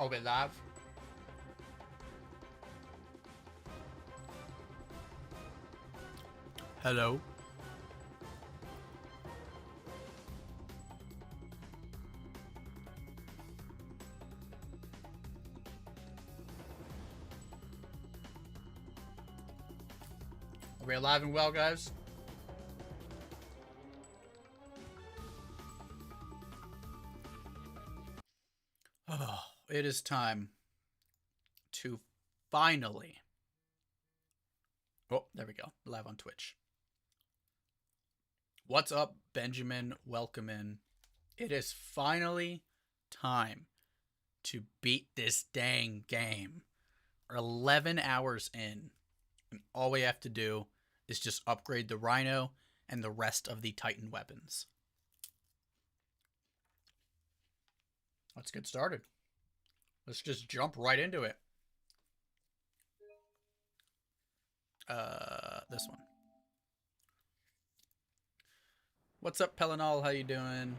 Are we live? Hello? Are we alive and well, guys? Oh, it is time to finally... Oh, there we go. Live on Twitch. What's up, Benjamin? Welcome in. It is finally time to beat this dang game. We're 11 hours in, and all we have to do is just upgrade the Rhino and the rest of the Titan weapons. Let's get started. Let's just jump right into it. This one. What's up, Pelinol? How you doing?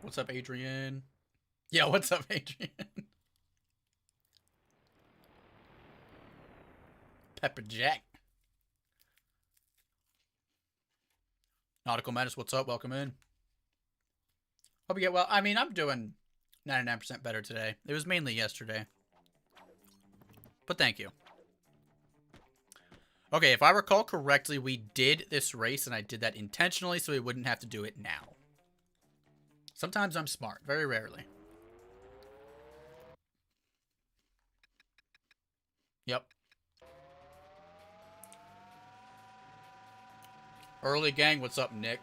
What's up, Adrian? Yeah, what's up, Adrian? Pepper Jack. Nautical Menace, what's up? Welcome in. Hope you get well. I mean, I'm doing 99% better today. It was mainly yesterday. But thank you. Okay, if I recall correctly, we did this race, and I did that intentionally so we wouldn't have to do it now. Sometimes I'm smart. Very rarely. Yep. Early gang, what's up, Nick?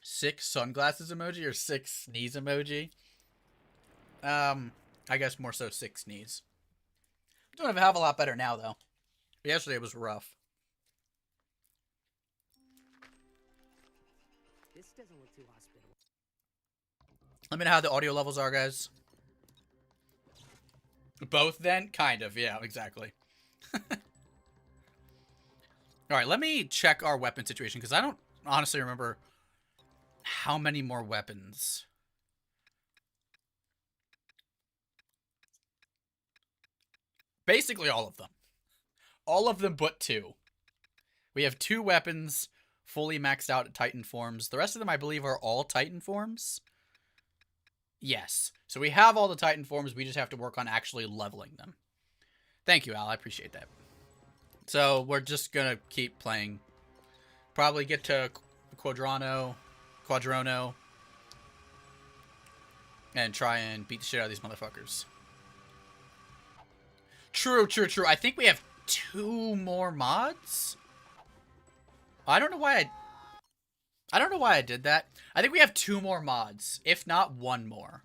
6 sunglasses emoji or 6 sneeze emoji? I guess more so 6 sneeze. Doing a hell of a lot better now, though. Yesterday was rough. This doesn't look too hospitable. Let me know how the audio levels are, guys. Both, then? Kind of, yeah, exactly. Alright, let me check our weapon situation, because I don't honestly remember how many more weapons. Basically all of them. All of them but 2. We have 2 weapons fully maxed out at Titan forms. The rest of them, I believe, are all Titan forms. Yes. So we have all the Titan forms. We just have to work on actually leveling them. Thank you, Al. I appreciate that. So we're just going to keep playing. Probably get to Quadrono. And try and beat the shit out of these motherfuckers. True. I think we have 2 more mods. I don't know why I did that. I think we have 2 more mods, if not 1 more.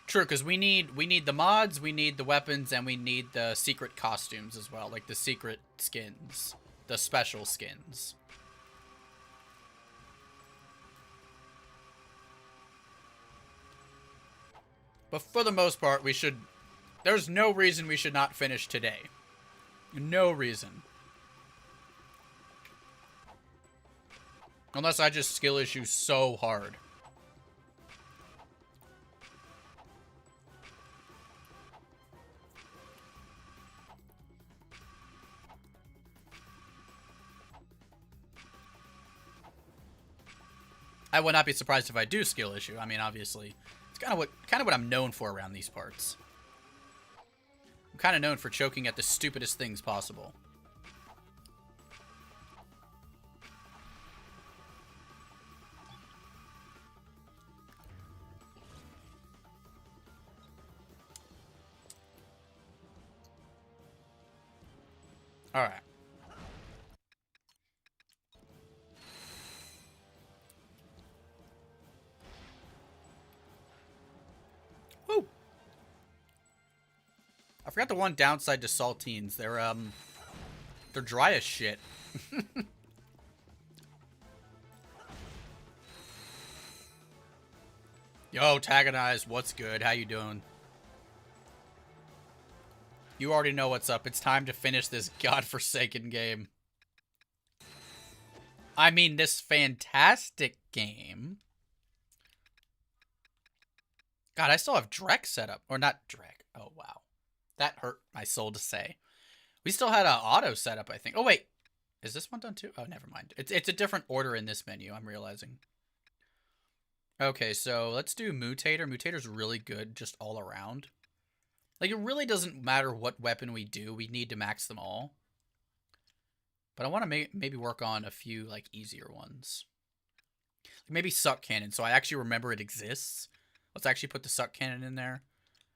True, because we need the mods, we need the weapons, and we need the secret costumes as well, like the secret skins, the special skins. But for the most part, there's no reason we should not finish today. No reason. Unless I just skill issue so hard. I would not be surprised if I do skill issue. I mean, obviously, it's kind of what I'm known for around these parts. I'm kind of known for choking at the stupidest things possible. All right. Woo. I forgot the one downside to saltines. They're dry as shit. Yo, Tagonize, what's good? How you doing? You already know what's up. It's time to finish this godforsaken game. I mean, this fantastic game. God, I still have Drek set up. Or not Drek. Oh, wow. That hurt my soul to say. We still had an auto setup, I think. Oh, wait. Is this one done too? Oh, never mind. It's a different order in this menu, I'm realizing. Okay, so let's do Mutator. Mutator's really good just all around. Like, it really doesn't matter what weapon we do. We need to max them all. But I want to maybe work on a few, like, easier ones. Maybe Suck Cannon, so I actually remember it exists. Let's actually put the Suck Cannon in there.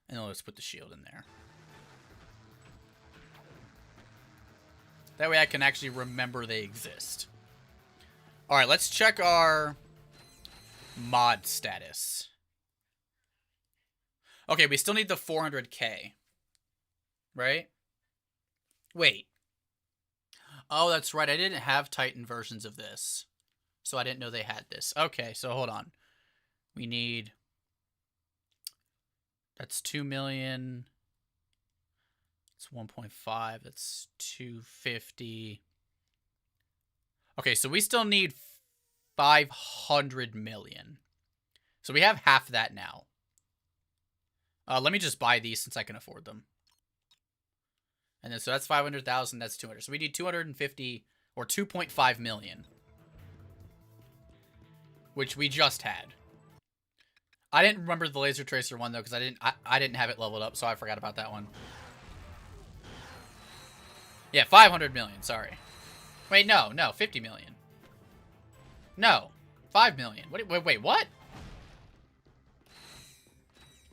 And then let's put the shield in there. That way I can actually remember they exist. Alright, let's check our mod status. Okay, we still need the 400k. Right? Wait. Oh, that's right. I didn't have Titan versions of this. So I didn't know they had this. Okay, so hold on. We need... That's 2 million. It's 1.5. That's 250. Okay, so we still need 500 million. So we have half that now. Let me just buy these since I can afford them. And then so that's 500,000. That's 200. So we need 250 or 2.5 million. Which we just had. I didn't remember the Laser Tracer one though, because I didn't have it leveled up, so I forgot about that one. Yeah, 500 million, sorry. Wait, no, 50 million. No, 5 million. Wait, what?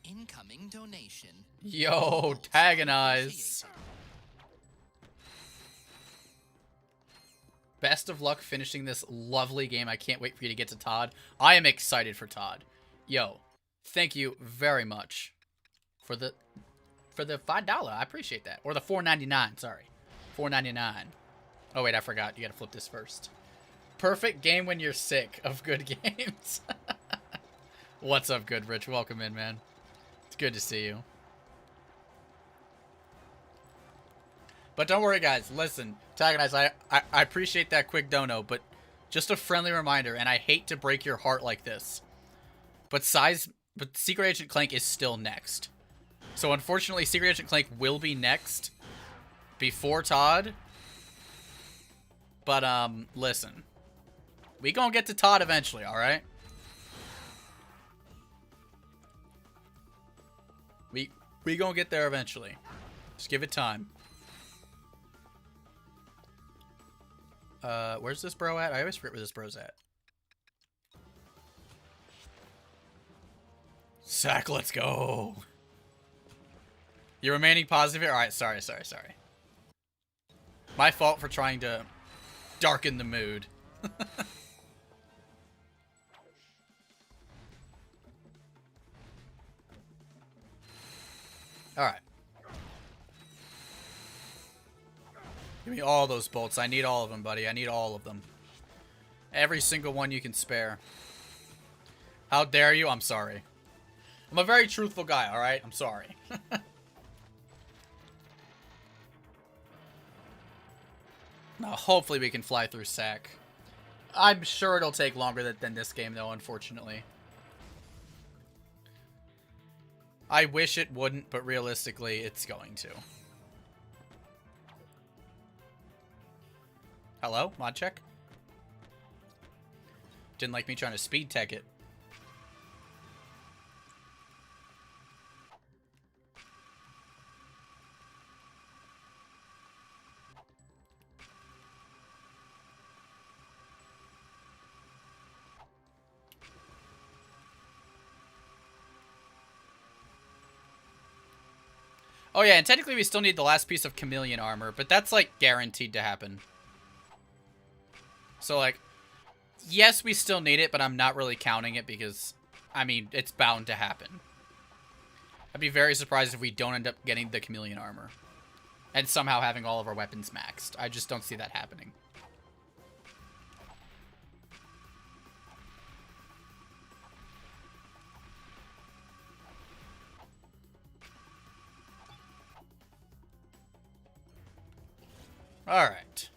Incoming donation. Yo, Tagonize. Best of luck finishing this lovely game. I can't wait for you to get to Todd. I am excited for Todd. Yo, thank you very much for the $5. I appreciate that. Or the $4.99, sorry. $4.99. Oh wait, I forgot. You gotta flip this first. Perfect game when you're sick of good games. What's up, Good Rich? Welcome in, man. It's good to see you. But don't worry, guys. Listen, Tagonize, I appreciate that quick dono, but just a friendly reminder, and I hate to break your heart like this, but Secret Agent Clank is still next. So unfortunately, Secret Agent Clank will be next before Todd. But listen, we gonna get to Todd eventually, all right? We gonna get there eventually. Just give it time. Where's this bro at? I always forget where this bro's at. Sack, let's go. You're remaining positive here? Alright, sorry. My fault for trying to darken the mood. Alright. Give me all those bolts. I need all of them, buddy. I need all of them. Every single one you can spare. How dare you? I'm sorry. I'm a very truthful guy, alright? I'm sorry. Now, hopefully we can fly through Sack. I'm sure it'll take longer than this game, though, unfortunately. I wish it wouldn't, but realistically, it's going to. Hello? Mod check? Didn't like me trying to speed tech it. Oh yeah, and technically we still need the last piece of chameleon armor, but that's like guaranteed to happen. So like, yes, we still need it, but I'm not really counting it because, I mean, it's bound to happen. I'd be very surprised if we don't end up getting the chameleon armor. And somehow having all of our weapons maxed. I just don't see that happening. Alright.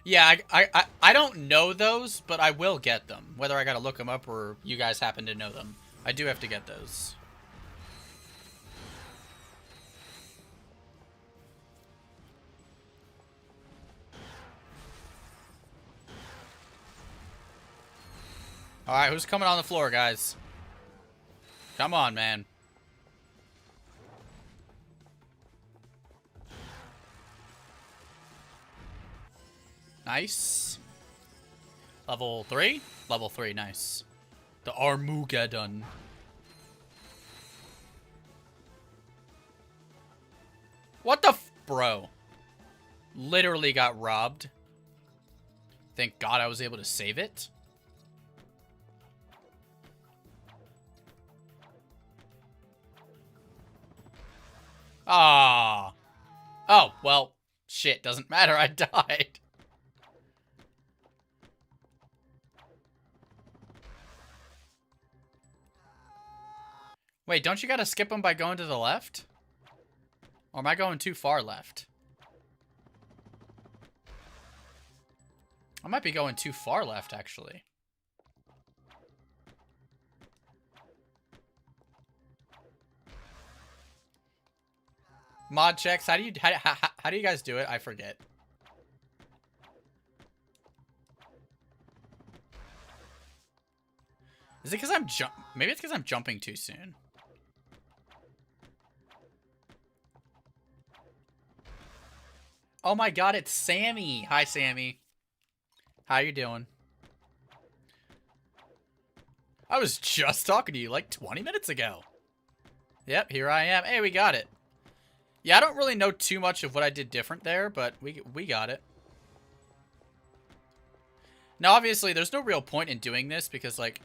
Yeah, I don't know those, but I will get them. Whether I gotta look them up or you guys happen to know them. I do have to get those. Alright, who's coming on the floor, guys? Come on, man. Nice. Level 3? Level 3, nice. The Armageddon. What the bro? Literally got robbed. Thank God I was able to save it. Ah. Oh, well, shit, doesn't matter, I died. Wait, don't you gotta skip them by going to the left? Or am I going too far left? I might be going too far left, actually. Mod checks, how do you guys do it? I forget. Is it because I'm maybe it's because I'm jumping too soon. Oh my God, it's Sammy. Hi, Sammy. How you doing? I was just talking to you like 20 minutes ago. Yep, here I am. Hey, we got it. Yeah, I don't really know too much of what I did different there, but we got it. Now, obviously, there's no real point in doing this because, like,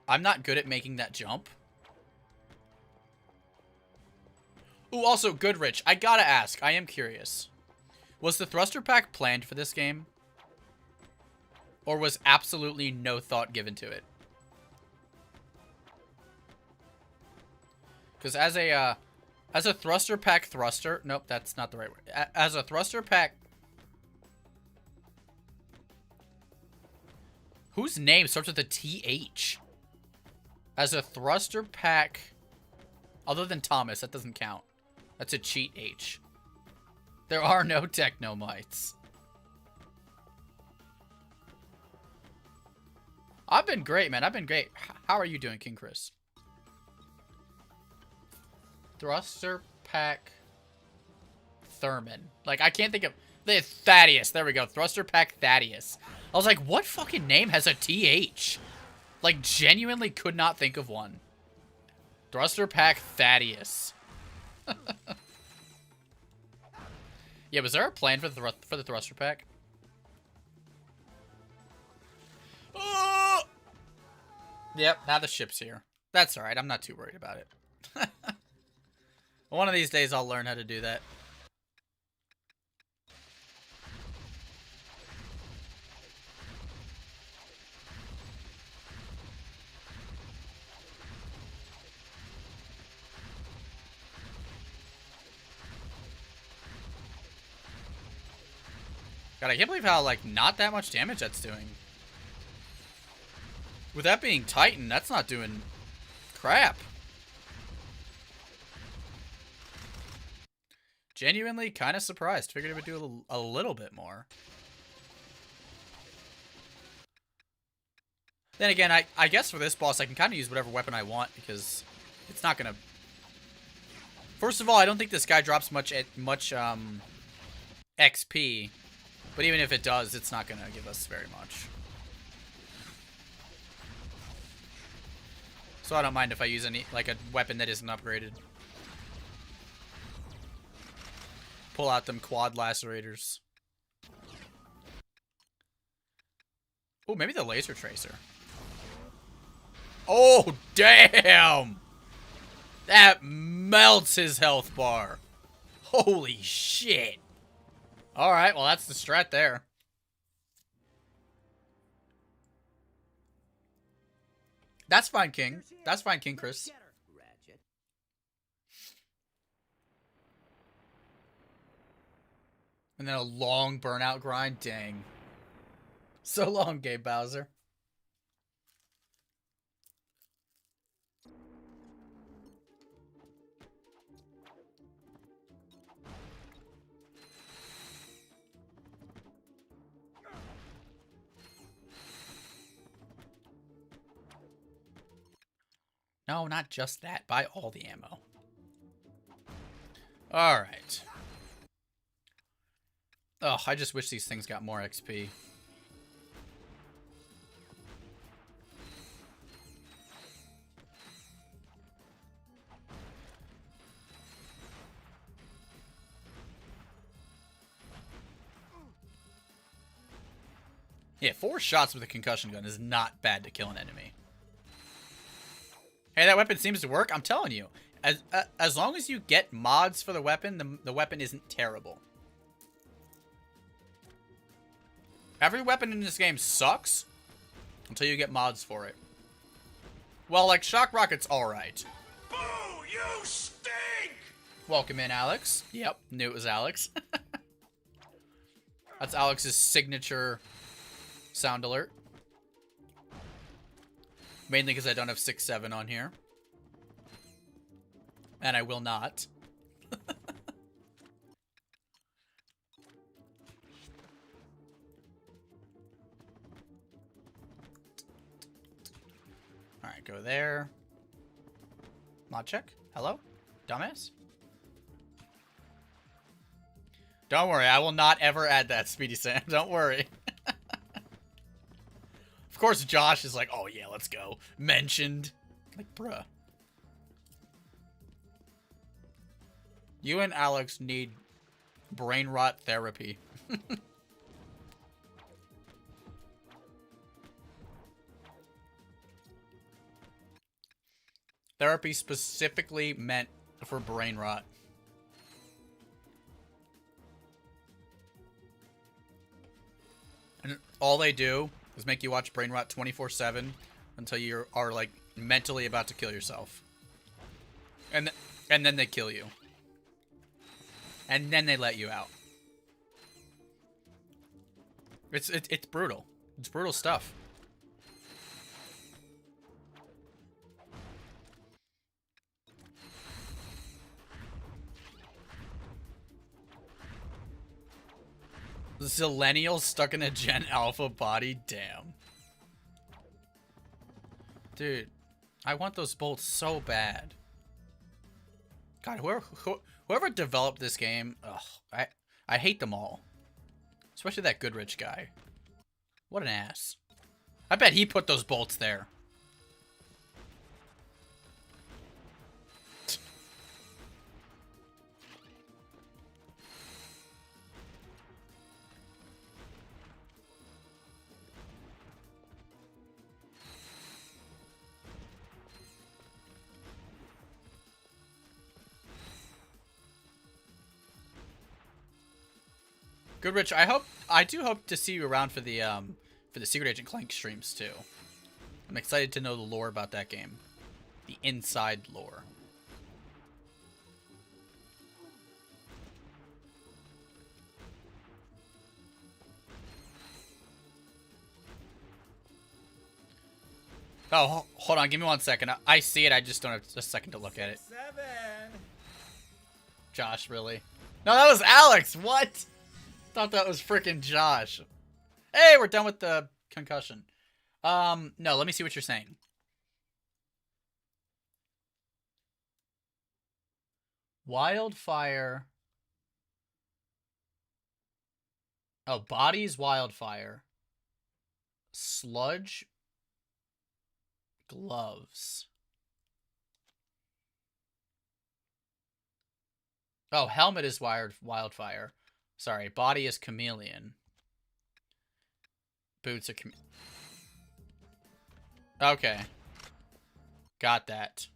I'm not good at making that jump. Ooh, also, Goodrich, I gotta ask. I am curious. Was the thruster pack planned for this game? Or was absolutely no thought given to it? Because as a thruster pack thruster... Nope, that's not the right word. As a thruster pack... Whose name starts with a TH? As a thruster pack... Other than Thomas, that doesn't count. That's a cheat H. There are no Technomites. I've been great, man. I've been great. How are you doing, King Chris? Thruster pack Thurman. Like, I can't think of... Thaddeus. There we go. Thruster pack Thaddeus. I was like, what fucking name has a TH? Like, genuinely could not think of one. Thruster pack Thaddeus. Yeah, was there a plan for the thruster pack? Oh! Yep, now the ship's here. That's alright, I'm not too worried about it. One of these days I'll learn how to do that. God, I can't believe how, like, not that much damage that's doing. With that being Titan, that's not doing crap. Genuinely kind of surprised. Figured it would do a little bit more. Then again, I guess for this boss, I can kind of use whatever weapon I want because it's not going to... First of all, I don't think this guy drops much XP. But even if it does, it's not going to give us very much. So I don't mind if I use like a weapon that isn't upgraded. Pull out them quad lacerators. Oh, maybe the laser tracer. Oh, damn! That melts his health bar. Holy shit. Alright, well that's the strat there. That's fine, King. That's fine, King Chris. And then a long burnout grind. Dang. So long, Gabe Bowser. No, not just that. Buy all the ammo. Alright. Oh, I just wish these things got more XP. Yeah, 4 shots with a concussion gun is not bad to kill an enemy. Hey, that weapon seems to work. I'm telling you. As long as you get mods for the weapon, the weapon isn't terrible. Every weapon in this game sucks until you get mods for it. Well, like, Shock Rocket's alright. Boo! You stink! Welcome in, Alex. Yep, knew it was Alex. That's Alex's signature sound alert. Mainly because I don't have 6-7 on here. And I will not. Alright, go there. Mod check. Hello? Dumbass? Don't worry, I will not ever add that, Speedy Sam. Don't worry. Of course, Josh is like, oh yeah, let's go. Mentioned. Like, bruh. You and Alex need brain rot therapy. Therapy specifically meant for brain rot. And all they do is make you watch brain rot 24/7 until you are like mentally about to kill yourself. And then they kill you. And then they let you out. It's brutal. It's brutal stuff. Zillennial stuck in a Gen Alpha body? Damn. Dude, I want those bolts so bad. God, whoever developed this game, ugh, I hate them all. Especially that Goodrich guy. What an ass. I bet he put those bolts there. Goodrich, I do hope to see you around for the Secret Agent Clank streams too. I'm excited to know the lore about that game. The inside lore. Oh, hold on, give me 1 second. I see it, I just don't have a second to look at it. 7. Josh, really? No, that was Alex! What? Thought that was freaking Josh. Hey, we're done with the concussion. No, let me see what you're saying. Wildfire. Oh, bodies, wildfire. Sludge. Gloves. Oh, helmet is wildfire. Sorry, body is chameleon. Boots are okay. Got that.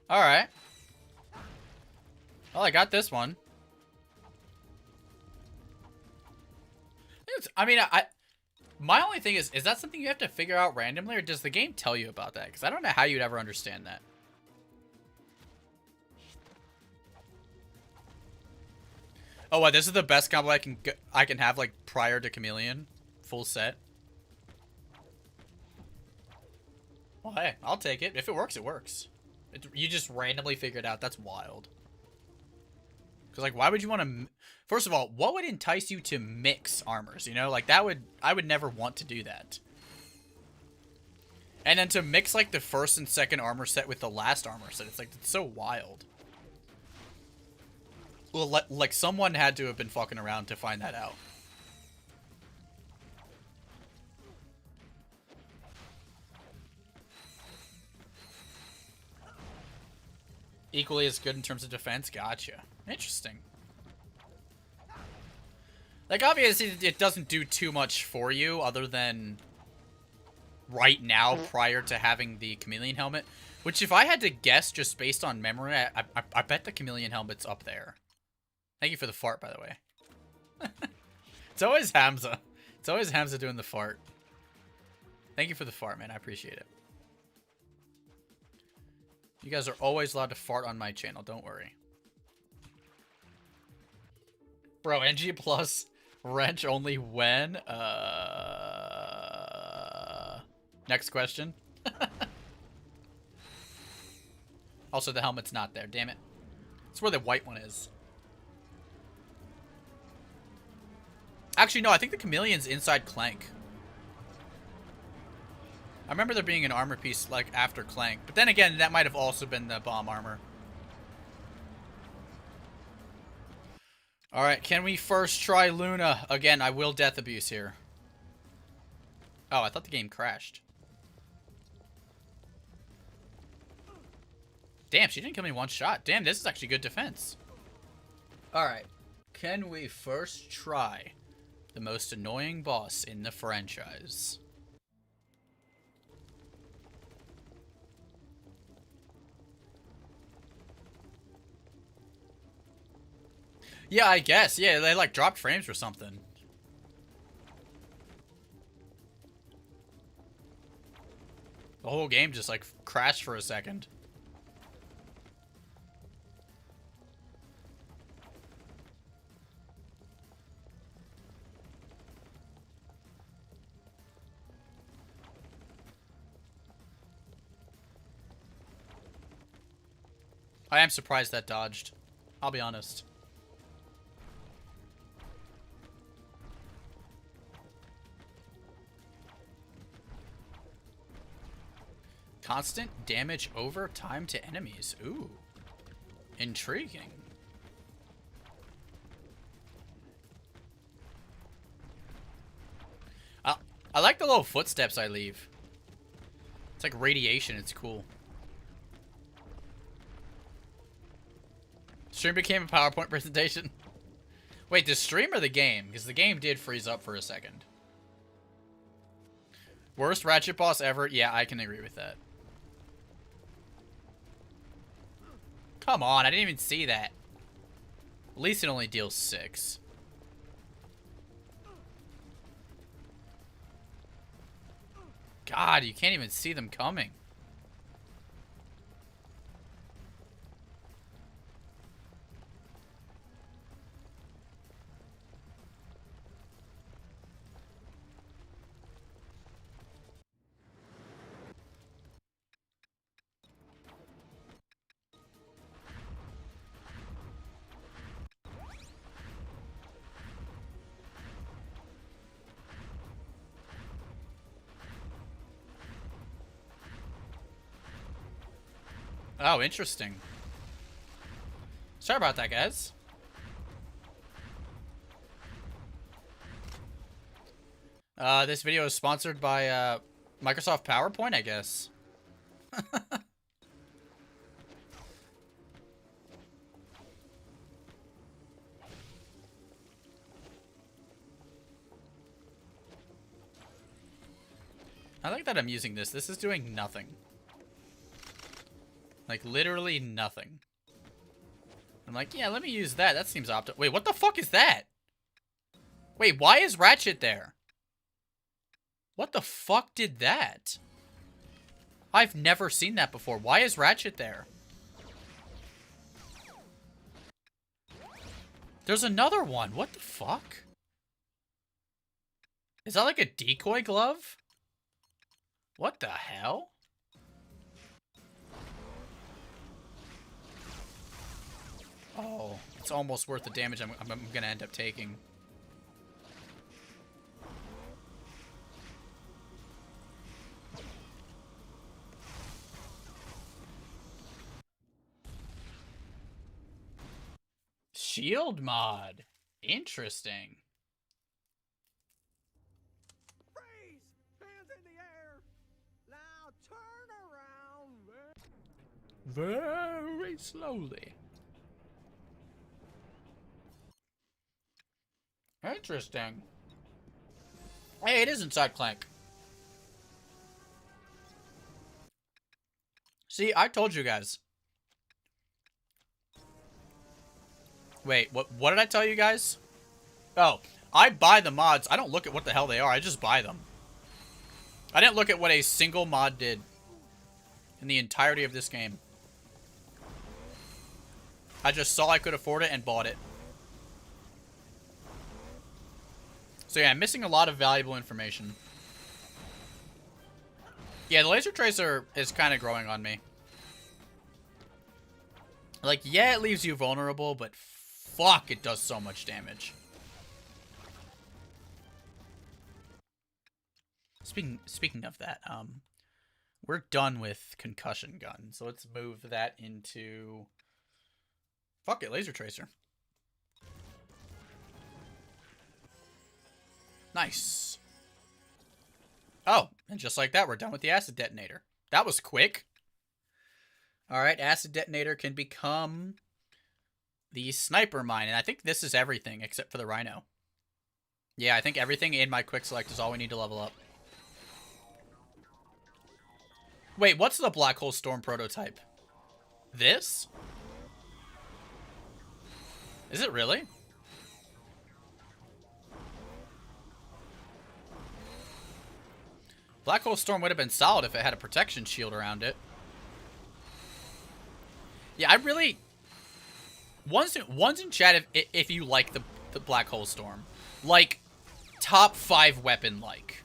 Alright. Well, I got this one. I mean, my only thing is that something you have to figure out randomly, or does the game tell you about that? Because I don't know how you'd ever understand that. Oh, what? This is the best combo I can have like prior to Chameleon, full set. Well, hey, I'll take it. If it works, it works. You just randomly figure it out. That's wild. Because like, why would you want to? First of all, what would entice you to mix armors? You know, like that would I would never want to do that. And then to mix like the first and second armor set with the last armor set, it's so wild. Well, like someone had to have been fucking around to find that out. Equally as good in terms of defense. Gotcha. Interesting. Like, obviously, it doesn't do too much for you other than right now prior to having the Chameleon helmet. Which, if I had to guess just based on memory, I bet the Chameleon helmet's up there. Thank you for the fart, by the way. It's always Hamza. It's always Hamza doing the fart. Thank you for the fart, man. I appreciate it. You guys are always allowed to fart on my channel. Don't worry. Bro, NG plus wrench only when? Next question. Also, the helmet's not there. Damn it. It's where the white one is. Actually, no. I think the Chameleon's inside Clank. I remember there being an armor piece, like, after Clank. But then again, that might have also been the bomb armor. Alright, can we first try Luna? Again, I will death abuse here. Oh, I thought the game crashed. Damn, she didn't kill me one shot. Damn, this is actually good defense. Alright, can we first try the most annoying boss in the franchise? Yeah, I guess. Yeah, they like dropped frames or something. The whole game just like crashed for a second. I am surprised that dodged. I'll be honest. Constant damage over time to enemies. Ooh. Intriguing. I like the little footsteps I leave. It's like radiation. It's cool. Stream became a PowerPoint presentation. Wait, the stream or the game? Because the game did freeze up for a second. Worst Ratchet boss ever? Yeah, I can agree with that. Come on, I didn't even see that. At least it only deals 6. God, you can't even see them coming. Oh, interesting. Sorry about that, guys. This video is sponsored by Microsoft PowerPoint, I guess. I like that I'm using this. This is doing nothing. Like, literally nothing. I'm like, yeah, let me use that. That seems optimal. Wait, what the fuck is that? Wait, why is Ratchet there? What the fuck did that? I've never seen that before. Why is Ratchet there? There's another one. What the fuck? Is that like a decoy glove? What the hell? Oh, it's almost worth the damage I'm gonna end up taking. Shield mod. Interesting. Freeze! Hands in the air! Now turn around! Very slowly. Interesting. Hey, it is Inside Clank. See, I told you guys. Wait, what did I tell you guys? Oh, I buy the mods. I don't look at what the hell they are. I just buy them. I didn't look at what a single mod did in the entirety of this game. I just saw I could afford it and bought it. So yeah, I'm missing a lot of valuable information. Yeah, the laser tracer is kind of growing on me. Like, yeah, it leaves you vulnerable, but fuck, it does so much damage. Speaking of that, we're done with concussion gun, so let's move that into... Fuck it, laser tracer. Nice. Oh, and just like that, we're done with the acid detonator. That was quick. Alright, acid detonator can become the sniper mine, and I think this is everything except for the rhino. Yeah, I think everything in my quick select is all we need to level up. Wait, what's the Black Hole Storm prototype? This? Is it really? Black Hole Storm would have been solid if it had a protection shield around it. Yeah, I really... One's in chat if you like the Black Hole Storm. Like, top 5 weapon like.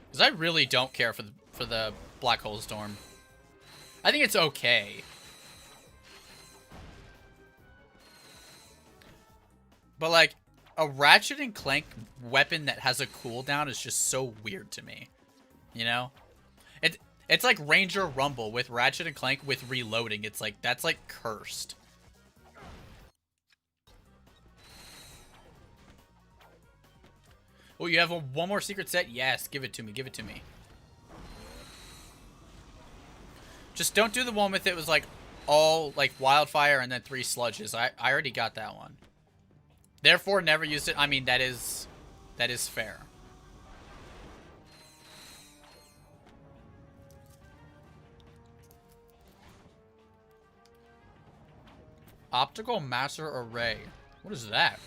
Because I really don't care for the Black Hole Storm. I think it's okay. But like, a Ratchet and Clank weapon that has a cooldown is just so weird to me. You know? It's like Ranger Rumble with Ratchet and Clank with reloading. It's like, that's like cursed. Oh, you have one more secret set? Yes, give it to me, give it to me. Just don't do the one with it was like all like wildfire and then 3 sludges. I already got that one. Therefore, never used it. I mean, that is fair. Optical Master Array. What is that?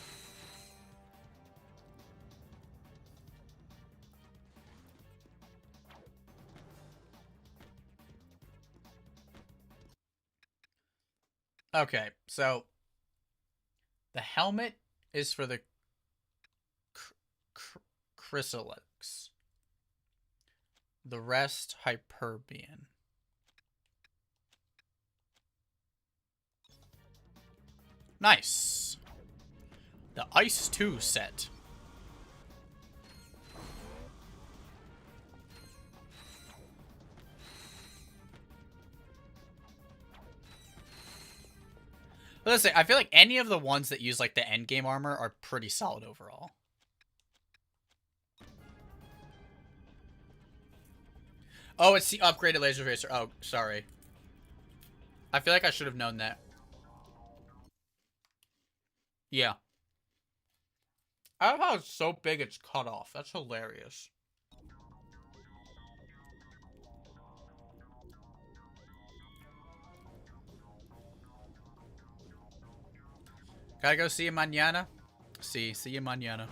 Okay, so the helmet is for the Chrysalics. The rest, Hyperbian. Nice. The Ice 2 set. Let's say, I feel like any of the ones that use like the endgame armor are pretty solid overall. Oh, it's the upgraded laser tracer. Oh, sorry. I feel like I should have known that. Yeah. I love how it's so big it's cut off. That's hilarious. Gotta go see you mañana. See you mañana.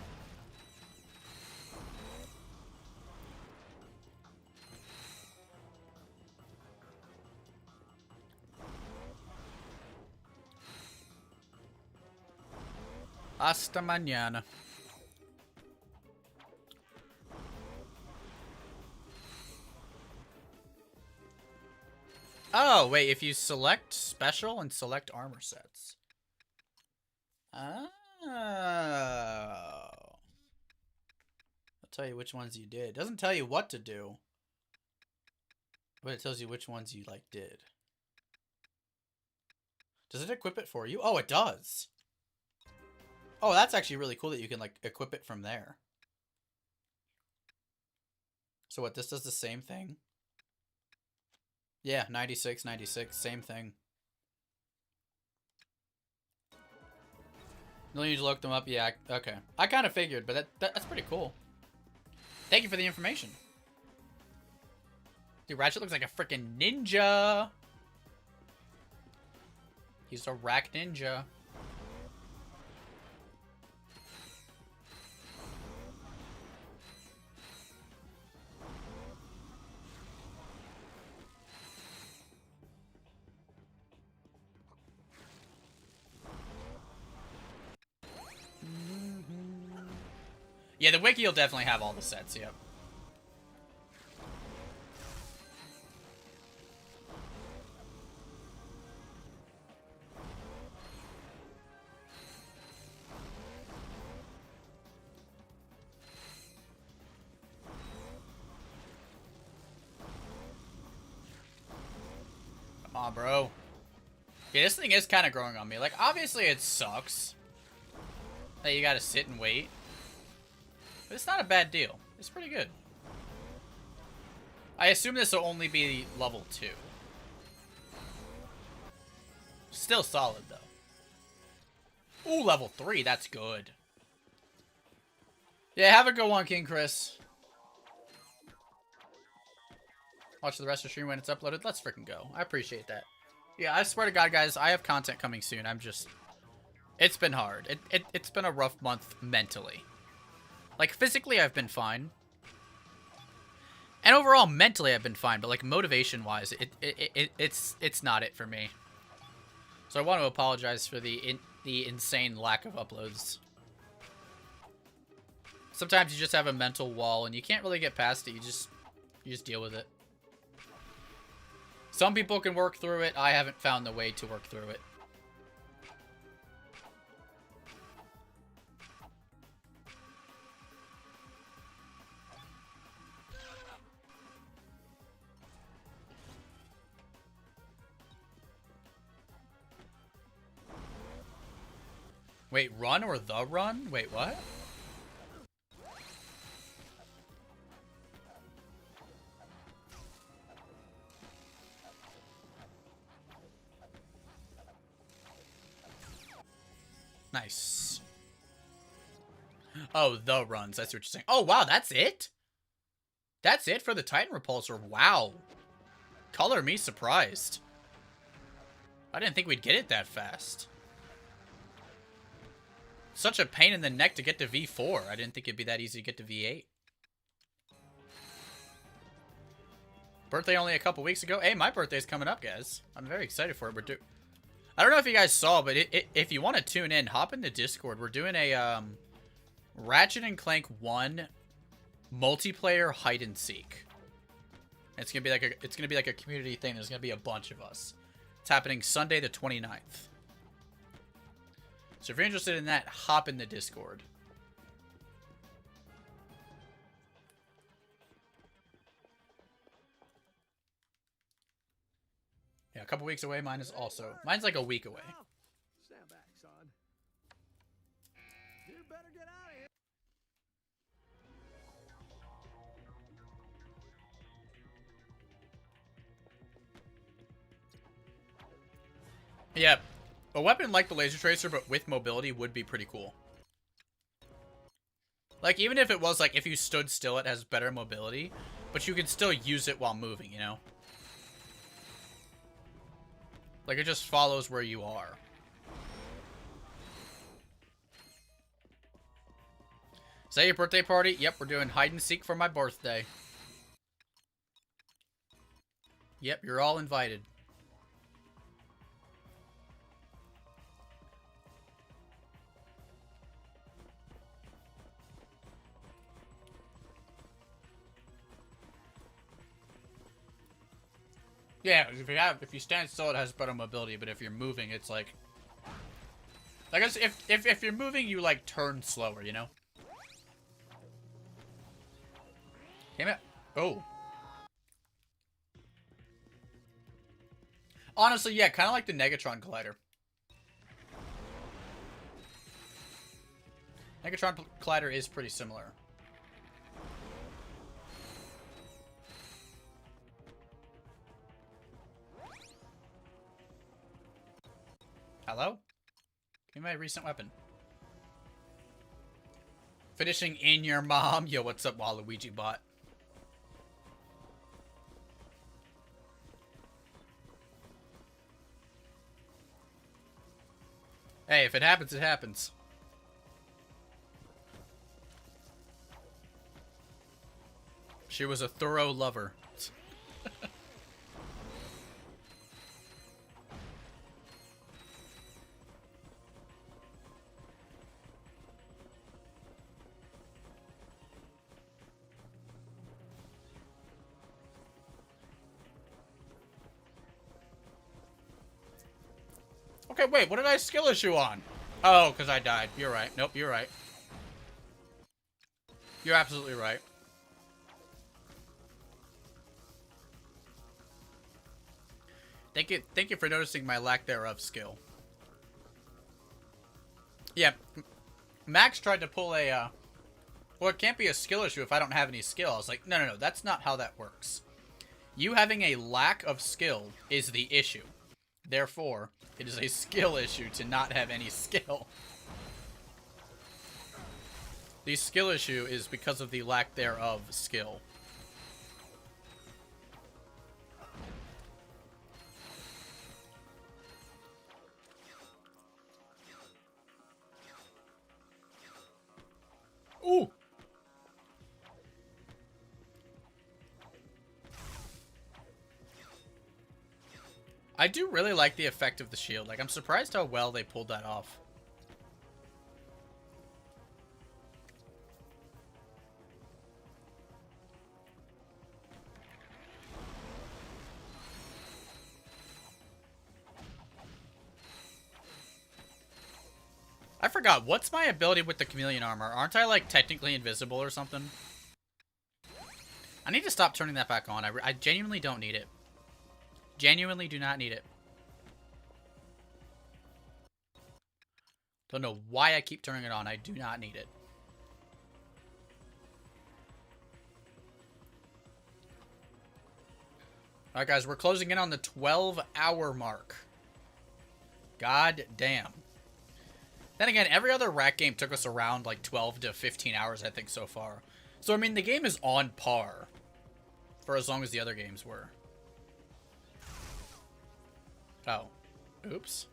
Hasta mañana. Oh, wait, if you select special and select armor sets. Oh. I'll tell you which ones you did. It doesn't tell you what to do. But it tells you which ones you, like, did. Does it equip it for you? Oh, it does. Oh, that's actually really cool that you can, like, equip it from there. So what, this does the same thing? Yeah, 96, 96, same thing. You'll need to look them up. Yeah, okay. I kind of figured, but that's pretty cool. Thank you for the information. Dude, Ratchet looks like a freaking ninja. He's a rack ninja. Yeah, the wiki will definitely have all the sets, yep. Come on, bro. Yeah, this thing is kind of growing on me. Like, obviously it sucks that you gotta sit and wait. But it's not a bad deal. It's pretty good. I assume this will only be level 2. Still solid, though. Ooh, level 3. That's good. Yeah, have a good one, King Chris. Watch the rest of the stream when it's uploaded. Let's freaking go. I appreciate that. Yeah, I swear to God, guys, I have content coming soon. I'm just... It's been hard. It's been a rough month mentally. Like, physically, I've been fine. And overall, mentally, I've been fine. But, like, motivation-wise, it's not it for me. So I want to apologize for the insane lack of uploads. Sometimes you just have a mental wall, and you can't really get past it. You just deal with it. Some people can work through it. I haven't found the way to work through it. Wait, run or the run? Wait, what? Nice. Oh, the runs. That's what you're saying. Oh, wow, that's it? That's it for the Titan Repulsor. Wow. Color me surprised. I didn't think we'd get it that fast. Such a pain in the neck to get to V4. I didn't think it'd be that easy to get to V8. Birthday only a couple weeks ago. Hey, my birthday's coming up, guys. I'm very excited for it. I don't know if you guys saw, but if you want to tune in, hop into Discord. We're doing a Ratchet and Clank 1 multiplayer hide and seek. It's gonna be like a community thing. There's gonna be a bunch of us. It's happening Sunday the 29th. So if you're interested in that, hop in the Discord. Yeah, a couple weeks away. Mine's like a week away. Stand back, son. You better get out of here. Yeah, a weapon like the Laser Tracer, but with mobility, would be pretty cool. Like, even if it was, like, if you stood still, it has better mobility, but you can still use it while moving, you know? Like, it just follows where you are. Is that your birthday party? Yep, we're doing hide and seek for my birthday. Yep, you're all invited. Yeah, if you stand still, it has better mobility, but if you're moving, it's like... I guess if you're moving, you, like, turn slower, you know? Damn it. Oh. Honestly, yeah, kind of like the Negatron Collider. Negatron Collider is pretty similar. Hello? Give me my recent weapon. Finishing in your mom. Yo, what's up, Waluigi bot? Hey, if it happens, it happens. She was a thorough lover. Okay, wait, what did I skill issue on? Oh, because I died. You're right. Nope, you're right. You're absolutely right. Thank you for noticing my lack thereof skill. Yeah, Max tried to pull a, well, it can't be a skill issue if I don't have any skill. I was like, no, that's not how that works. You having a lack of skill is the issue. Therefore, it is a skill issue to not have any skill. The skill issue is because of the lack thereof skill. Ooh! I do really like the effect of the shield. Like, I'm surprised how well they pulled that off. I forgot, what's my ability with the chameleon armor? Aren't I, like, technically invisible or something? I need to stop turning that back on. I genuinely don't need it. Genuinely do not need it. Don't know why I keep turning it on. I do not need it. Alright, guys, we're closing in on the 12-hour mark. God damn. Then again, every other rack game took us around like 12 to 15 hours, I think, so far. So, I mean, the game is on par for as long as the other games were. Oh. Oops.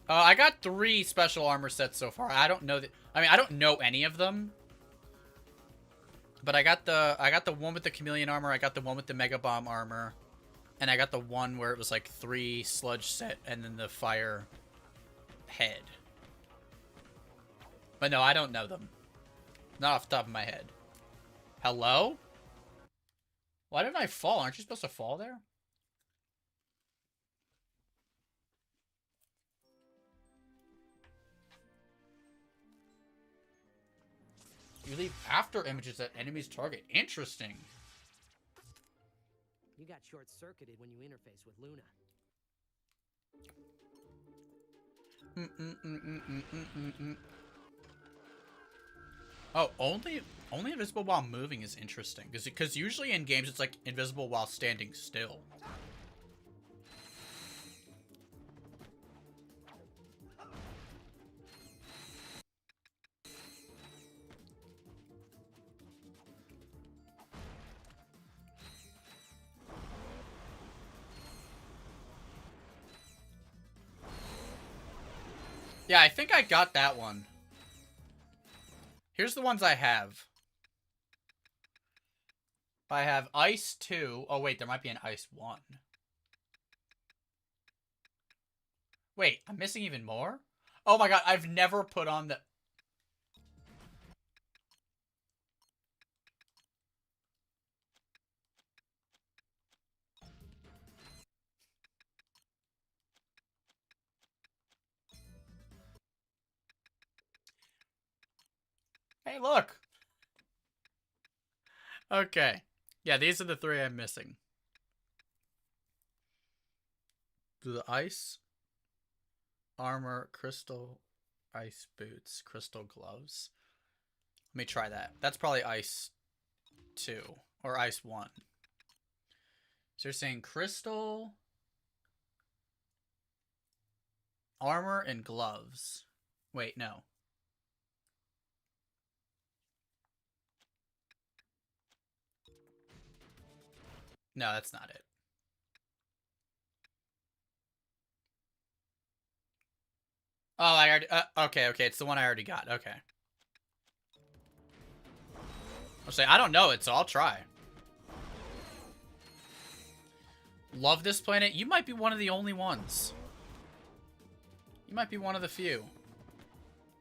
I got 3 special armor sets so far. I don't know that. I mean, I don't know any of them. But I got the one with the chameleon armor. I got the one with the mega bomb armor, and I got the one where it was like 3 sludge set and then the fire head. But no, I don't know them. Not off the top of my head. Hello? Why didn't I fall? Aren't you supposed to fall there? You leave after images that enemies target. Interesting. You got short-circuited when you interface with Luna. Oh, only invisible while moving is interesting. Because usually in games it's like invisible while standing still. Yeah, I think I got that one. Here's the ones I have. I have Ice 2. Oh, wait, there might be an Ice 1. Wait, I'm missing even more? Oh my god, I've never put on the... Hey, look! Okay. Yeah, these are the 3 I'm missing. The ice, armor, crystal, ice boots, crystal gloves. Let me try that. That's probably ice 2 or ice 1. So you're saying crystal, armor, and gloves. Wait, no. No, that's not it. Oh, I already... okay, it's the one I already got. Okay. I'll say, I don't know it, so I'll try. Love this planet. You might be one of the only ones. You might be one of the few.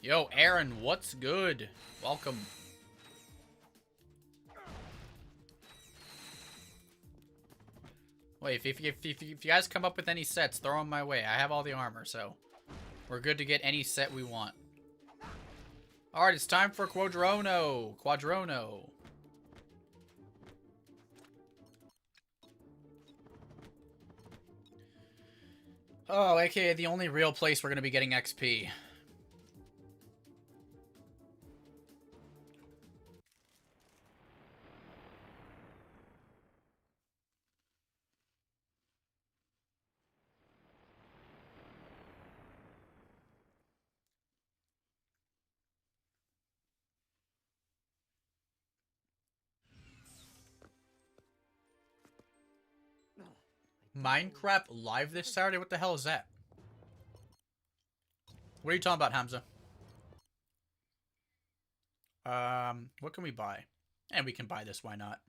Yo, Aaron, what's good? Welcome. Wait, if you guys come up with any sets, throw them my way. I have all the armor, so we're good to get any set we want. Alright, it's time for Quadrono. Quadrono. Oh, aka the only real place we're going to be getting XP. Minecraft Live this Saturday? What the hell is that? What are you talking about, Hamza? What can we buy? And we can buy this, why not?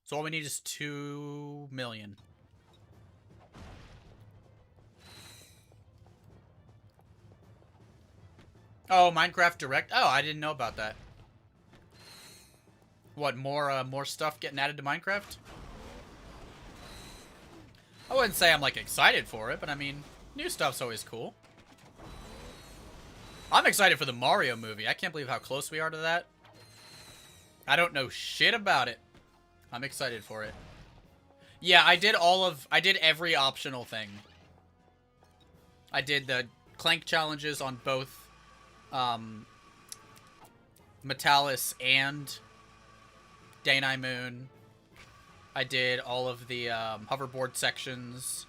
So all we need is 2 million. Oh, Minecraft Direct? Oh, I didn't know about that. What, more stuff getting added to Minecraft? I wouldn't say I'm, like, excited for it, but I mean, new stuff's always cool. I'm excited for the Mario movie. I can't believe how close we are to that. I don't know shit about it. I'm excited for it. Yeah, I did every optional thing. I did the Clank challenges on both, Metalis and Dane Moon. I did all of the, hoverboard sections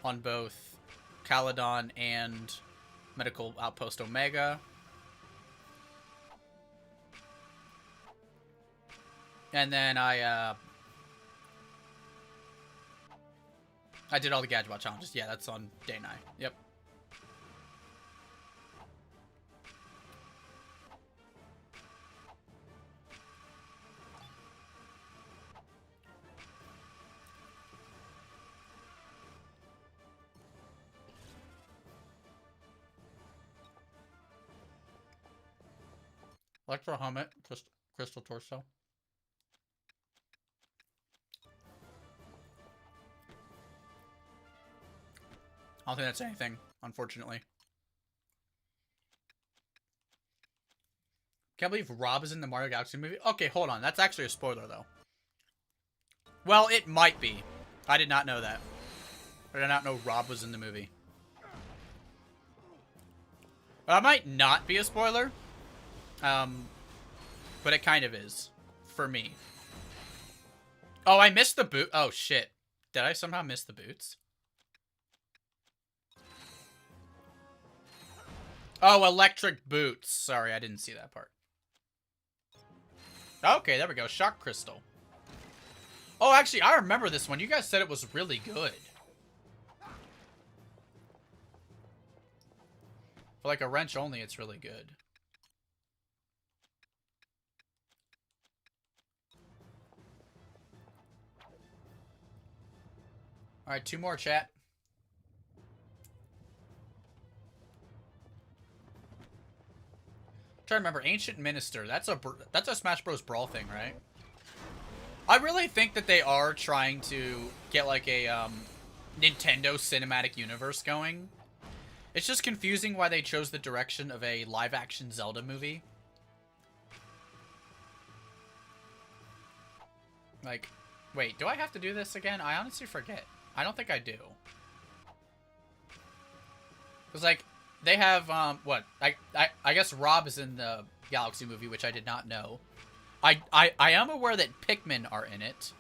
on both Caledon and Medical Outpost Omega. And then I did all the Gadget challenges. Yeah, that's on day 9. Yep. Electro Helmet, Crystal Torso. I don't think that's anything, unfortunately. Can't believe Rob is in the Mario Galaxy movie. Okay, hold on. That's actually a spoiler, though. Well, it might be. I did not know that. I did not know Rob was in the movie. Well, that might not be a spoiler. But it kind of is. For me. Oh, I missed the boot. Oh, shit. Did I somehow miss the boots? Oh, electric boots. Sorry, I didn't see that part. Okay, there we go. Shock Crystal. Oh, actually, I remember this one. You guys said it was really good. For like a wrench only, it's really good. Alright, 2 more, chat. I'm trying to remember, Ancient Minister. That's a Smash Bros. Brawl thing, right? I really think that they are trying to get like a Nintendo Cinematic Universe going. It's just confusing why they chose the direction of a live-action Zelda movie. Like, wait, do I have to do this again? I honestly forget. I don't think I do. Because, like, they have, what? I guess Rob is in the Galaxy movie, which I did not know. I am aware that Pikmin are in it.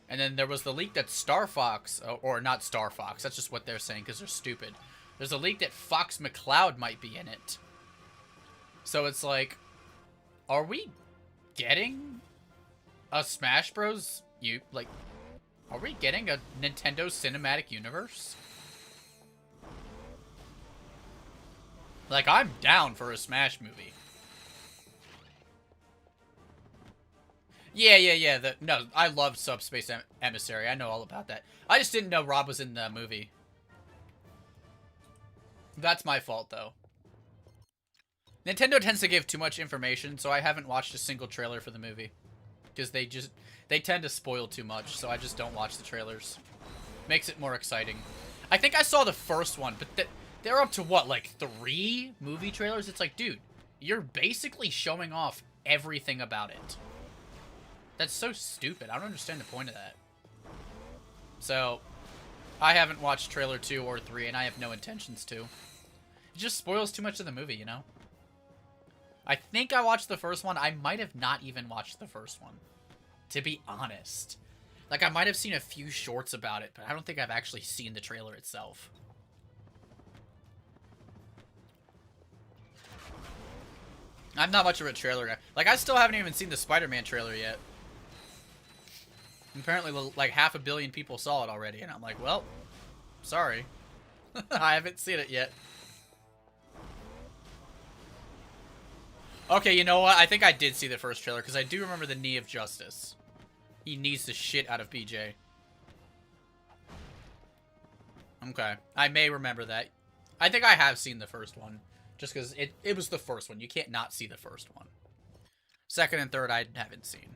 And then there was the leak that Star Fox, or not Star Fox, that's just what they're saying because they're stupid. There's a leak that Fox McCloud might be in it. So it's like, are we getting a Smash Bros. Are we getting a Nintendo Cinematic Universe? Like, I'm down for a Smash movie. Yeah. No, I love Subspace Emissary. I know all about that. I just didn't know Rob was in the movie. That's my fault, though. Nintendo tends to give too much information, so I haven't watched a single trailer for the movie. Because they tend to spoil too much, so I just don't watch the trailers. Makes it more exciting. I think I saw the first one, but they're up to what, like 3 movie trailers? It's like, dude, you're basically showing off everything about it. That's so stupid. I don't understand the point of that. So, I haven't watched trailer 2 or 3, and I have no intentions to. It just spoils too much of the movie, you know? I think I watched the first one. I might have not even watched the first one, to be honest. Like, I might have seen a few shorts about it, but I don't think I've actually seen the trailer itself. I'm not much of a trailer guy. Like, I still haven't even seen the Spider-Man trailer yet. Apparently, like, 500 million people saw it already, and I'm like, well, sorry. I haven't seen it yet. Okay, you know what? I think I did see the first trailer, because I do remember the Knee of Justice. He knees the shit out of BJ. Okay. I may remember that. I think I have seen the first one. Just because it was the first one. You can't not see the first one. Second and third, I haven't seen.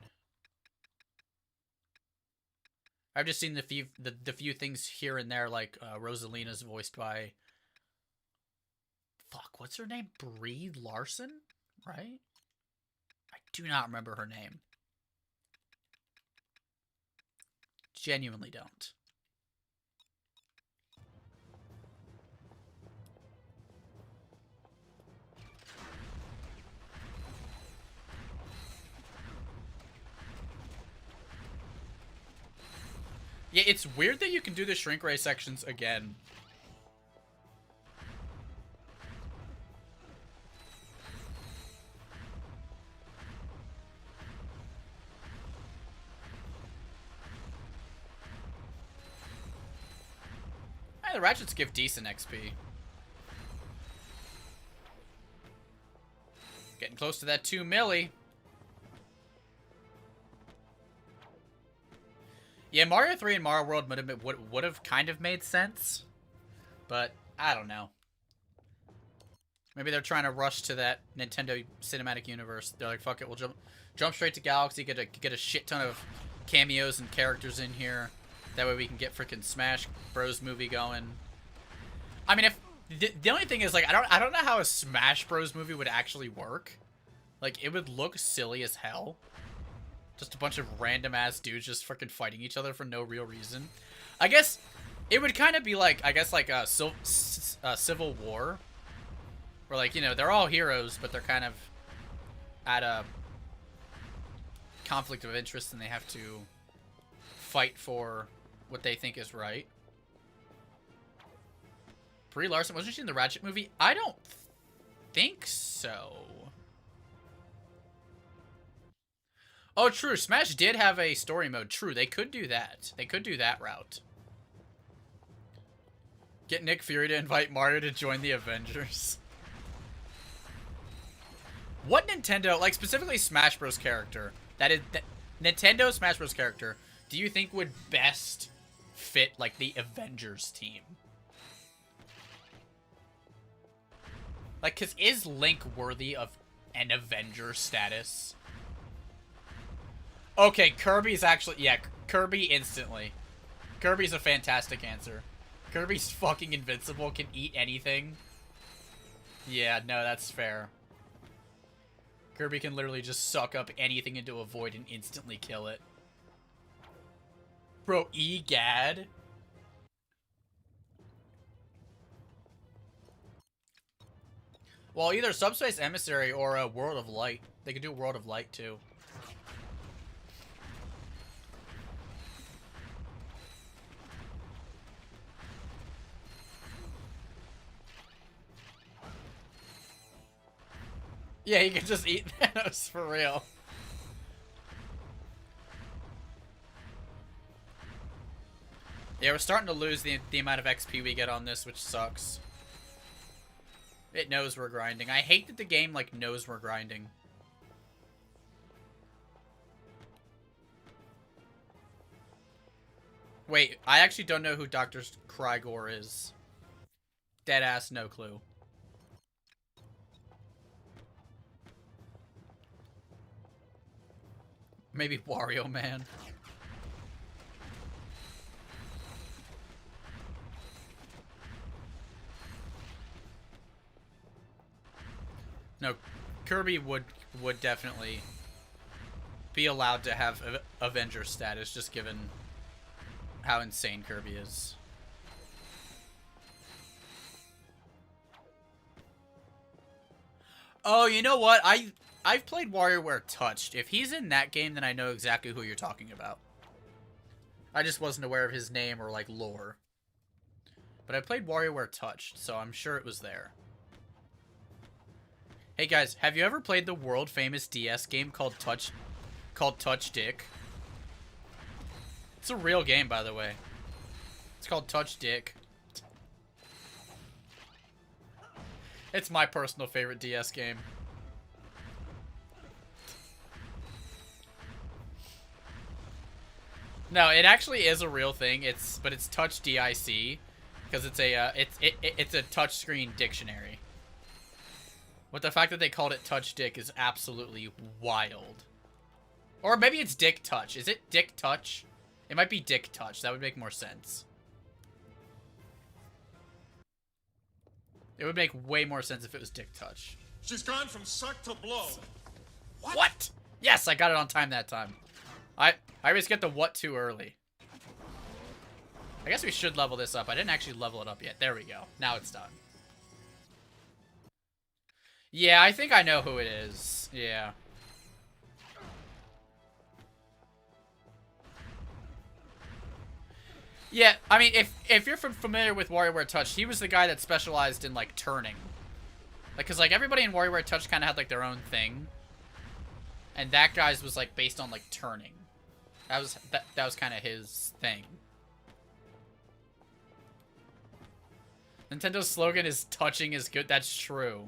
I've just seen the few things here and there, like Rosalina's voiced by... Fuck, what's her name? Brie Larson? Right? I do not remember her name. Genuinely don't. Yeah, it's weird that you can do the shrink ray sections again. The Ratchets give decent XP. Getting close to that 2 milli. Yeah, Mario 3 and Mario World would have kind of made sense. But, I don't know. Maybe they're trying to rush to that Nintendo Cinematic Universe. They're like, fuck it, we'll jump straight to Galaxy, get a shit ton of cameos and characters in here. That way we can get freaking Smash Bros. Movie going. I mean, if the only thing is, like, I don't know how a Smash Bros. Movie would actually work. Like, it would look silly as hell. Just a bunch of random ass dudes just freaking fighting each other for no real reason. I guess it would kind of be like, I guess, like a Civil War, where, like, you know, they're all heroes, but they're kind of at a conflict of interest, and they have to fight for what they think is right. Brie Larson, wasn't she in the Ratchet movie? I don't think so. Oh, true. Smash did have a story mode. True, they could do that. They could do that route. Get Nick Fury to invite Mario to join the Avengers. What Nintendo, like specifically Smash Bros. Character, Nintendo Smash Bros. Character, do you think would best fit, like, the Avengers team? Like, because is Link worthy of an Avenger status? Okay, Kirby's actually... Yeah, Kirby instantly. Kirby's a fantastic answer. Kirby's fucking invincible, can eat anything. Yeah, no, that's fair. Kirby can literally just suck up anything into a void and instantly kill it. Bro, egad. Well, either Subspace Emissary or a World of Light. They could do World of Light, too. Yeah, you can just eat Thanos for real. Yeah, we're starting to lose the amount of XP we get on this, which sucks. It knows we're grinding. I hate that the game, like, knows we're grinding. Wait, I actually don't know who Dr. Krygor is. Deadass, no clue. Maybe Wario Man. No, Kirby would definitely be allowed to have Avenger status, just given how insane Kirby is. Oh, you know what? I've played WarioWare Touched. If he's in that game, then I know exactly who you're talking about. I just wasn't aware of his name or, like, lore. But I played WarioWare Touched, so I'm sure it was there. Hey guys, have you ever played the world famous DS game called Touch Dick? It's a real game, by the way. It's called Touch Dick. It's my personal favorite DS game. No, it actually is a real thing. But it's Touch DIC because it's a touchscreen dictionary. But the fact that they called it Touch Dick is absolutely wild. Or maybe it's Dick Touch. Is it Dick Touch? It might be Dick Touch. That would make more sense. It would make way more sense if it was Dick Touch. She's gone from suck to blow. What? Yes, I got it on time that time. I always get the what too early. I guess we should level this up. I didn't actually level it up yet. There we go. Now it's done. Yeah, I think I know who it is. Yeah. Yeah, I mean, if you're familiar with WarioWare Touch, he was the guy that specialized in, like, turning. Like, because, like, everybody in WarioWare Touch kind of had, like, their own thing. And that guy's was, like, based on, like, turning. That was kind of his thing. Nintendo's slogan is touching is good. That's true.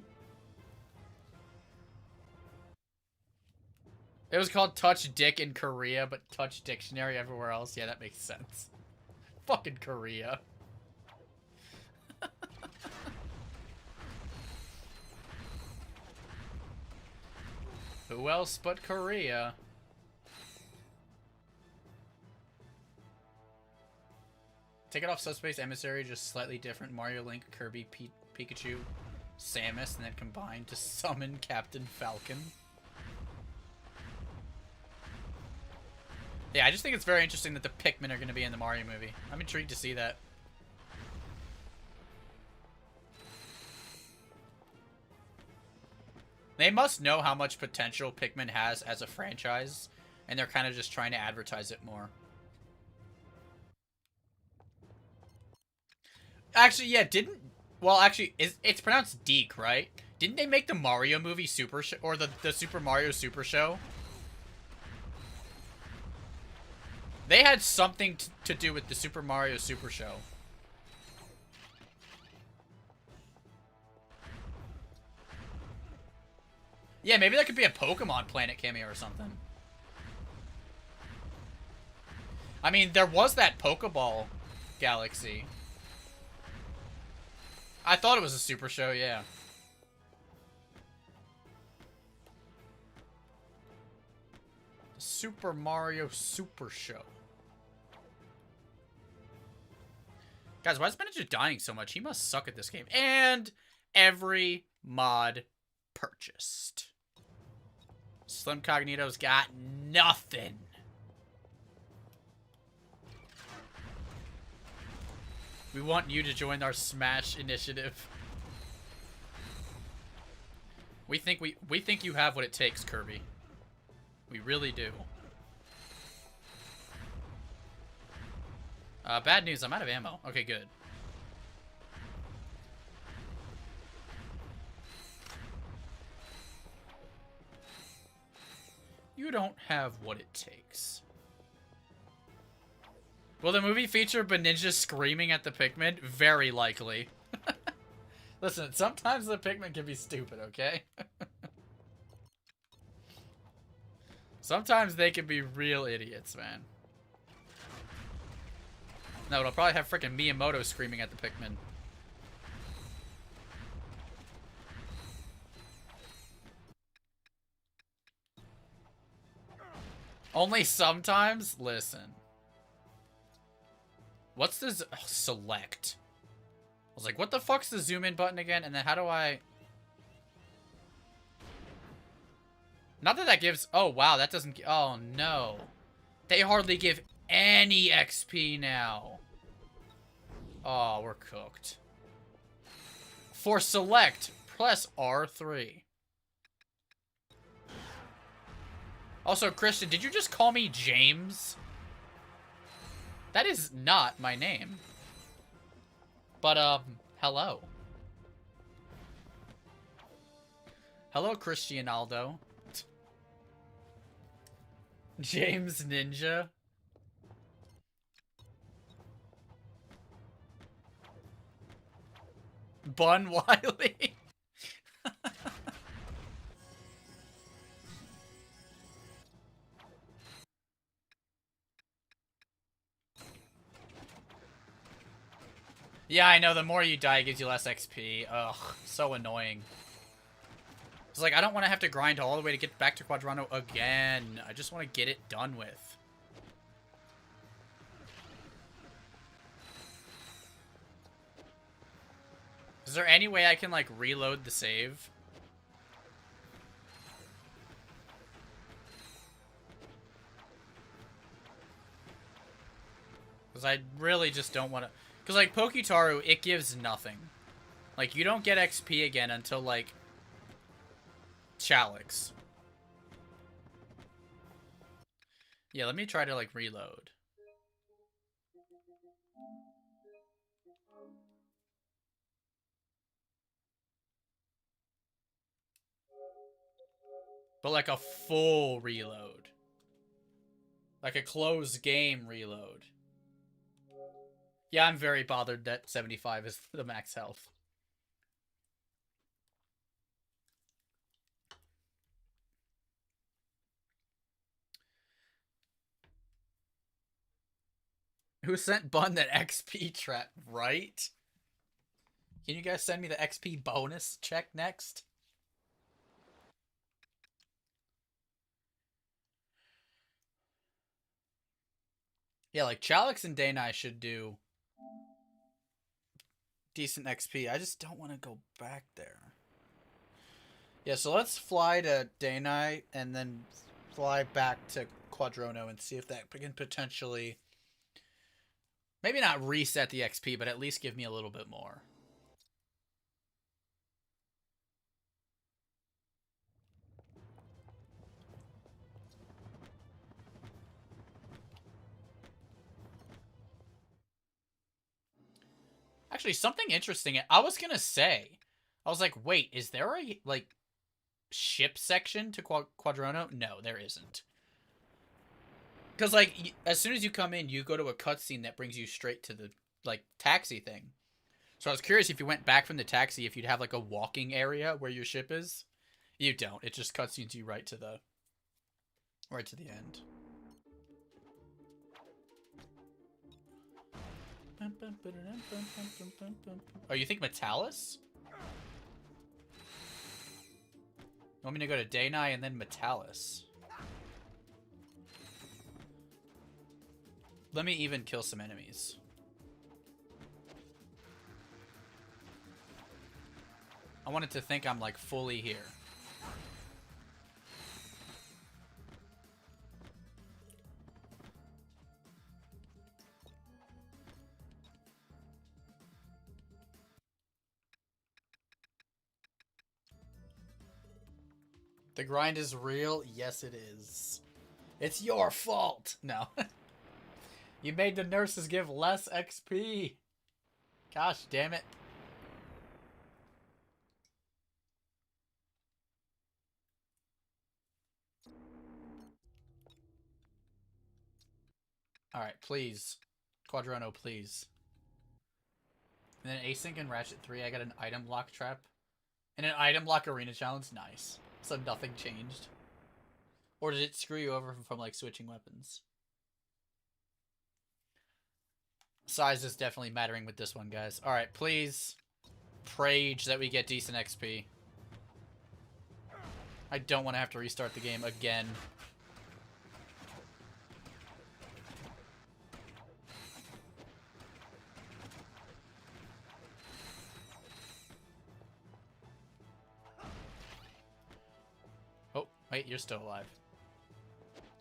It was called Touch Dick in Korea, but Touch Dictionary everywhere else. Yeah, that makes sense. Fucking Korea. Who else but Korea? Take it off Subspace Emissary, just slightly different. Mario, Link, Kirby, Pikachu, Samus, and then combined to summon Captain Falcon. Yeah, I just think it's very interesting that the Pikmin are going to be in the Mario movie. I'm intrigued to see that. They must know how much potential Pikmin has as a franchise, and they're kind of just trying to advertise it more. Actually, yeah, it's pronounced Deke, right? Didn't they make the Mario movie Super Show, or the Super Mario Super Show? They had something to do with the Super Mario Super Show. Yeah, maybe that could be a Pokemon Planet cameo or something. I mean, there was that Pokeball Galaxy. I thought it was a Super Show, yeah. Super Mario Super Show. Guys, why is Manager dying so much? He must suck at this game. And every mod purchased. Slim Cognito's got nothing. We want you to join our Smash initiative. We think you have what it takes, Kirby. We really do. Bad news, I'm out of ammo. Okay, good. You don't have what it takes. Will the movie feature Beninja screaming at the Pikmin? Very likely. Listen, sometimes the Pikmin can be stupid, okay? Sometimes they can be real idiots, man. No, it'll probably have freaking Miyamoto screaming at the Pikmin. Only sometimes? Listen. What's this? Oh, select. I was like, what the fuck's the zoom in button again? And then how do I... Not that that gives... Oh, wow, that doesn't... Oh, no. They hardly give any XP now. Oh, we're cooked. For select, press R3. Also, Christian, did you just call me James? That is not my name. But, hello. Hello, Cristianaldo. James Ninja. Bun Wiley. Yeah, I know, the more you die, it gives you less XP. Ugh, so annoying. It's like, I don't want to have to grind all the way to get back to Quadrano again. I just want to get it done with. Is there any way I can, like, reload the save? Because I really just don't want to... Because, like, Pokitaru, it gives nothing. Like, you don't get XP again until, like, Chalix. Yeah, let me try to, like, reload. But, like, a full reload. Like a closed game reload. Yeah, I'm very bothered that 75 is the max health. Who sent Bun that XP trap, right? Can you guys send me the XP bonus check next? Yeah, like Chalix and Dainai should do decent XP. I just don't want to go back there. Yeah, so let's fly to Dainai and then fly back to Quadrono and see if that can potentially... Maybe not reset the XP, but at least give me a little bit more. Actually, something interesting. I was gonna say, I was like, wait, is there a, like, ship section to Quadrono? No, there isn't. Because, like, as soon as you come in, you go to a cutscene that brings you straight to the, like, taxi thing. So I was curious if you went back from the taxi, if you'd have, like, a walking area where your ship is. You don't. It just cutscenes you right to the end. Oh, you think Metalis? You want me to go to Dainai and then Metalis? Let me even kill some enemies. I wanted to think I'm, like, fully here. The grind is real. Yes, it is. It's your fault. No. You made the nurses give less XP. Gosh damn it. Alright, please. Quadrono, please. And then Async and Ratchet 3, I got an item lock trap. And an item lock arena challenge. Nice. So nothing changed. Or did it screw you over from like switching weapons? Size is definitely mattering with this one, guys. Alright, please. Prage that we get decent XP. I don't want to have to restart the game again. Oh, wait, you're still alive.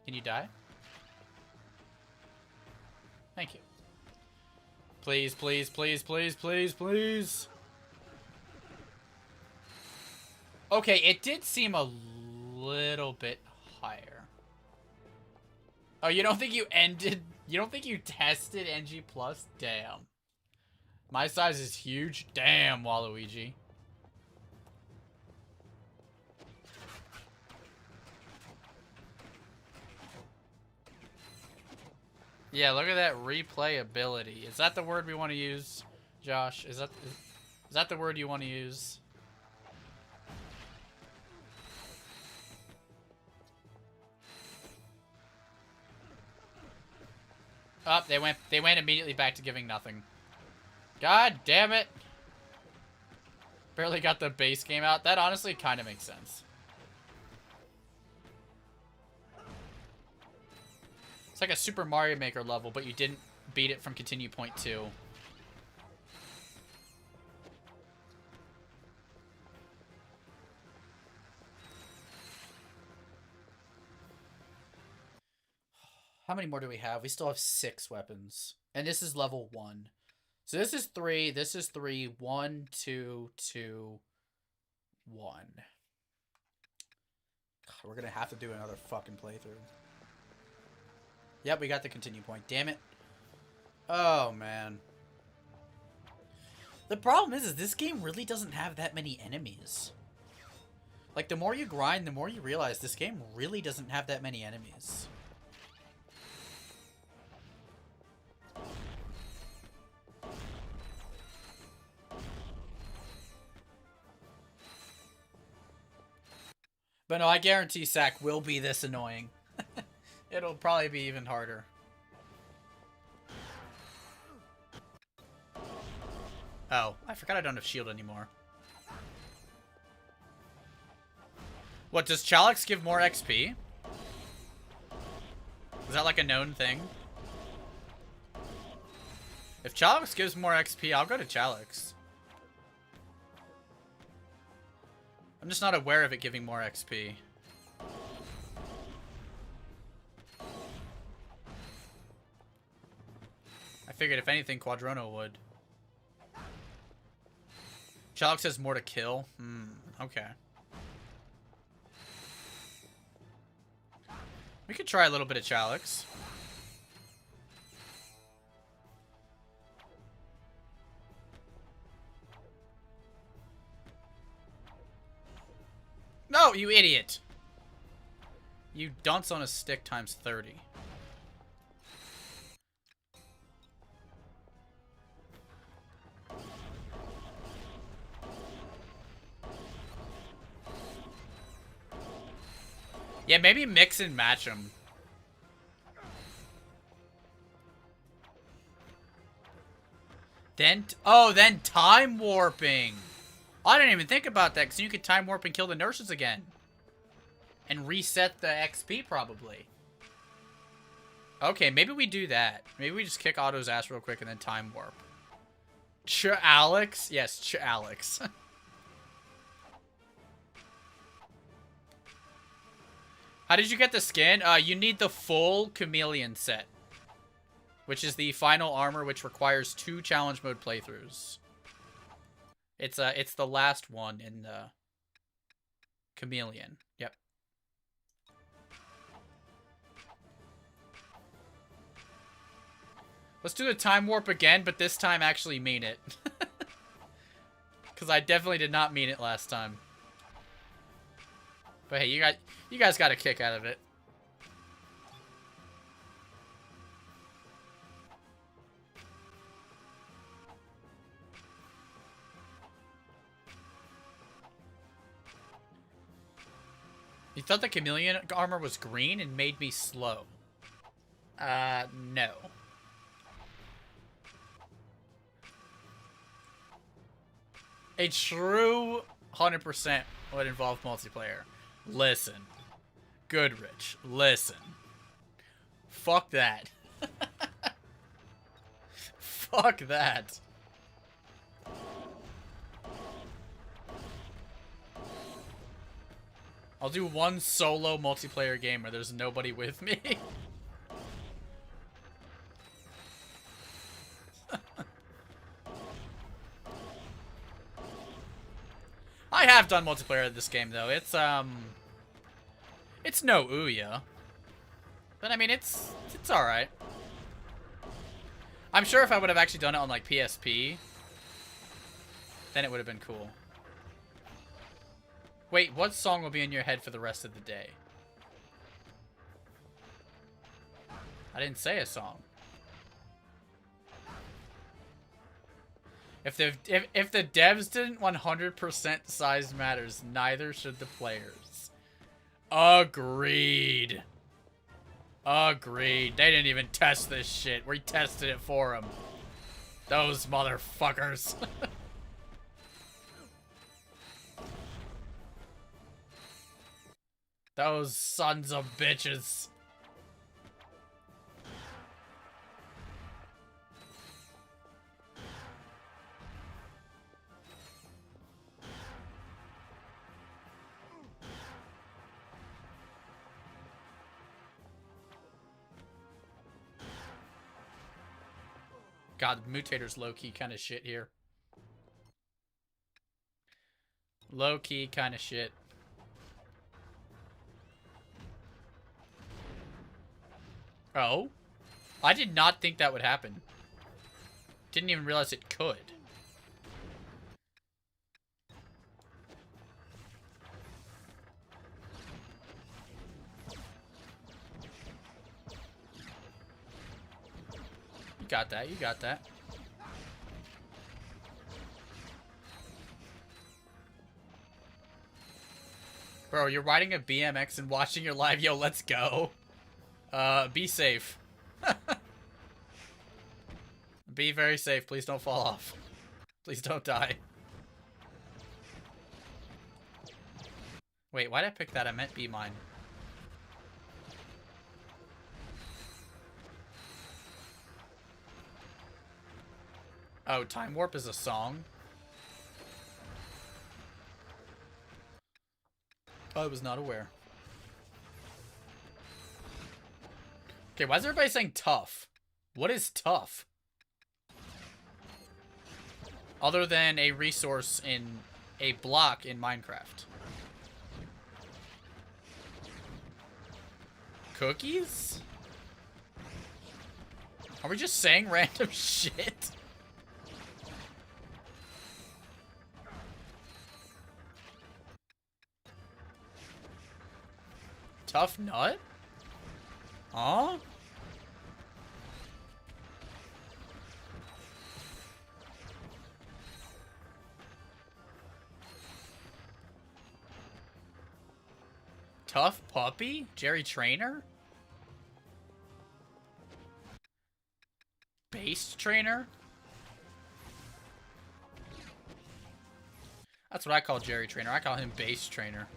Can you die? Thank you. Please, please, please, please, please, please. Okay, it did seem a little bit higher. Oh, you don't think you ended... You don't think you tested NG+? Damn. My size is huge. Damn, Waluigi. Yeah, look at that replayability. Is that the word we want to use, Josh? Is that the word you want to use? Oh, they went immediately back to giving nothing. God damn it. Barely got the base game out. That honestly kind of makes sense. It's like a Super Mario Maker level, but you didn't beat it from continue point 2. How many more do we have? We still have 6 weapons. And this is level 1. So this is 3, this is 3, 1, 2, 2, 1. God, we're gonna have to do another fucking playthrough. Yep, we got the continue point. Damn it. Oh, man. The problem is this game really doesn't have that many enemies. Like, the more you grind, the more you realize this game really doesn't have that many enemies. But no, I guarantee Sack will be this annoying. It'll probably be even harder. Oh, I forgot I don't have shield anymore. What, does Chalix give more XP? Is that like a known thing? If Chalix gives more XP, I'll go to Chalix. I'm just not aware of it giving more XP. I figured if anything, Quadrono would. Chalix has more to kill? Okay. We could try a little bit of Chalix. No, you idiot! You dunce on a stick times 30. Yeah, maybe mix and match them. Then, then time warping. I didn't even think about that, because you could time warp and kill the nurses again. And reset the XP, probably. Okay, maybe we do that. Maybe we just kick Otto's ass real quick and then time warp. Alex? Yes, Alex. How did you get the skin? You need the full Chameleon set. Which is the final armor, which requires 2 challenge mode playthroughs. It's the last one in the Chameleon. Yep. Let's do the time warp again, but this time actually mean it. Because I definitely did not mean it last time. But hey, you guys got a kick out of it. You thought the chameleon armor was green and made me slow. No. A true 100% would involve multiplayer. Listen. Goodrich, listen. Fuck that. Fuck that. I'll do one solo multiplayer game where there's nobody with me. I have done multiplayer in this game though. It's no Ouya. But I mean it's alright. I'm sure if I would have actually done it on like PSP, then it would have been cool. Wait, what song will be in your head for the rest of the day? I didn't say a song. If the devs didn't 100% size matters, neither should the players. Agreed. Agreed. They didn't even test this shit. We tested it for them. Those motherfuckers. Those sons of bitches. God, the mutator's low-key kind of shit here. Low-key kind of shit. Oh? I did not think that would happen. Didn't even realize it could. You got that, you got that. Bro, you're riding a BMX and watching your live. Yo, let's go. Be safe. Be very safe. Please don't fall off. Please don't die. Wait, why did I pick that? I meant be mine. Oh, Time Warp is a song? I was not aware. Okay, why is everybody saying tough? What is tough? Other than a resource in a block in Minecraft. Cookies? Are we just saying random shit? Tough nut? Huh? Tough puppy? Jerry Trainer? Base trainer? That's what I call Jerry Trainer. I call him base trainer.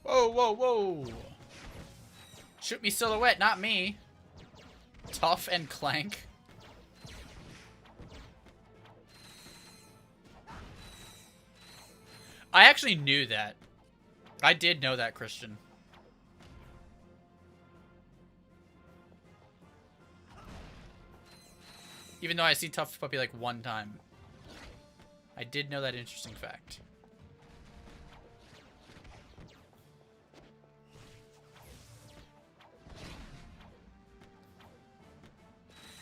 Whoa, whoa, whoa. Shoot me, Silhouette, not me. Tough and Clank. I actually knew that. I did know that, Christian. Even though I see Tough Puppy like one time. I did know that interesting fact.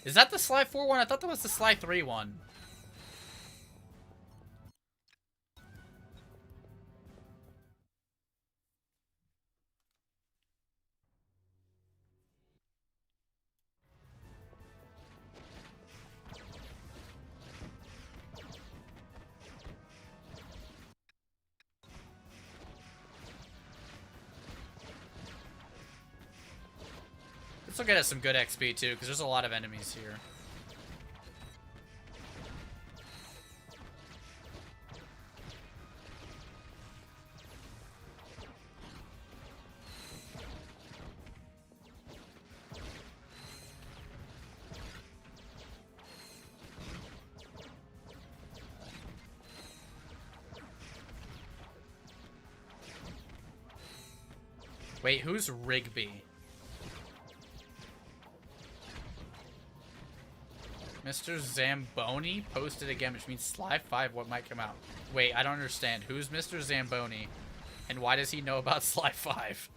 Is that the Sly 4 one? I thought that was the Sly 3 one. This will get us some good XP too, because there's a lot of enemies here. Wait, who's Rigby? Mr. Zamboni posted again, which means Sly 5 what might come out. Wait, I don't understand. Who's Mr. Zamboni? And why does he know about Sly 5?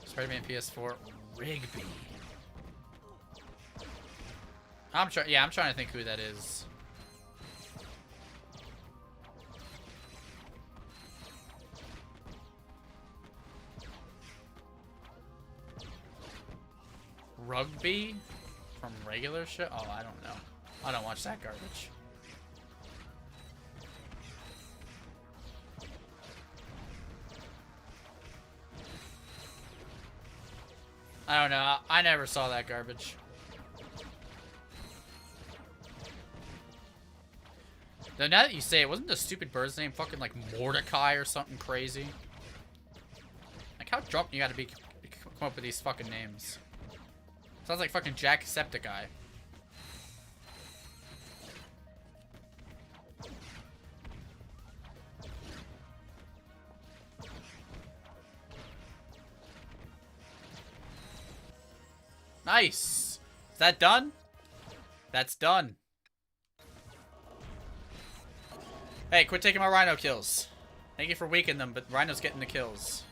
Spider-Man PS4. Rigby. I'm trying to think who that is. Rugby from regular show? Oh, I don't know. I don't watch that garbage. I don't know. I never saw that garbage. Though now that you say it, wasn't the stupid bird's name fucking like Mordecai or something crazy? Like how drunk you gotta be to come up with these fucking names? Sounds like fucking Jacksepticeye. Nice. Is that done? That's done. Hey, quit taking my Rhino kills. Thank you for weakening them, but Rhino's getting the kills.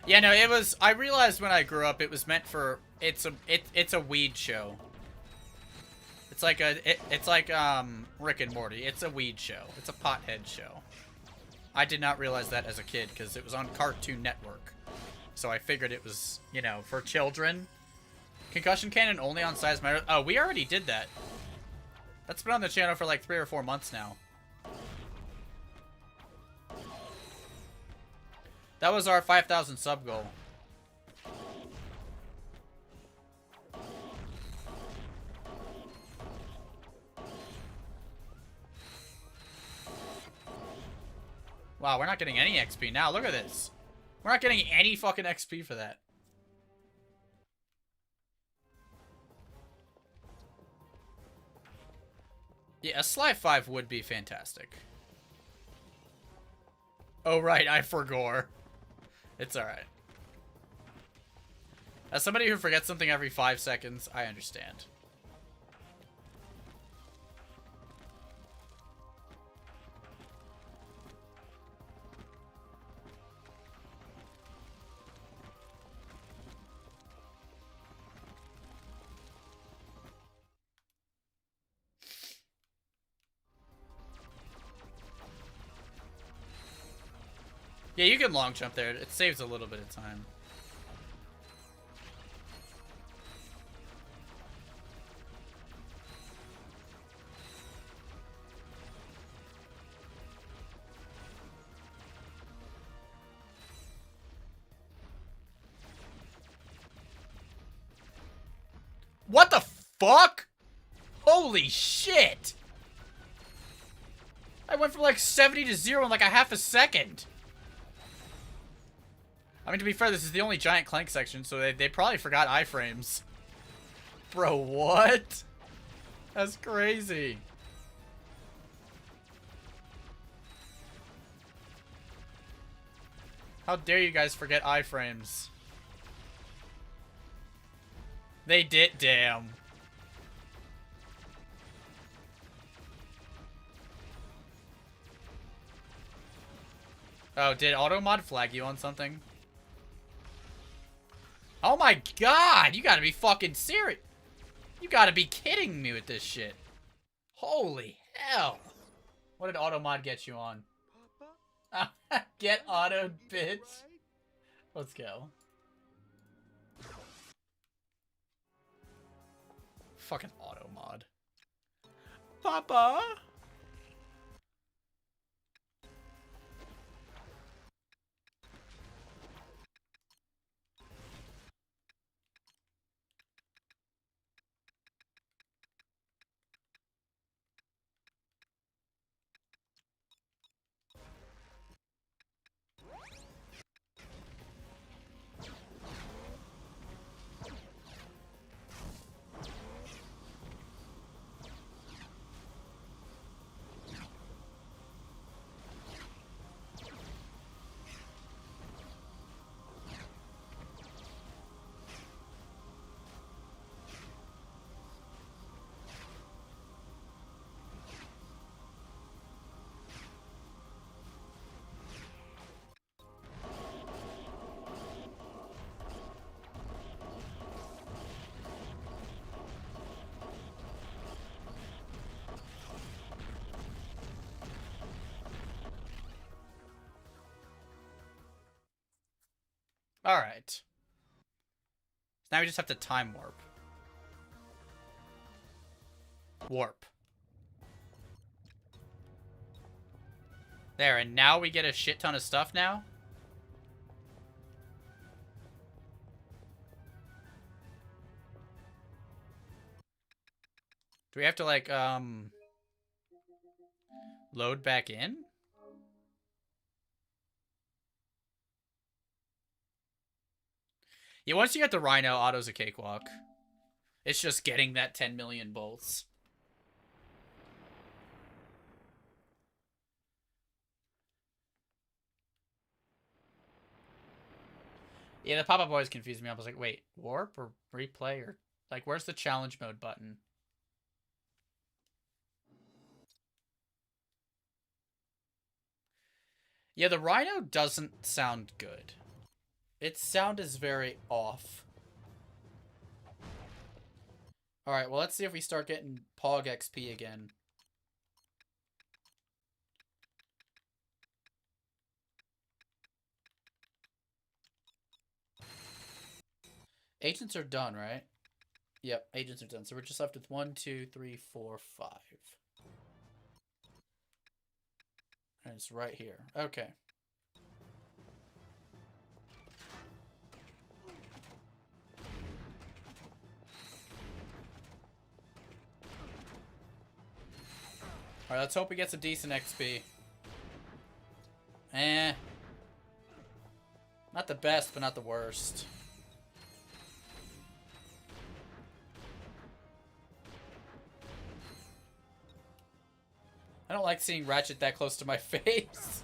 Yeah, no, it was. I realized when I grew up, it was meant for. It's a weed show. It's like Rick and Morty. It's a weed show. It's a pothead show. I did not realize that as a kid because it was on Cartoon Network, so I figured it was, you know, for children. Concussion cannon only on Size Matters. Oh, we already did that. That's been on the channel for like 3 or 4 months now. That was our 5,000 sub goal. Wow, we're not getting any XP now. Look at this. We're not getting any fucking XP for that. Yeah, a Sly 5 would be fantastic. Oh, right, I forgot. It's alright. As somebody who forgets something every 5 seconds, I understand. Yeah, you can long jump there. It saves a little bit of time. What the fuck? Holy shit! I went from like 70 to 0 in like a half a second. I mean, to be fair, this is the only giant Clank section, so they probably forgot iframes. Bro, what? That's crazy. How dare you guys forget iframes? They did, damn. Oh, did Automod flag you on something? Oh my god, you gotta be fucking serious. You gotta be kidding me with this shit. Holy hell. What did Automod get you on? Get autoed, bitch. Let's go. Fucking Automod. Papa? Alright. So now we just have to time warp. Warp. There, and now we get a shit ton of stuff now? Do we have to, like, load back in? Yeah, once you get the Rhino, auto's a cakewalk. It's just getting that 10 million bolts. Yeah, the pop-up always confused me. I was like, wait, warp or replay or... Like, where's the challenge mode button? Yeah, the Rhino doesn't sound good. Its sound is very off. Alright, well, let's see if we start getting Pog XP again. Agents are done, right? Yep, agents are done. So we're just left with 1, 2, 3, 4, 5. And it's right here. Okay. Alright, let's hope we get some decent XP. Not the best, but not the worst. I don't like seeing Ratchet that close to my face.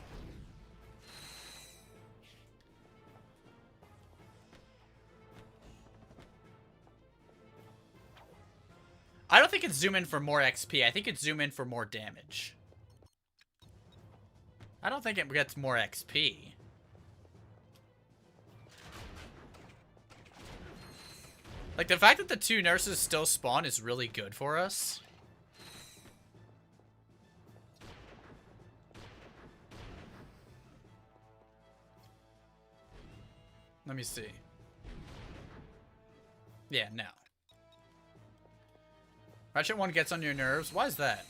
I don't think it's zoom in for more XP. I think it's zoom in for more damage. I don't think it gets more XP. Like, the fact that the 2 nurses still spawn is really good for us. Let me see. Yeah, no. Ratchet 1 gets on your nerves? Why is that?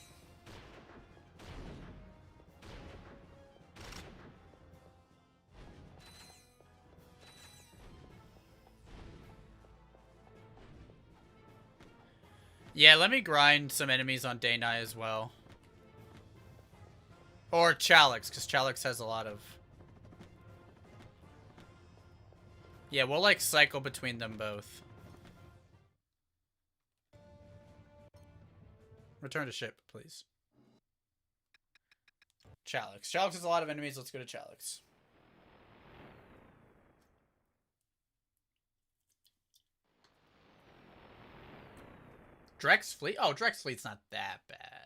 Yeah, let me grind some enemies on Day 9 as well. Or Chalix, because Chalix has a lot of... Yeah, we'll, like, cycle between them both. Return to ship, please. Chalix. Chalix has a lot of enemies. Let's go to Chalix. Drex Fleet? Oh, Drex Fleet's not that bad.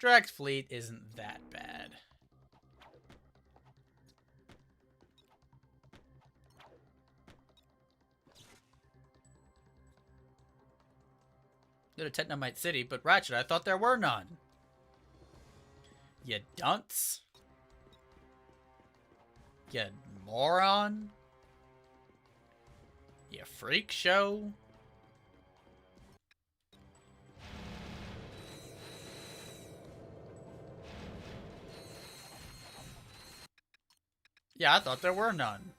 Drex Fleet isn't that bad. Go to Tetnamite City, but Ratchet, I thought there were none. You dunce. You moron. You freak show. Yeah, I thought there were none.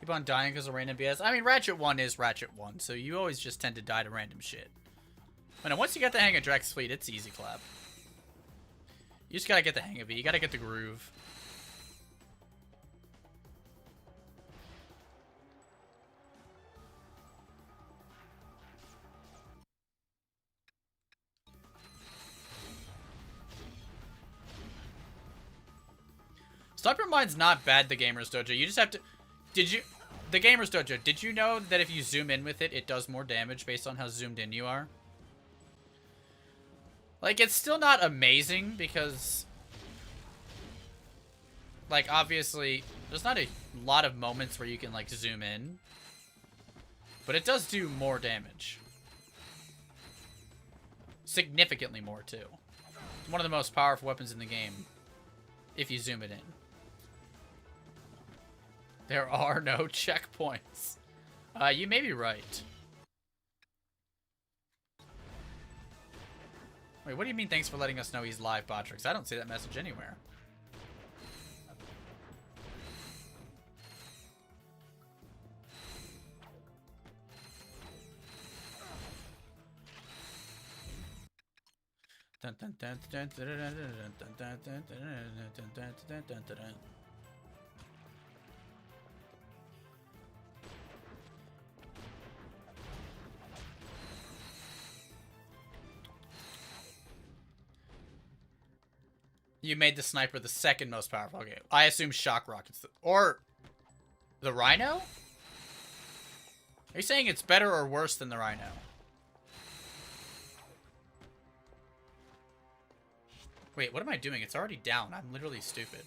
Keep on dying because of random BS. I mean, Ratchet 1 is Ratchet 1, so you always just tend to die to random shit. But once you get the hang of Drex Fleet, it's easy clap. You just gotta get the hang of it. You gotta get the groove. Sniper Mine's not bad, the Gamers Dojo. You just have to... Did you... The Gamers Dojo, did you know that if you zoom in with it, it does more damage based on how zoomed in you are? Like, it's still not amazing because... Like, obviously, there's not a lot of moments where you can, like, zoom in. But it does do more damage. Significantly more, too. It's one of the most powerful weapons in the game. If you zoom it in. There are no checkpoints. You may be right. Wait, what do you mean thanks for letting us know he's live, Botrix? I don't see that message anywhere. You made the sniper the second most powerful. Okay, I assume shock rockets, or the Rhino. Are you saying it's better or worse than the Rhino? Wait, what am I doing? It's already down. I'm literally stupid.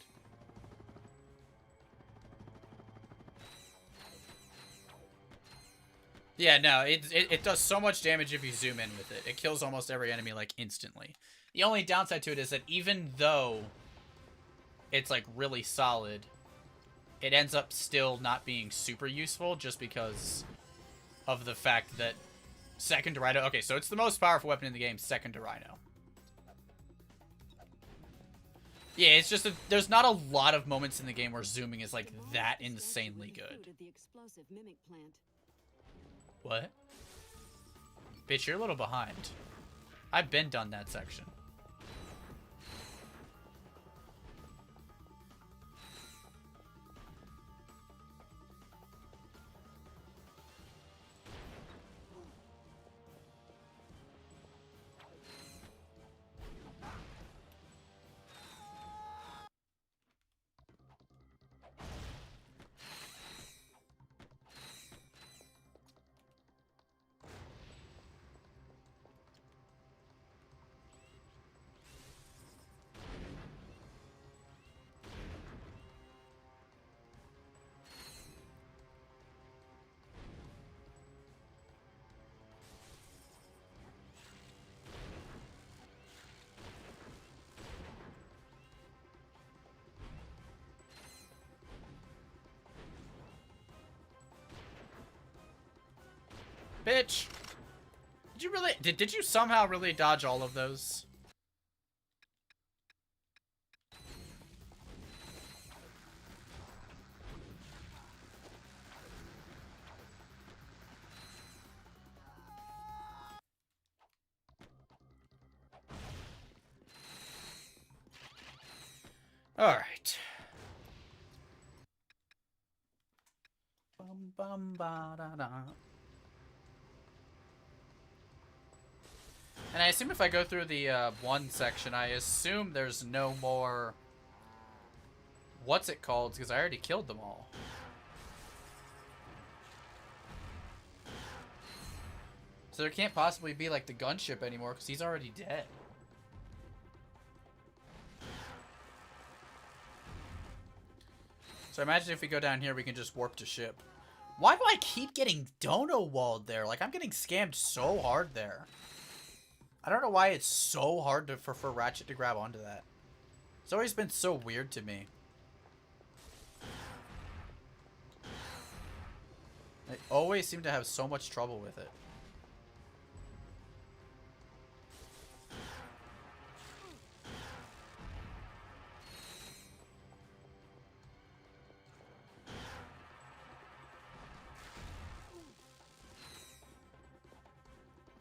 Yeah, no, it does so much damage if you zoom in with it. It kills almost every enemy, like, instantly. The only downside to it is that even though it's, like, really solid, it ends up still not being super useful just because of the fact that second to Rhino... Okay, so it's the most powerful weapon in the game, second to Rhino. Yeah, it's just that there's not a lot of moments in the game where zooming is, like, that insanely good. What? Bitch, you're a little behind. I've been done that section. Bitch! Did you really... Did you somehow really dodge all of those? Ba-da-da. And I assume if I go through the one section, I assume there's no more... What's it called? Because I already killed them all. So there can't possibly be like the gunship anymore because he's already dead. So imagine if we go down here, we can just warp to ship. Why do I keep getting dono walled there? Like, I'm getting scammed so hard there. I don't know why it's so hard for Ratchet to grab onto that. It's always been so weird to me. I always seem to have so much trouble with it.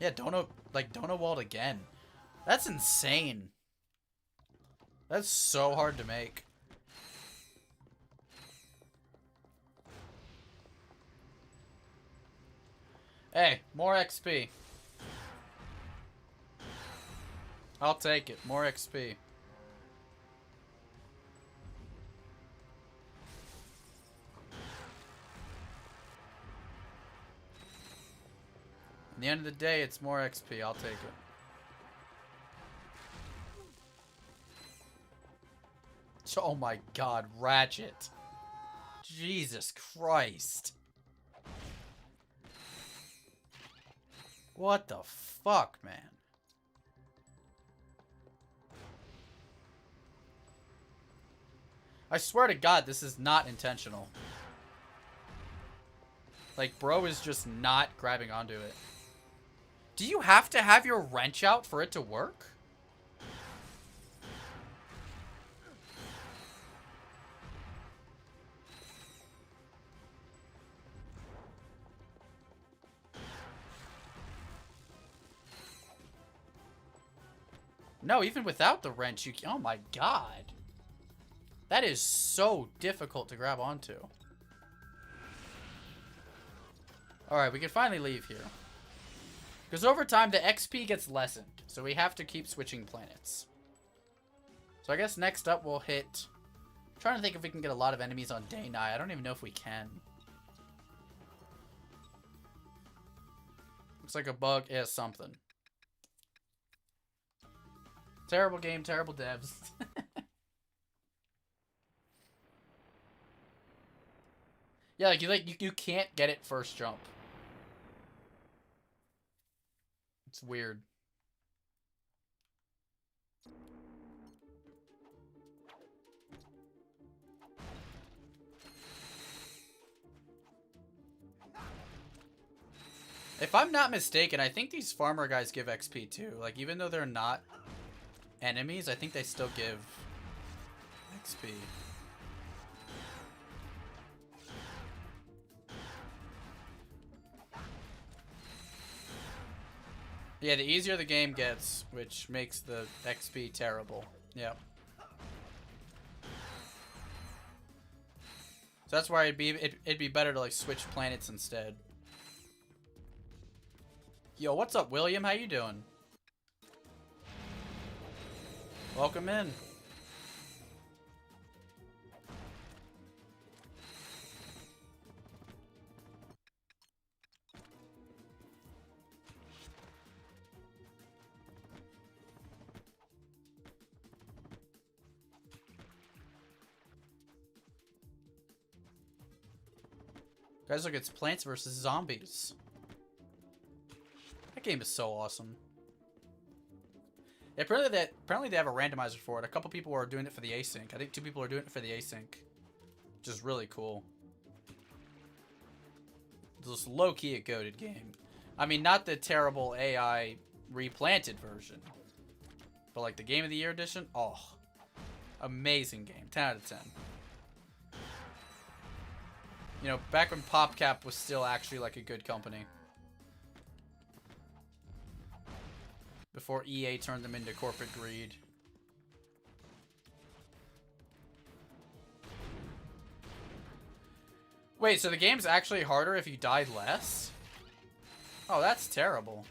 Yeah, Dono walled again. That's insane. That's so hard to make. Hey, more XP. I'll take it. More XP. At the end of the day, it's more XP. I'll take it. Oh my god, Ratchet. Jesus Christ. What the fuck, man? I swear to God, this is not intentional. Like, bro is just not grabbing onto it. Do you have to have your wrench out for it to work? No, even without the wrench, you... Oh my god. That is so difficult to grab onto. Alright, we can finally leave here. Because over time, the XP gets lessened. So we have to keep switching planets. So I guess next up we'll hit... I'm trying to think if we can get a lot of enemies on Day 9. I don't even know if we can. Looks like a bug is something. Terrible game, terrible devs. Yeah, you can't get it first jump. It's weird. If I'm not mistaken, I think these farmer guys give XP too. Like, even though they're not enemies, I think they still give XP. Yeah, the easier the game gets, which makes the XP terrible. Yep. So that's why it'd be better to like switch planets instead. Yo, what's up, William? How you doing? Welcome in. Guys, look, it's Plants vs. Zombies. That game is so awesome. Yeah, apparently they have a randomizer for it. A couple people are doing it for the async. I think 2 people are doing it for the async. Which is really cool. It's just low-key a goated game. I mean, not the terrible AI replanted version. But like the Game of the Year edition, oh. Amazing game. 10 out of 10. You know, back when PopCap was still actually like a good company. Before EA turned them into corporate greed. Wait, so the game's actually harder if you died less? Oh, that's terrible.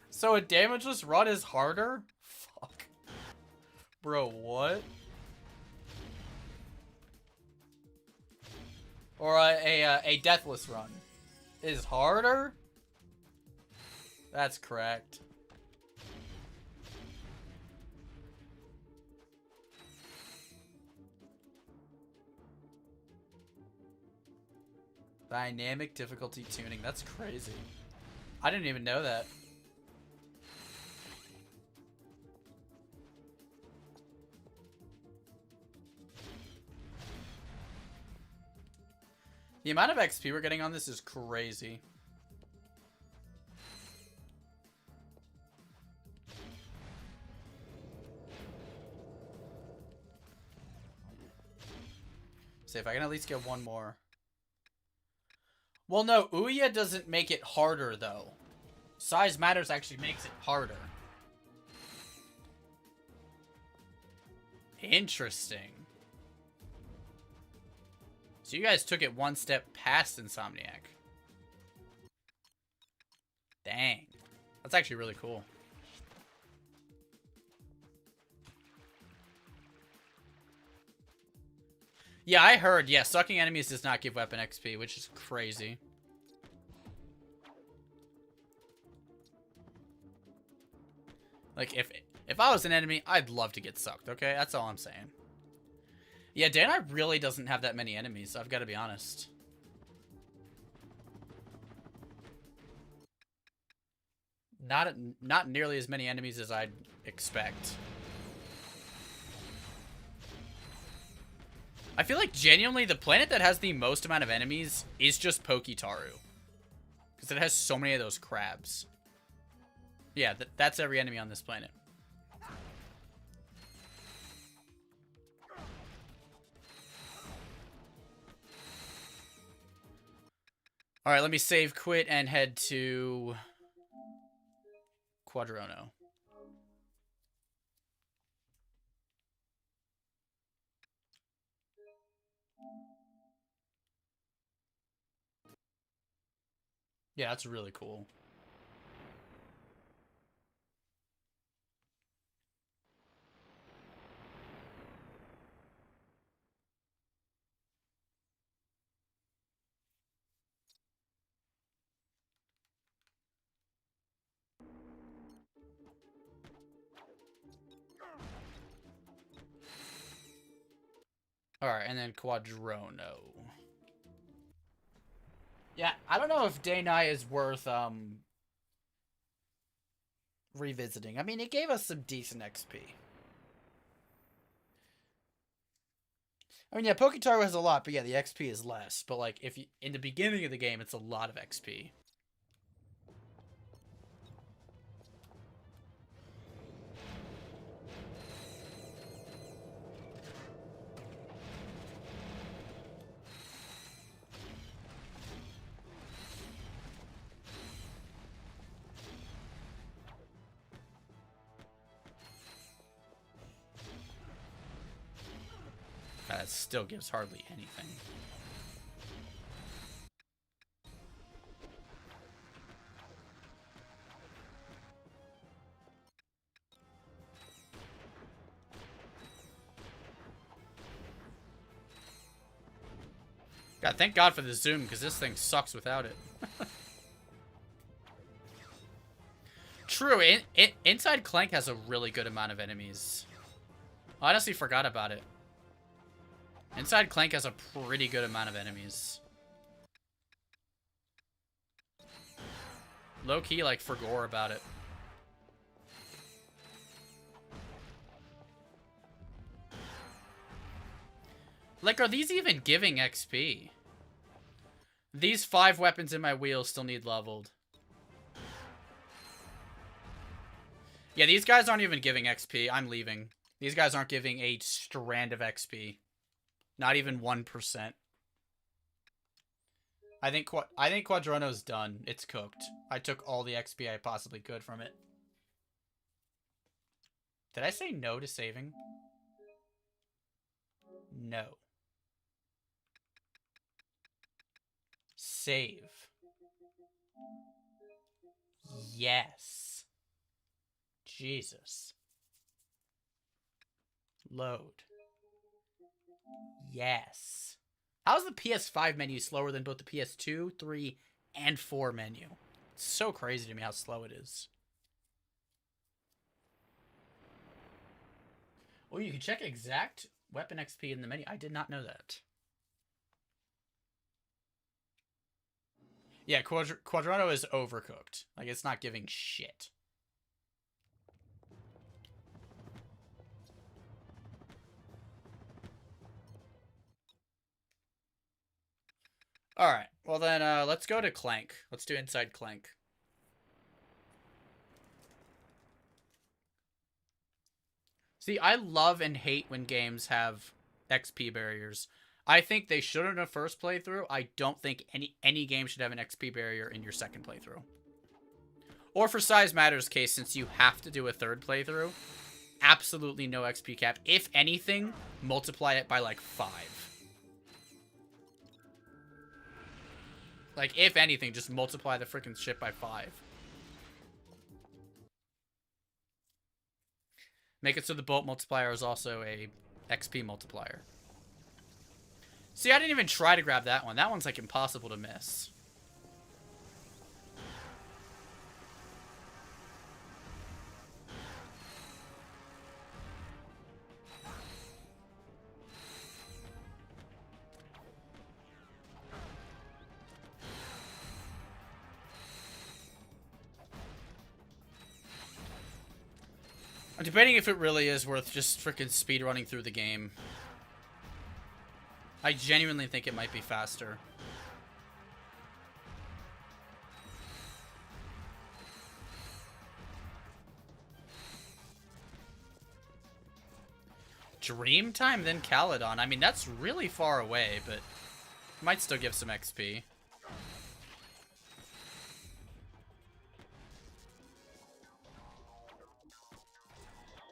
So a damageless run is harder? Fuck. Bro, what? Or a deathless run is harder? That's correct. Dynamic difficulty tuning. That's crazy. I didn't even know that. The amount of XP we're getting on this is crazy. See if I can at least get one more. Well, no, Ouya doesn't make it harder, though. Size Matters actually makes it harder. Interesting. So you guys took it one step past Insomniac. Dang. That's actually really cool. Yeah, I heard. Yeah, sucking enemies does not give weapon XP, which is crazy. Like, if I was an enemy, I'd love to get sucked, okay? That's all I'm saying. Yeah, Dana really doesn't have that many enemies, I've got to be honest. Not nearly as many enemies as I'd expect. I feel like genuinely the planet that has the most amount of enemies is just Pokitaru. Because it has so many of those crabs. Yeah, that's every enemy on this planet. Alright, let me save, quit, and head to Quadrono. Yeah, that's really cool. Alright, and then Quadrono. Yeah, I don't know if Day 9 is worth, revisiting. I mean, it gave us some decent XP. I mean, yeah, Pokitaru has a lot, but yeah, the XP is less. But, like, if you, in the beginning of the game, it's a lot of XP. That still gives hardly anything. God, thank God for the zoom, because this thing sucks without it. True, Inside Clank has a really good amount of enemies. I honestly forgot about it. Inside Clank has a pretty good amount of enemies. Low-key, like, forgot about it. Like, are these even giving XP? These 5 weapons in my wheel still need leveled. Yeah, these guys aren't even giving XP. I'm leaving. These guys aren't giving a strand of XP. Not even 1%. I think Quadrono's done. It's cooked. I took all the XP I possibly could from it. Did I say no to saving? No. Save. Yes. Jesus. Load. Yes. How's the PS5 menu slower than both the PS2, 3, and 4 menu? It's so crazy to me how slow it is. Oh, you can check exact weapon XP in the menu. I did not know that. Yeah, Quadrato is overcooked. Like, it's not giving shit. Alright, well then, let's go to Clank. Let's do Inside Clank. See, I love and hate when games have XP barriers. I think they should in a first playthrough. I don't think any game should have an XP barrier in your second playthrough. Or for Size Matters case, since you have to do a third playthrough, absolutely no XP cap. If anything, multiply it by like 5. Like, if anything, just multiply the freaking shit by 5. Make it so the bolt multiplier is also a XP multiplier. See, I didn't even try to grab that one. That one's, like, impossible to miss. I'm debating if it really is worth just freaking speedrunning through the game. I genuinely think it might be faster. Dreamtime, then Caledon. I mean, that's really far away, but might still give some XP.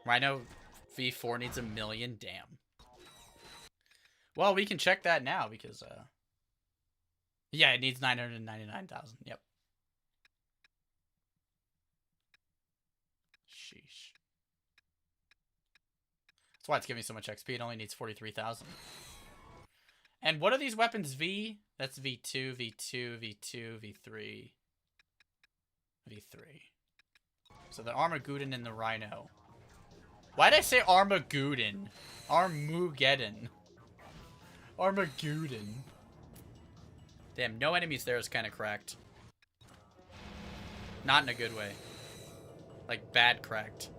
Rhino V4 needs 1 million? Damn. Well, we can check that now because, yeah, it needs 999,000. Yep. Sheesh. That's why it's giving me so much XP. It only needs 43,000. And what are these weapons? V? That's V2, V2, V2, V3. V3. So the Armageddon and the Rhino. Why did I say Armageddon? Armageddon. Armageddon. Damn, no enemies there is kind of cracked. Not in a good way. Like, bad cracked.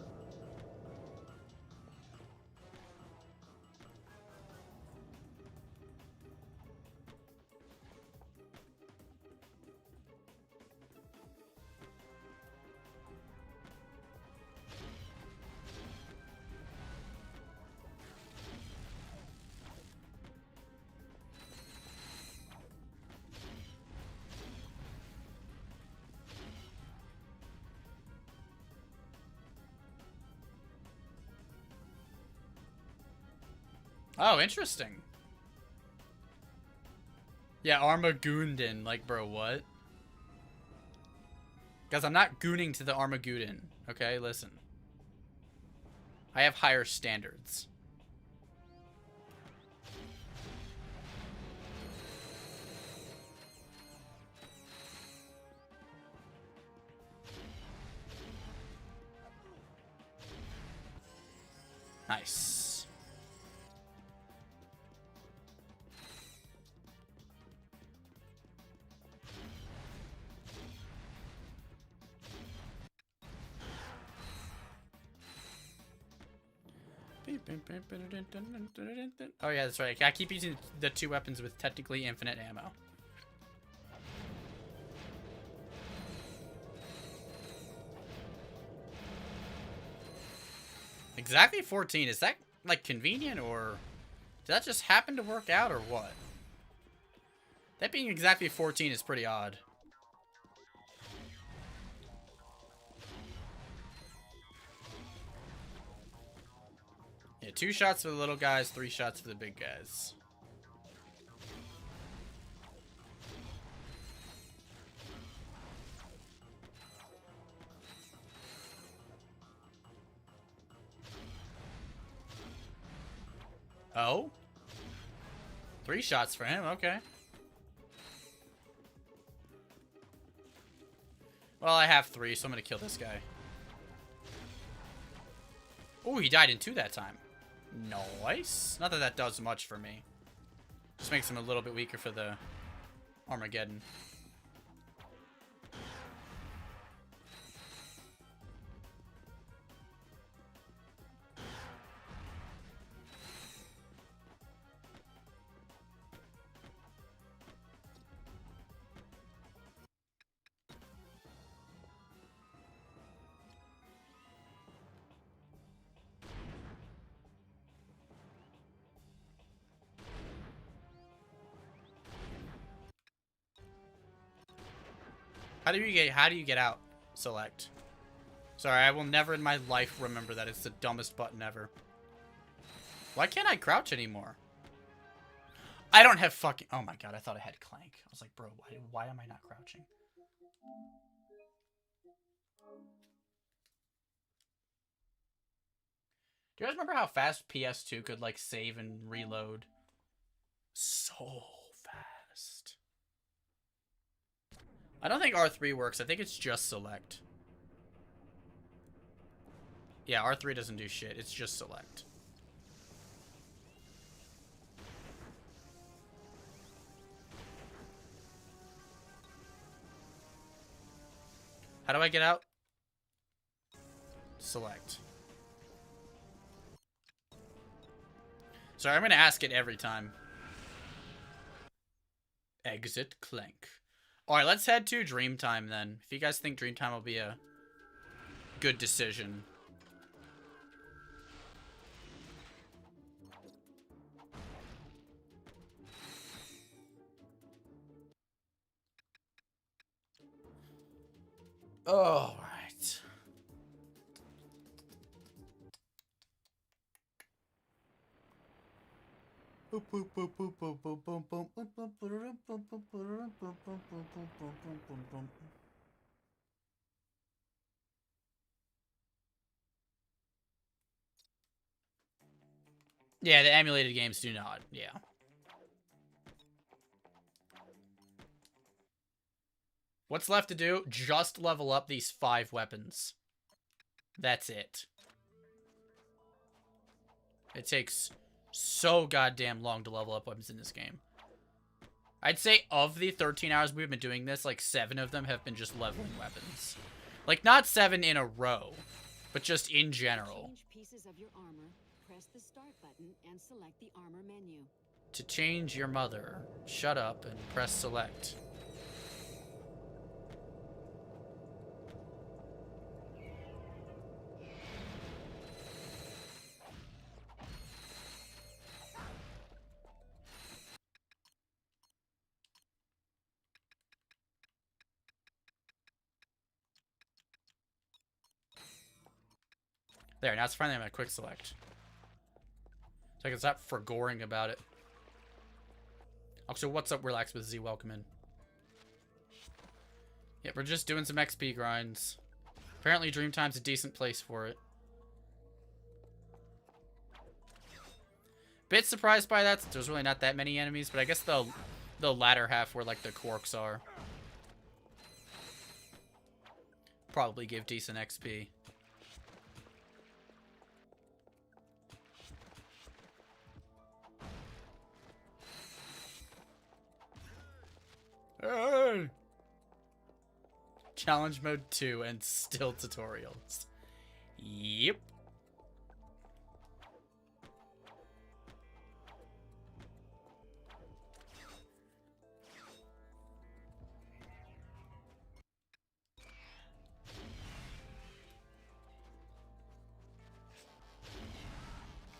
Oh, interesting. Yeah, Armageddon. Like, bro, what? Guys, I'm not gooning to the Armageddon. Okay, listen. I have higher standards. Nice. Oh yeah, that's right. I keep using the 2 weapons with technically infinite ammo. Exactly 14. Is that, like, convenient, or did that just happen to work out, or what? That being exactly 14 is pretty odd. Yeah, 2 shots for the little guys, 3 shots for the big guys. Oh? 3 shots for him, okay. Well, I have 3, so I'm gonna kill this guy. Oh, he died in 2 that time. Nice. Not that that does much for me. Just makes him a little bit weaker for the Armageddon. How do you get out? Select. Sorry, I will never in my life remember that. It's the dumbest button ever. Why can't I crouch anymore? I don't have fucking... Oh my god, I thought I had Clank. I was like, bro, why am I not crouching? Do you guys remember how fast PS2 could, like, save and reload? So fast. I don't think R3 works. I think it's just select. Yeah, R3 doesn't do shit. It's just select. How do I get out? Select. Sorry, I'm going to ask it every time. Exit Clank. Alright, let's head to Dreamtime then. If you guys think Dreamtime will be a good decision. Alright. Yeah, the emulated games do not. Yeah. What's left to do? Just level up these 5 weapons. That's it. It takes so goddamn long to level up weapons in this game. I'd say of the 13 hours we've been doing this, like 7 of them have been just leveling weapons. Like, not 7 in a row, but just in general. Change pieces of your armor, press the start button, and select the armor menu. To change your mother, shut up and press select. There, now it's finally my quick select. So I can stop forgoring about it. Also, what's up, Relax with Z? Welcome in. Yep, we're just doing some XP grinds. Apparently Dreamtime's a decent place for it. Bit surprised by that, since there's really not that many enemies, but I guess the latter half where, like, the Quarks are. Probably give decent XP. Challenge mode 2 and still tutorials. Yep.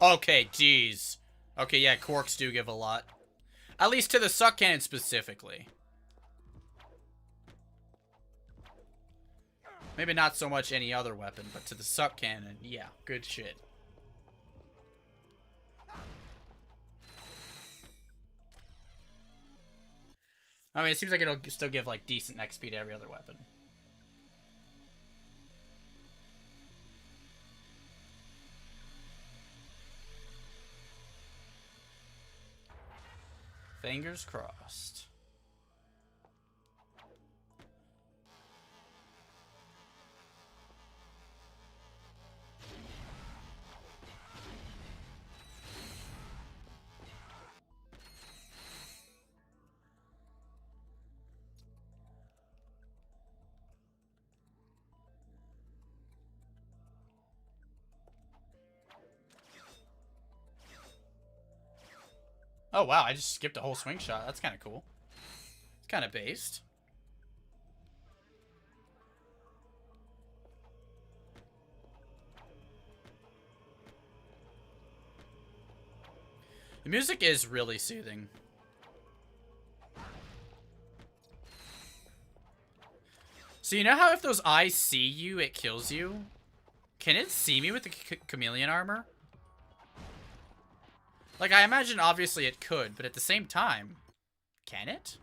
Okay, geez. Okay, yeah, Quarks do give a lot. At least to the suck cannon specifically. Maybe not so much any other weapon, but to the suck cannon, yeah, good shit. I mean, it seems like it'll still give, like, decent XP to every other weapon. Fingers crossed. Oh wow, I just skipped a whole swing shot. That's kind of cool. It's kind of based. The music is really soothing. So you know how if those eyes see you, it kills you? Can it see me with the chameleon armor? Like, I imagine obviously it could, but at the same time, can it?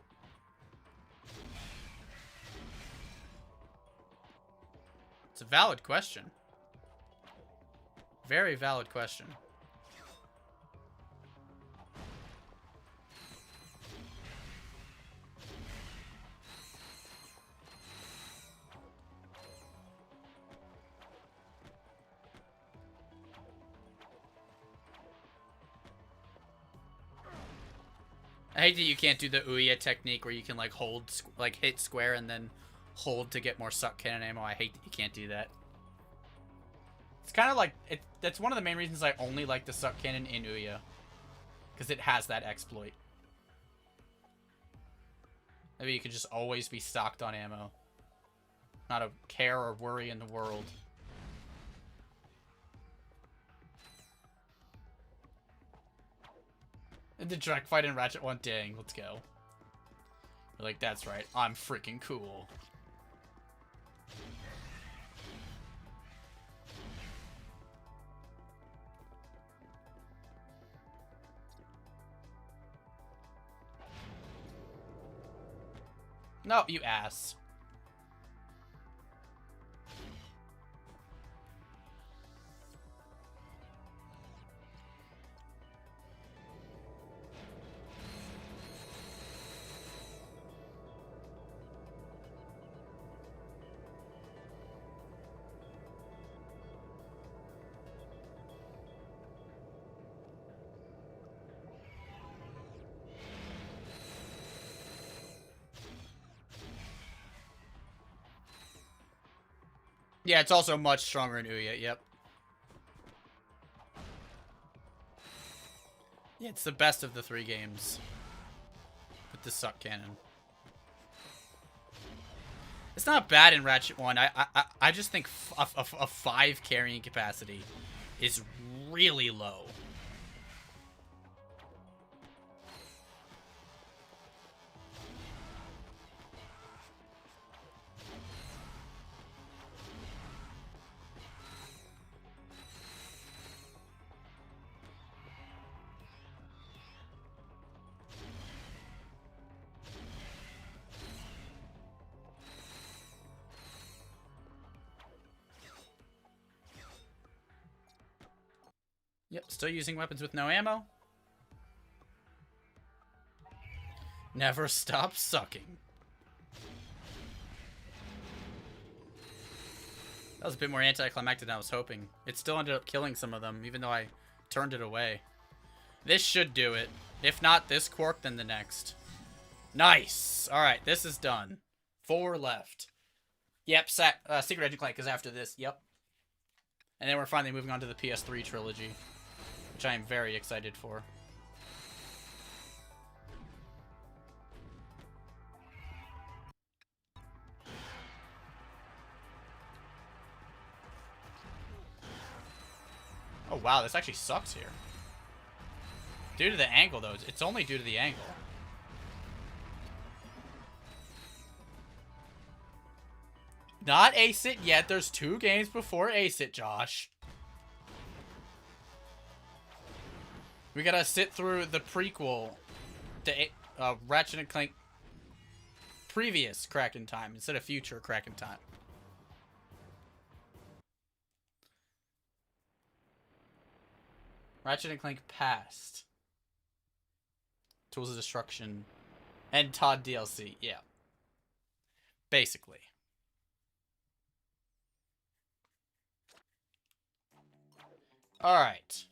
It's a valid question. Very valid question. I hate that you can't do the Ouya technique where you can, like, hold, like, hit square and then hold to get more suck cannon ammo. I hate that you can't do that. It's kind of like, that's one of the main reasons I only like the suck cannon in Ouya. Because it has that exploit. Maybe you could just always be stocked on ammo. Not a care or worry in the world. The direct fight in Ratchet 1, dang, let's go. You're like, that's right, I'm freaking cool. No, you ass. Yeah, it's also much stronger in Ouya, yep. Yeah, it's the best of the 3 games. With the suck cannon. It's not bad in Ratchet 1. I just think a 5 carrying capacity is really low. Yep, still using weapons with no ammo. Never stop sucking. That was a bit more anticlimactic than I was hoping. It still ended up killing some of them, even though I turned it away. This should do it. If not this Quark, then the next. Nice! Alright, this is done. 4 left. Yep, Secret Agent Clank is after this, yep. And then we're finally moving on to the PS3 trilogy, which I am very excited for. Oh wow, this actually sucks here. Due to the angle though, it's only due to the angle. Not Ace It yet, there's 2 games before Ace It, Josh. We gotta sit through the prequel to Ratchet and Clank previous Crack in Time instead of future Crack in Time. Ratchet and Clank past. Tools of Destruction, and Todd DLC. Yeah. Basically. Alright.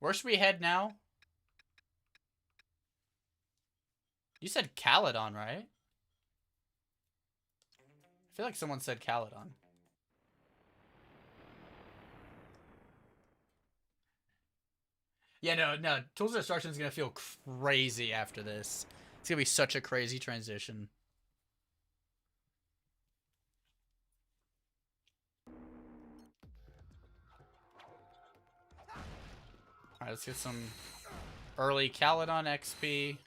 Where should we head now? You said Caledon, right? I feel like someone said Caledon. Yeah, no. Tools of Destruction is going to feel crazy after this. It's going to be such a crazy transition. Alright, let's get some early Caledon XP.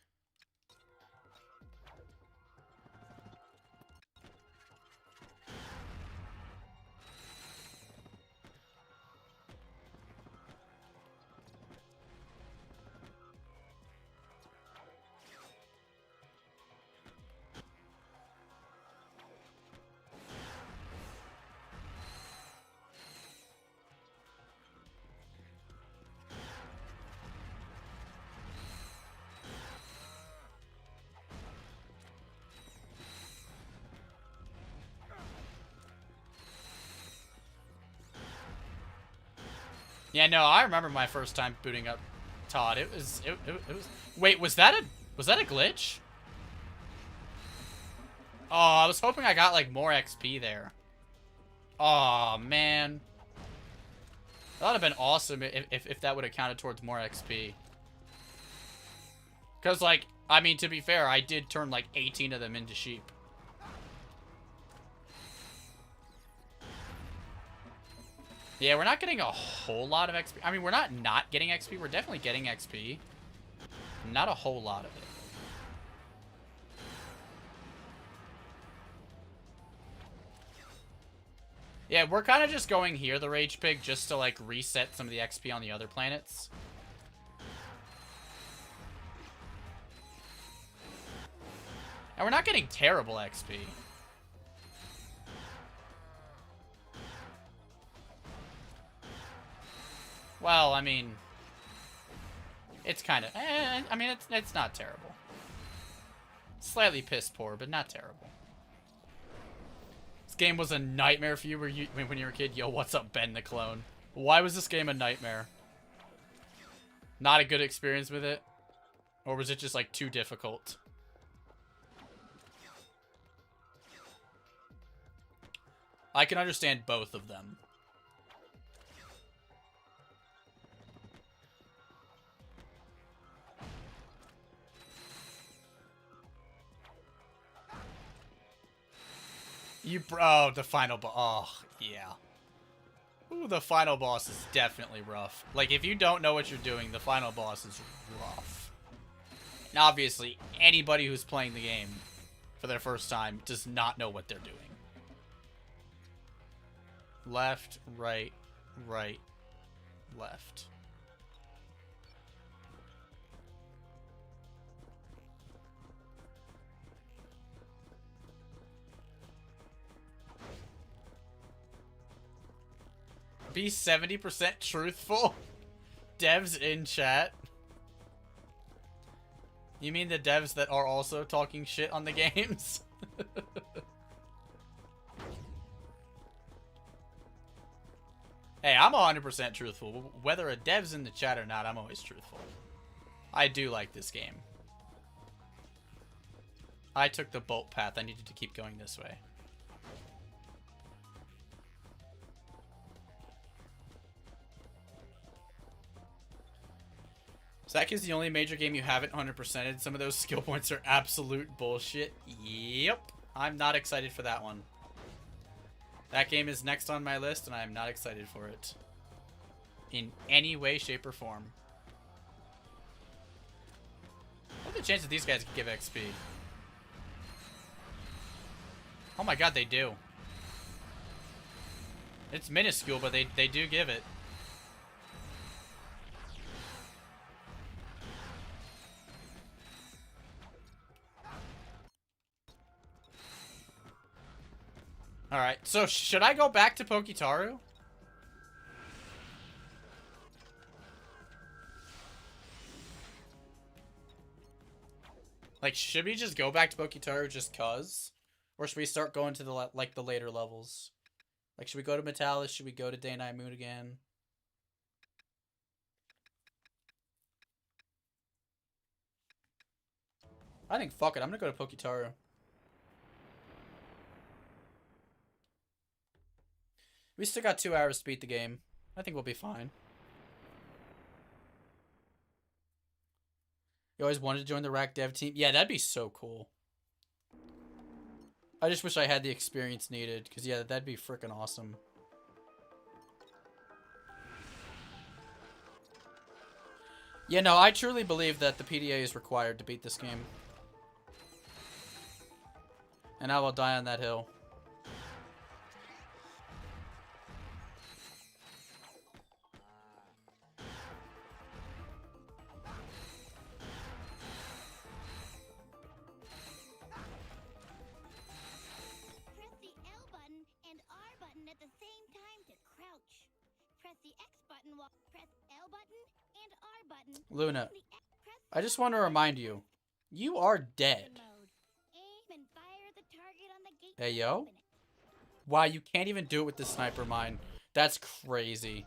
Yeah, no, I remember my first time booting up Todd. It was. Wait, was that a glitch? Oh, I was hoping I got like more XP there. Oh man, that would have been awesome if that would have counted towards more XP. Cause like, I mean, to be fair, I did turn like 18 of them into sheep. Yeah, we're not getting a whole lot of XP. I mean, we're not getting XP. We're definitely getting XP. Not a whole lot of it. Yeah, we're kind of just going here, the Rage Pig, just to, like, reset some of the XP on the other planets. And we're not getting terrible XP. Well, I mean, it's kind of, I mean, it's not terrible. Slightly piss poor, but not terrible. This game was a nightmare for you, when you were a kid. Yo, what's up, Ben the Clone? Why was this game a nightmare? Not a good experience with it? Or was it just, like, too difficult? I can understand both of them. Oh, the final boss. Oh, yeah. Ooh, the final boss is definitely rough. Like, if you don't know what you're doing, the final boss is rough. And obviously, anybody who's playing the game for their first time does not know what they're doing. Left, right, right, left. Be 70% truthful? Devs in chat? You mean the devs that are also talking shit on the games? Hey, I'm 100% truthful. Whether a dev's in the chat or not, I'm always truthful. I do like this game. I took the bolt path. I needed to keep going this way. Zack is the only major game you haven't 100%ed. Some of those skill points are absolute bullshit. Yep. I'm not excited for that one. That game is next on my list, and I am not excited for it. In any way, shape, or form. What are the chances these guys can give XP? Oh my god, they do. It's minuscule, but they do give it. Alright, so should I go back to Pokitaru? Like, should we just go back to Pokitaru just cuz? Or should we start going to the the later levels? Like, should we go to Metalis? Should we go to Day Night Moon again? I think fuck it. I'm gonna go to Pokitaru. We still got 2 hours to beat the game. I think we'll be fine. You always wanted to join the Rack Dev team? Yeah, that'd be so cool. I just wish I had the experience needed, because yeah, that'd be freaking awesome. Yeah, no, I truly believe that the PDA is required to beat this game. And I will die on that hill. Press the L button and R button at the same time to crouch. Press the X button while press L button and R button. Luna, Press I just want to remind you, you are dead. mode. Aim and fire the target on the gate. Hey, to yo. open it. Wow, you can't even do it with the sniper mine. That's crazy.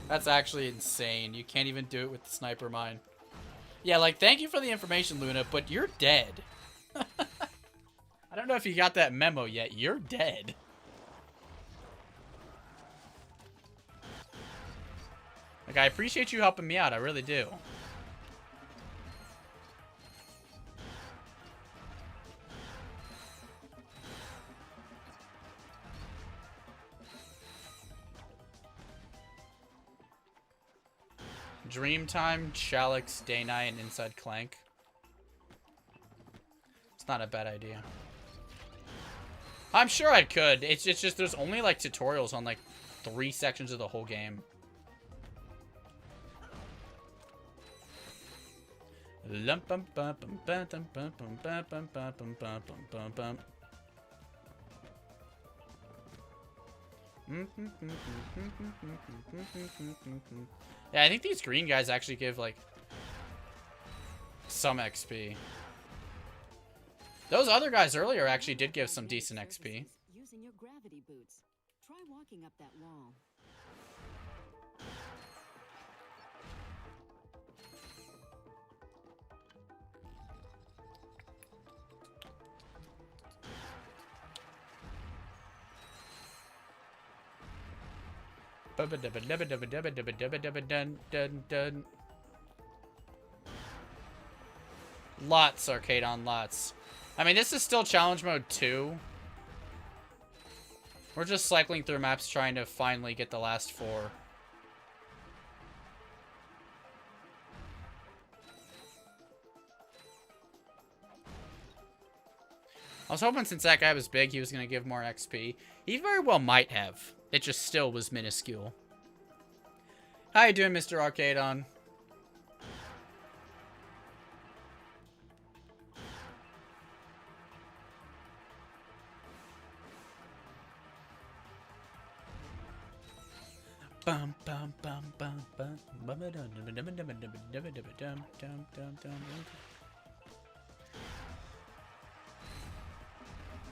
That's actually insane. You can't even do it with the sniper mine. Yeah, like, thank you for the information, Luna, but you're dead. I don't know if you got that memo yet. You're dead. Like, I appreciate you helping me out. I really do. Dreamtime, Shalix, Day Night, and Inside Clank. It's not a bad idea. I'm sure I could. It's just there's only like tutorials on like 3 sections of the whole game. Lump bum bum bum bum bum bum bum bum bum bum bum bum bum. Yeah, I think these green guys actually give, like, some XP. Those other guys earlier actually did give some decent XP. Using your gravity boots. Try walking up that wall. Lots, arcade on lots. I mean, this is still challenge mode 2. We're just cycling through maps trying to finally get the last 4. I was hoping since that guy was big, he was going to give more XP. He very well might have. It just still was minuscule. How you doing, Mr. Arcadon? Bum bum bum bum bum bum dum dum dum dum dum dum dum dum dum.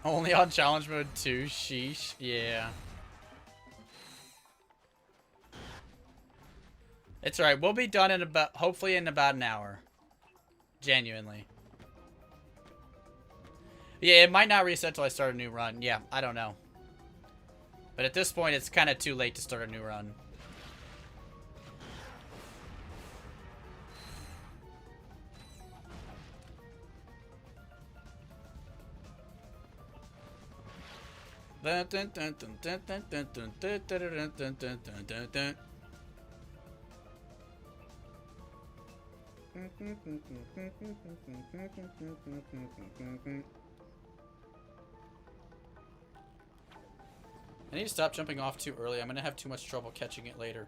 Only on challenge mode 2, sheesh. Yeah. It's alright, we'll be done in about, hopefully in about an hour. Genuinely. Yeah, it might not reset till I start a new run. Yeah, I don't know. But at this point, it's kind of too late to start a new run. I need to stop jumping off too early. I'm gonna have too much trouble catching it later.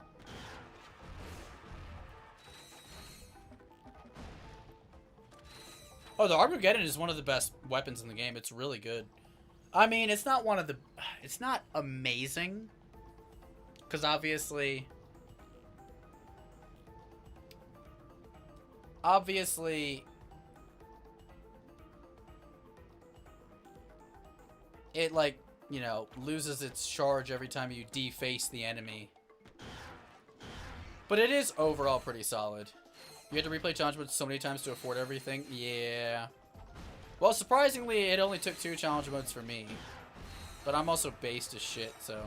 Oh, the Armageddon is one of the best weapons in the game. It's really good. I mean, it's not one of the... It's not amazing. Because obviously... obviously, it, like, you know, loses its charge every time you deface the enemy. But it is overall pretty solid. You had to replay challenge modes so many times to afford everything. Yeah. Well, surprisingly, it only took 2 challenge modes for me. But I'm also based as shit, so...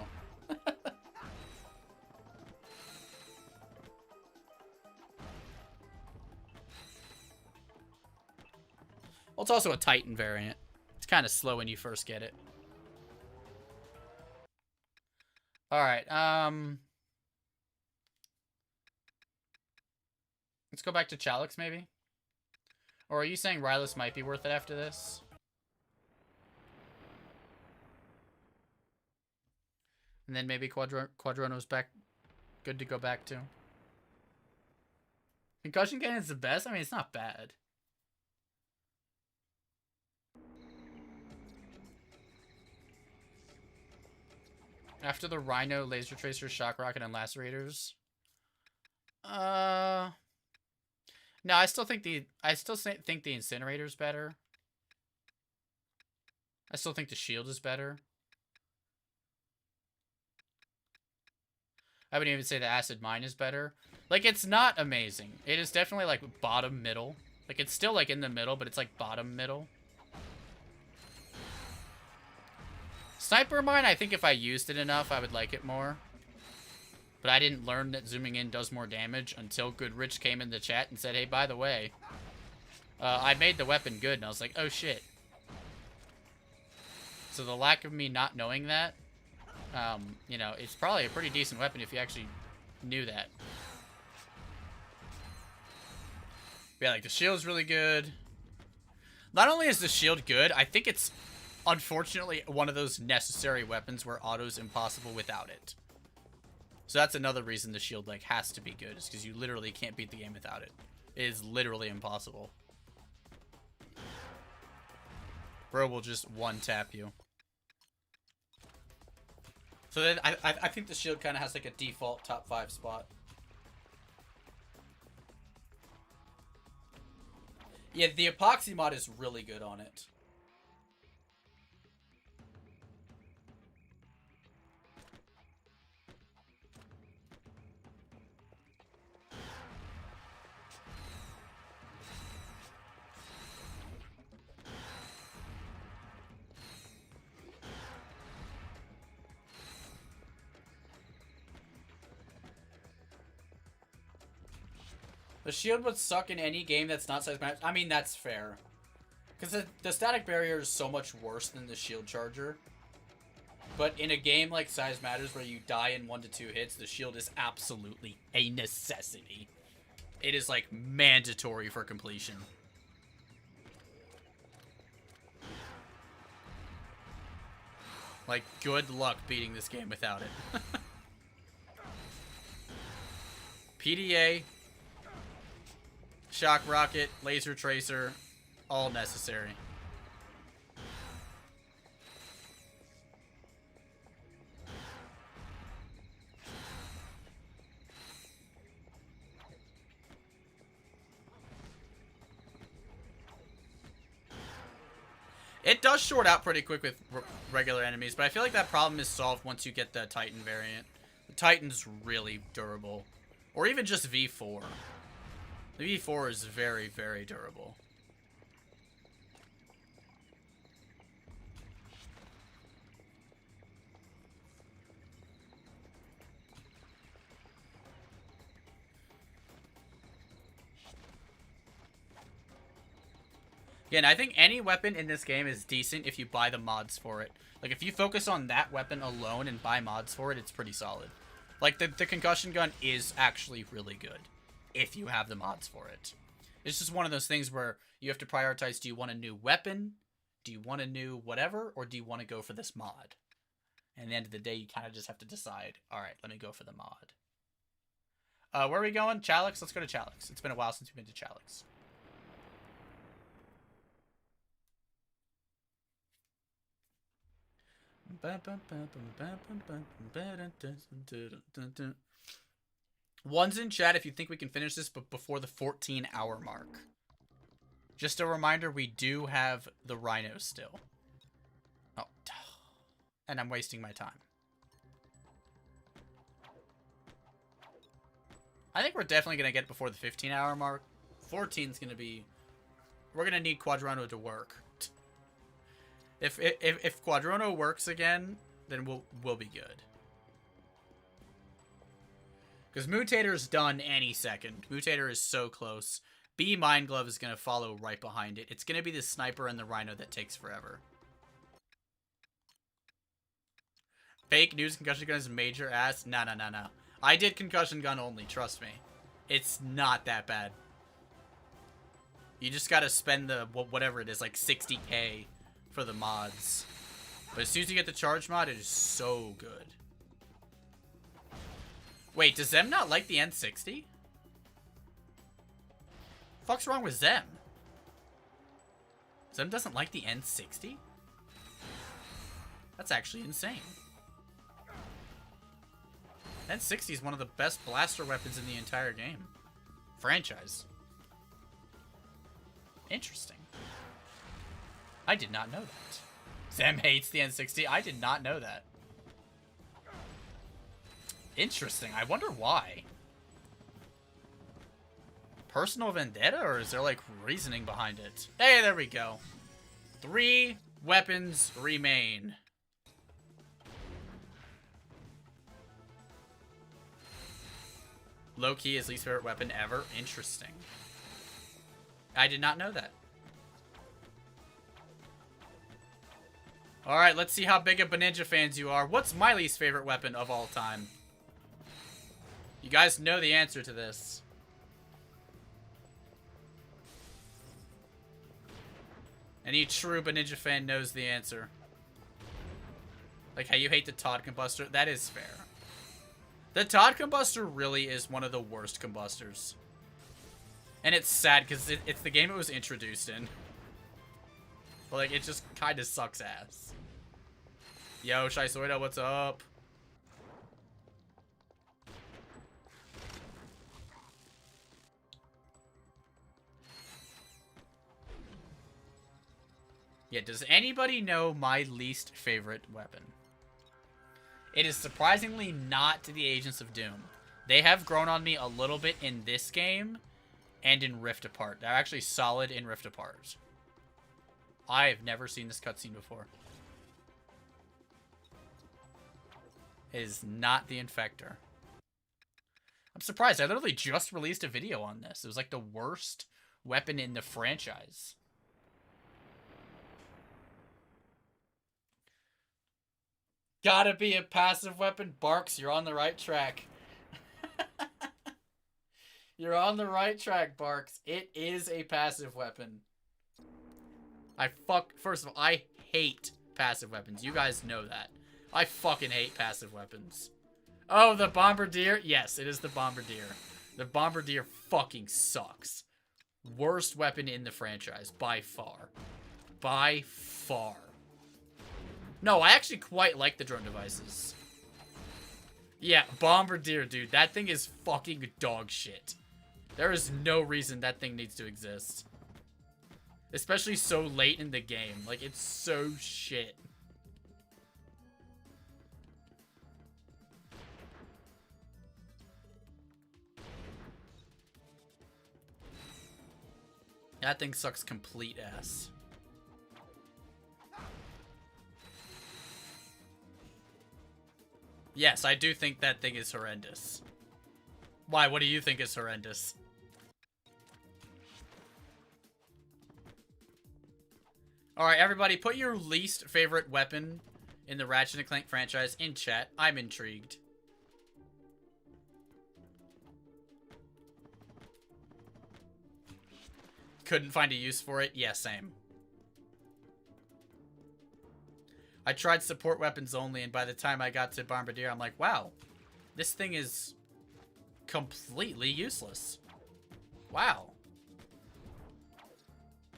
Well, it's also a Titan variant. It's kind of slow when you first get it. Alright, let's go back to Chalix, maybe? Or are you saying Rylus might be worth it after this? And then maybe Quadrono's back. Good to go back to. Concussion Cannon's the best? I mean, it's not bad. After the Rhino, Laser Tracer, Shock Rocket, and Lacerators. No, I still think the Incinerator's better. I still think the Shield is better. I wouldn't even say the Acid Mine is better. Like, it's not amazing. It is definitely, like, bottom middle. Like, it's still, like, in the middle, but it's, like, bottom middle. Sniper Mine, I think if I used it enough, I would like it more. But I didn't learn that zooming in does more damage until Goodrich came in the chat and said, hey, by the way, I made the weapon good. And I was like, oh, shit. So the lack of me not knowing that, you know, it's probably a pretty decent weapon if you actually knew that. But yeah, like, the shield's really good. Not only is the shield good, I think it's, unfortunately, one of those necessary weapons where auto's impossible without it. So that's another reason the shield, like, has to be good, is because you literally can't beat the game without it. It is literally impossible. Bro will just one-tap you. So then I think the shield kind of has, like, a default top 5 spot. Yeah, the epoxy mod is really good on it. The shield would suck in any game that's not size matters. I mean, that's fair. Because the static barrier is so much worse than the shield charger. But in a game like Size Matters where you die in 1 to 2 hits, the shield is absolutely a necessity. It is, like, mandatory for completion. Like, good luck beating this game without it. PDA, Shock Rocket, Laser Tracer, all necessary. It does short out pretty quick with regular enemies, but I feel like that problem is solved once you get the Titan variant. The Titan's really durable. Or even just V4. The V4 is very, very durable. Again, I think any weapon in this game is decent if you buy the mods for it. Like, if you focus on that weapon alone and buy mods for it, it's pretty solid. Like, the concussion gun is actually really good if you have the mods for it. It's just one of those things where you have to prioritize, do you want a new weapon? Do you want a new whatever? Or do you want to go for this mod? And at the end of the day, you kind of just have to decide, alright, let me go for the mod. Where are we going? Chalix? Let's go to Chalix. It's been a while since we've been to Chalix. One's in chat if you think we can finish this but before the 14-hour mark. Just a reminder, we do have the rhino still. Oh. And I'm wasting my time. I think we're definitely going to get before the 15-hour mark. 14's going to be... We're going to need Quadrono to work. If Quadrono works again, then we'll be good. Because Mutator's done any second. Mutator is so close. B Mind Glove is going to follow right behind it. It's going to be the Sniper and the Rhino that takes forever. Fake news concussion gun is major ass. No. I did concussion gun only, trust me. It's not that bad. You just gotta spend the, whatever it is, like 60k for the mods. But as soon as you get the charge mod, it is so good. Wait, does Zem not like the N60? Fuck's wrong with Zem? Zem doesn't like the N60? That's actually insane. N60 is one of the best blaster weapons in the entire game. Franchise. Interesting. I did not know that. Zem hates the N60. I did not know that. Interesting. I wonder why. Personal vendetta, or is there, like, reasoning behind it? Hey, there we go. 3 weapons remain. Low-key, his least favorite weapon ever. Interesting. I did not know that. Alright, let's see how big of Ninja fans you are. What's my least favorite weapon of all time? You guys know the answer to this. Any true Ninja fan knows the answer. Like how you hate the Todd Combustor. That is fair. The Todd Combustor really is one of the worst combustors. And it's sad because it's the game it was introduced in. But like, it just kind of sucks ass. Yo, Shisoida, what's up? Yeah, does anybody know my least favorite weapon? It is surprisingly not the Agents of Doom. They have grown on me a little bit in this game and in Rift Apart. They're actually solid in Rift Apart. I have never seen this cutscene before. It is not the Infector. I'm surprised. I literally just released a video on this. It was like the worst weapon in the franchise. Gotta be a passive weapon. Barks, you're on the right track. You're on the right track, Barks. It is a passive weapon. First of all, I hate passive weapons. You guys know that. I fucking hate passive weapons. Oh, the Bombardier? Yes, it is the Bombardier. The Bombardier fucking sucks. Worst weapon in the franchise, by far. By far. No, I actually quite like the drone devices. Yeah, Bombardier, dude. That thing is fucking dog shit. There is no reason that thing needs to exist. Especially so late in the game. Like, it's so shit. That thing sucks complete ass. Yes, I do think that thing is horrendous. Why? What do you think is horrendous? Alright, everybody, put your least favorite weapon in the Ratchet & Clank franchise in chat. I'm intrigued. Couldn't find a use for it? Yeah, same. I tried support weapons only, and by the time I got to Bombardier, I'm like, wow, this thing is completely useless. Wow.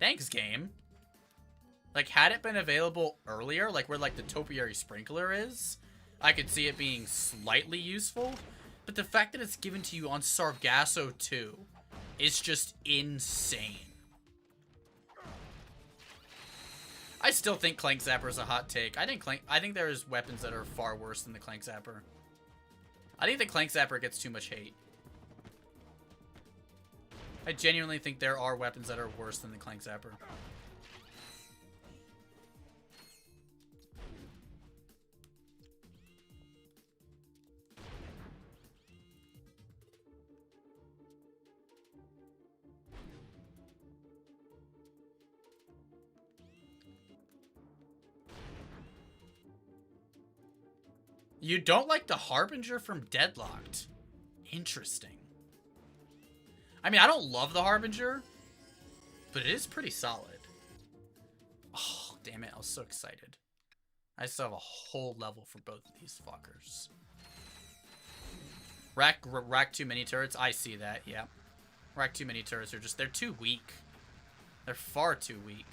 Thanks, game. Like, had it been available earlier, like where, like, the Topiary Sprinkler is, I could see it being slightly useful. But the fact that it's given to you on Sargasso 2 is just insane. I still think Clank Zapper is a hot take. I think there's weapons that are far worse than the Clank Zapper. I think the Clank Zapper gets too much hate. I genuinely think there are weapons that are worse than the Clank Zapper. You don't like the Harbinger from Deadlocked? Interesting. I mean, I don't love the Harbinger, but it is pretty solid. Oh, damn it. I was so excited. I still have a whole level for both of these fuckers. Rack too many turrets? I see that, yeah. Rack too many turrets are just, they're too weak. They're far too weak.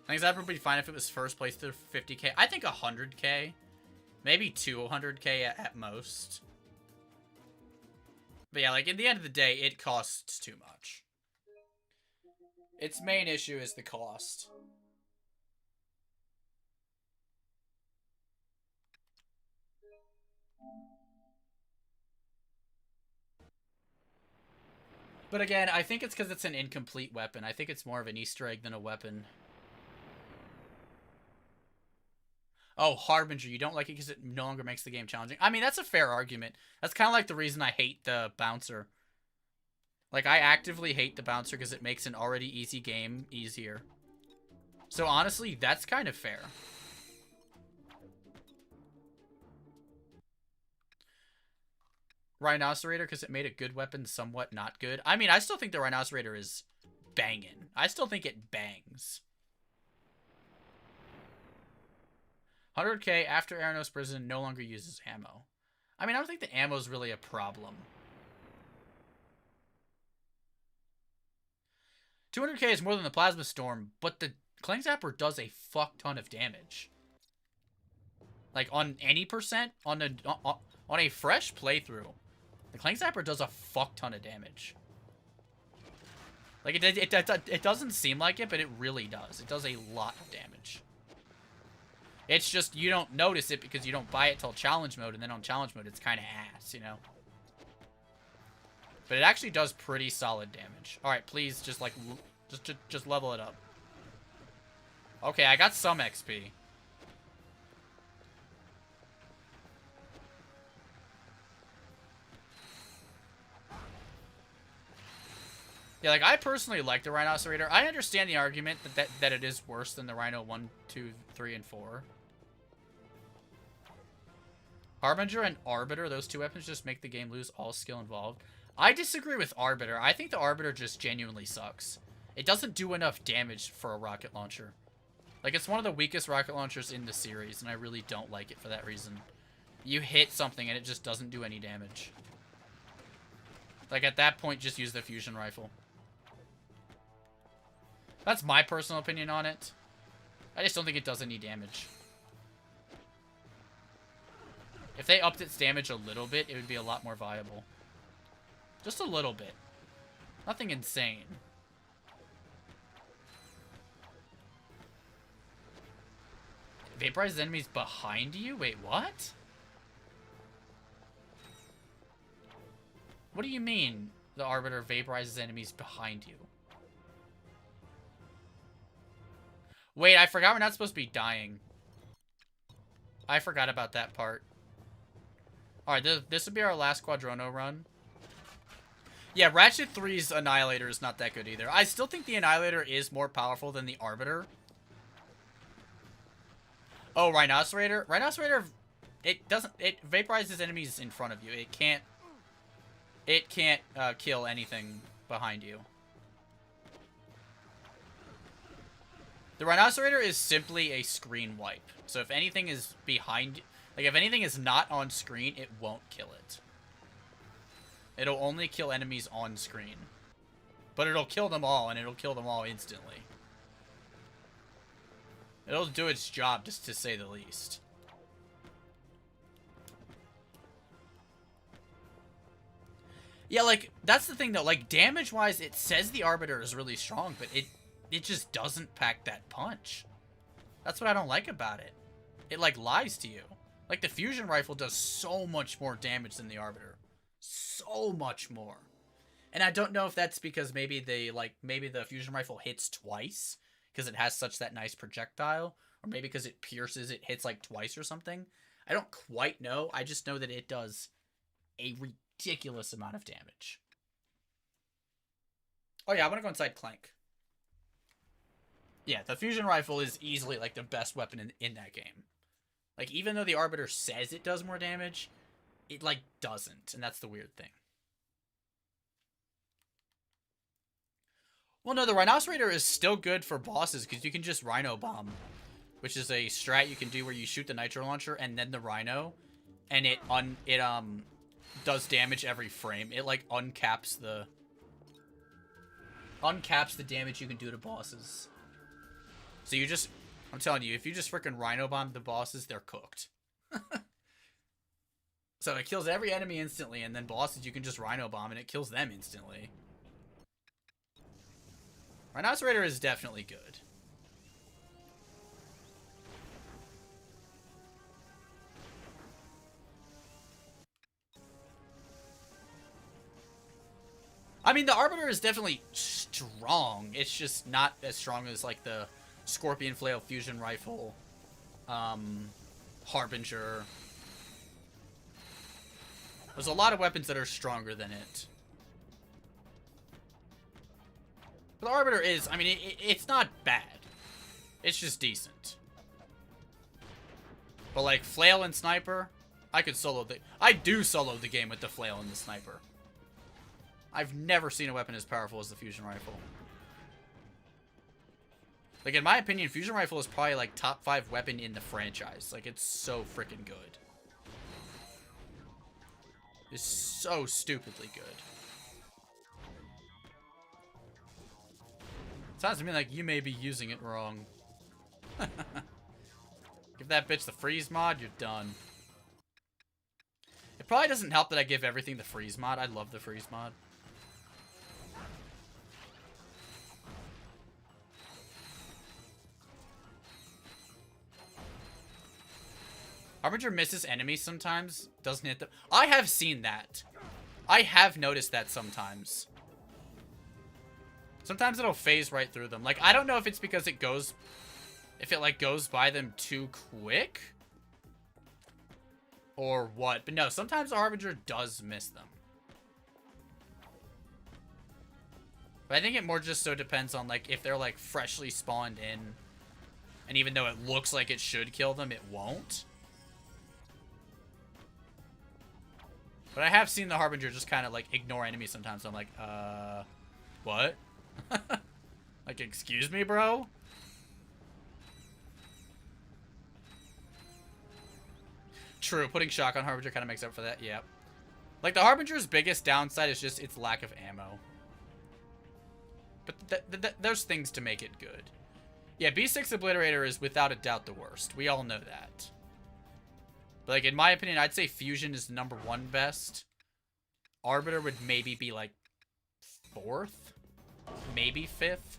I think that would be fine if it was first place to 50k. I think 100k. Maybe 200k at most. But yeah, like, in the end of the day, it costs too much. Its main issue is the cost. But again, I think it's because it's an incomplete weapon. I think it's more of an Easter egg than a weapon. Oh, Harbinger, you don't like it because it no longer makes the game challenging. I mean, that's a fair argument. That's kind of like the reason I hate the Bouncer. Like, I actively hate the Bouncer because it makes an already easy game easier. So, honestly, that's kind of fair. Rhinocerator because it made a good weapon somewhat not good. I mean, I still think the Rhinocerator is banging. I still think it bangs. 100k after Aranos Prison no longer uses ammo. I mean, I don't think the ammo is really a problem. 200k is more than the Plasma Storm, but the Clank Zapper does a fuck ton of damage. Like, on any percent, on a fresh playthrough, the Clank Zapper does a fuck ton of damage. Like, it doesn't seem like it, but it really does. It does a lot of damage. It's just, you don't notice it because you don't buy it till challenge mode, and then on challenge mode, it's kind of ass, you know? But it actually does pretty solid damage. Alright, please, just, like, just level it up. Okay, I got some XP. Yeah, like, I personally like the Rhinocerator. I understand the argument that it is worse than the Rhino 1, 2, 3, and 4. Harbinger and Arbiter, those two weapons just make the game lose all skill involved. I disagree with Arbiter. I think the Arbiter just genuinely sucks. It doesn't do enough damage for a rocket launcher. Like, it's one of the weakest rocket launchers in the series, and I really don't like it for that reason. You hit something and it just doesn't do any damage. Like, at that point, just use the fusion rifle. That's my personal opinion on it. I just don't think it does any damage. If they upped its damage a little bit, it would be a lot more viable. Just a little bit. Nothing insane. Vaporizes enemies behind you? Wait, what? What do you mean the Arbiter vaporizes enemies behind you? Wait, I forgot we're not supposed to be dying. I forgot about that part. Alright, this would be our last Quadrono run. Yeah, Ratchet 3's Annihilator is not that good either. I still think the Annihilator is more powerful than the Arbiter. Oh, Rhinocerator? Rhinocerator, it vaporizes enemies in front of you. It can't kill anything behind you. The Rhinocerator is simply a screen wipe. So if anything is behind, like if anything is not on screen, it won't kill it. It'll only kill enemies on screen. But it'll kill them all, and it'll kill them all instantly. It'll do its job, just to say the least. Yeah, like, that's the thing, though. Like, damage-wise, it says the Arbiter is really strong, but it just doesn't pack that punch. That's what I don't like about it. It, like, lies to you. Like, the Fusion Rifle does so much more damage than the Arbiter. So much more. And I don't know if that's because maybe maybe the Fusion Rifle hits twice, because it has such that nice projectile, or maybe because it pierces, it hits, like, twice or something. I don't quite know. I just know that it does a ridiculous amount of damage. Oh yeah, I want to go inside Clank. Yeah, the Fusion Rifle is easily, like, the best weapon in that game. Like, even though the Arbiter says it does more damage, it, like, doesn't. And that's the weird thing. Well, no, the Rhinocerator is still good for bosses, because you can just Rhino Bomb. Which is a strat you can do where you shoot the Nitro Launcher and then the Rhino. And it does damage every frame. It, like, uncaps the damage you can do to bosses. So you just... I'm telling you, if you just freaking Rhino Bomb the bosses, they're cooked. So it kills every enemy instantly, and then bosses you can just Rhino Bomb, and it kills them instantly. Rhinocerator is definitely good. I mean, the Arbiter is definitely strong. It's just not as strong as, like, the Scorpion Flail Fusion Rifle, Harbinger. There's a lot of weapons that are stronger than it. But the Arbiter is, I mean, it's not bad. It's just decent. But, like, Flail and Sniper, I do solo the game with the Flail and the Sniper. I've never seen a weapon as powerful as the Fusion Rifle. Like, in my opinion, Fusion Rifle is probably, like, top 5 weapon in the franchise. Like, it's so freaking good. It's so stupidly good. Sounds to me like you may be using it wrong. Give that bitch the freeze mod, you're done. It probably doesn't help that I give everything the freeze mod. I love the freeze mod. Harbinger misses enemies sometimes. Doesn't hit them. I have seen that. I have noticed that sometimes. Sometimes it'll phase right through them. Like, I don't know if it's because it goes... If it, like, goes by them too quick. Or what. But no, sometimes the Harbinger does miss them. But I think it more just so depends on, like, if they're, like, freshly spawned in. And even though it looks like it should kill them, it won't. But I have seen the Harbinger just kind of, like, ignore enemies sometimes. So I'm like, what? Like, excuse me, bro? True, putting Shock on Harbinger kind of makes up for that, yep. Like, the Harbinger's biggest downside is just its lack of ammo. But there's things to make it good. Yeah, B6 Obliterator is without a doubt the worst. We all know that. But, like, in my opinion, I'd say Fusion is the #1 best. Arbiter would maybe be, like, 4th? Maybe 5th?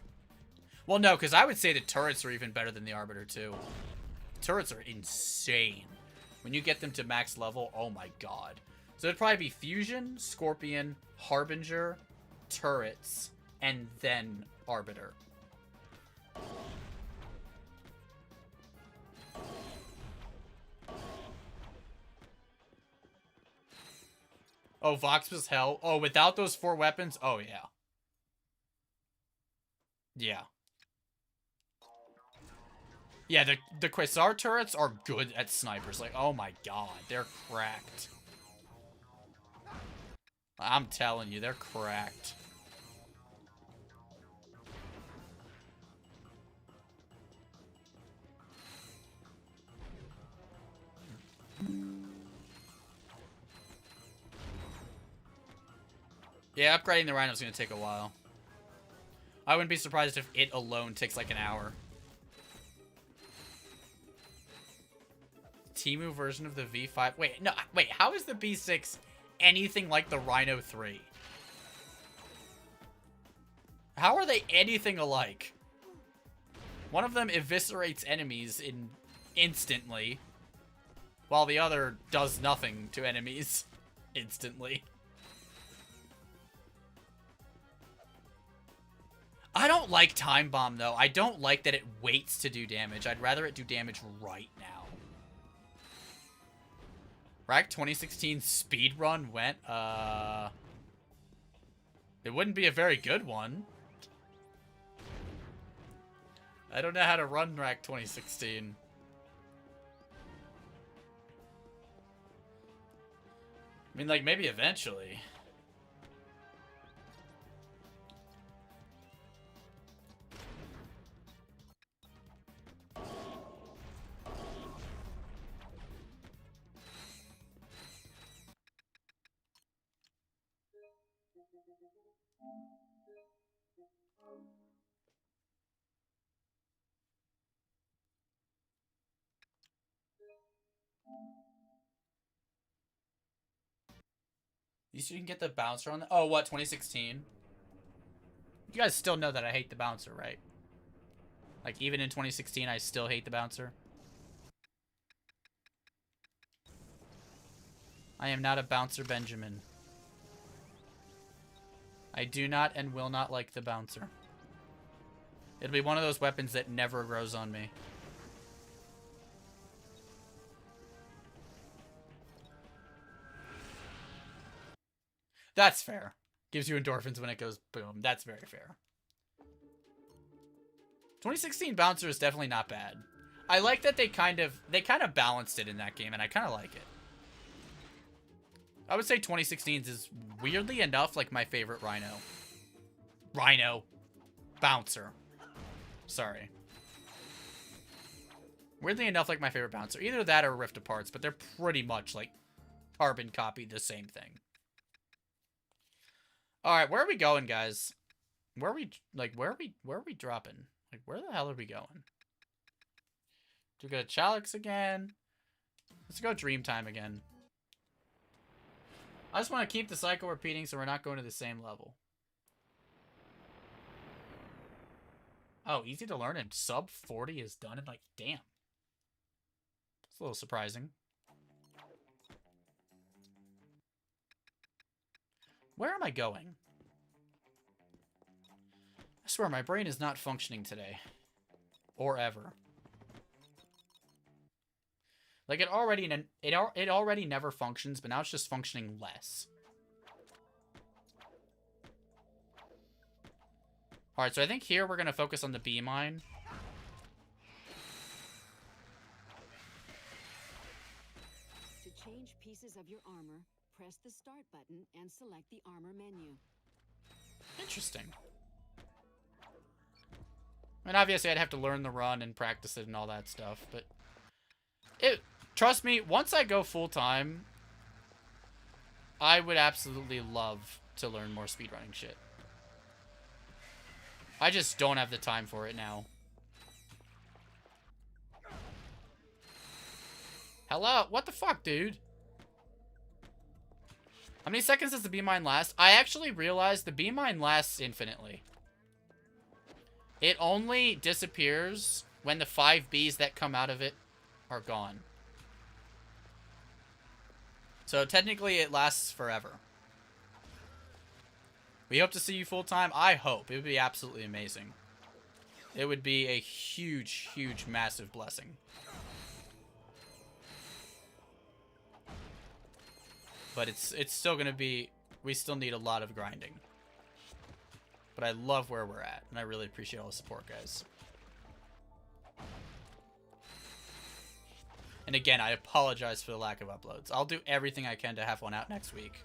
Well, no, because I would say the turrets are even better than the Arbiter, too. Turrets are insane. When you get them to max level, oh my god. So it'd probably be Fusion, Scorpion, Harbinger, turrets, and then Arbiter. Oh, Vox was hell. Oh, without those 4 weapons? Oh, yeah. Yeah. Yeah, the Quasar turrets are good at snipers. Like, oh my god, they're cracked. I'm telling you, they're cracked. Yeah, upgrading the Rhino is going to take a while. I wouldn't be surprised if it alone takes like an hour. Temu version of the V5. Wait, no, wait, how is the B6 anything like the Rhino 3? How are they anything alike? One of them eviscerates enemies instantly, while the other does nothing to enemies instantly. I don't like Time Bomb, though. I don't like that it waits to do damage. I'd rather it do damage right now. Rack 2016 speedrun went, it wouldn't be a very good one. I don't know how to run Rack 2016. I mean, like, maybe eventually. You can get the bouncer on the... Oh, what, 2016? You guys still know that I hate the bouncer, right? Like, even in 2016, I still hate the bouncer. I am not a bouncer Benjamin. I do not and will not like the bouncer. It'll be one of those weapons that never grows on me. That's fair. Gives you endorphins when it goes boom. That's very fair. 2016 Bouncer is definitely not bad. I like that they kind of balanced it in that game, and I kind of like it. I would say 2016's is weirdly enough like my favorite Rhino. Rhino. Bouncer. Sorry. Weirdly enough like my favorite Bouncer. Either that or Rift Aparts, but they're pretty much like carbon copy the same thing. Alright, where are we going, guys? Where are we dropping? Like, where the hell are we going? Do we go to Chalice again? Let's go Dreamtime again. I just want to keep the cycle repeating so we're not going to the same level. Oh, easy to learn and sub 40 is done, and like, damn. It's a little surprising. Where am I going? I swear my brain is not functioning today. Or ever. Like it already never functions, but now it's just functioning less. Alright, so I think here we're gonna focus on the B mine. To change pieces of your armor, press the start button and select the armor menu. Interesting. I mean, obviously I'd have to learn the run and practice it and all that stuff, but trust me, once I go full-time, I would absolutely love to learn more speedrunning shit. I just don't have the time for it now. Hello? What the fuck, dude? How many seconds does the B mine last? I actually realized the B mine lasts infinitely. It only disappears when the 5 Bs that come out of it are gone. So technically it lasts forever. We hope to see you full time. I hope. It would be absolutely amazing. It would be a huge, huge, massive blessing. But it's still going to be... We still need a lot of grinding. But I love where we're at. And I really appreciate all the support, guys. And again, I apologize for the lack of uploads. I'll do everything I can to have one out next week.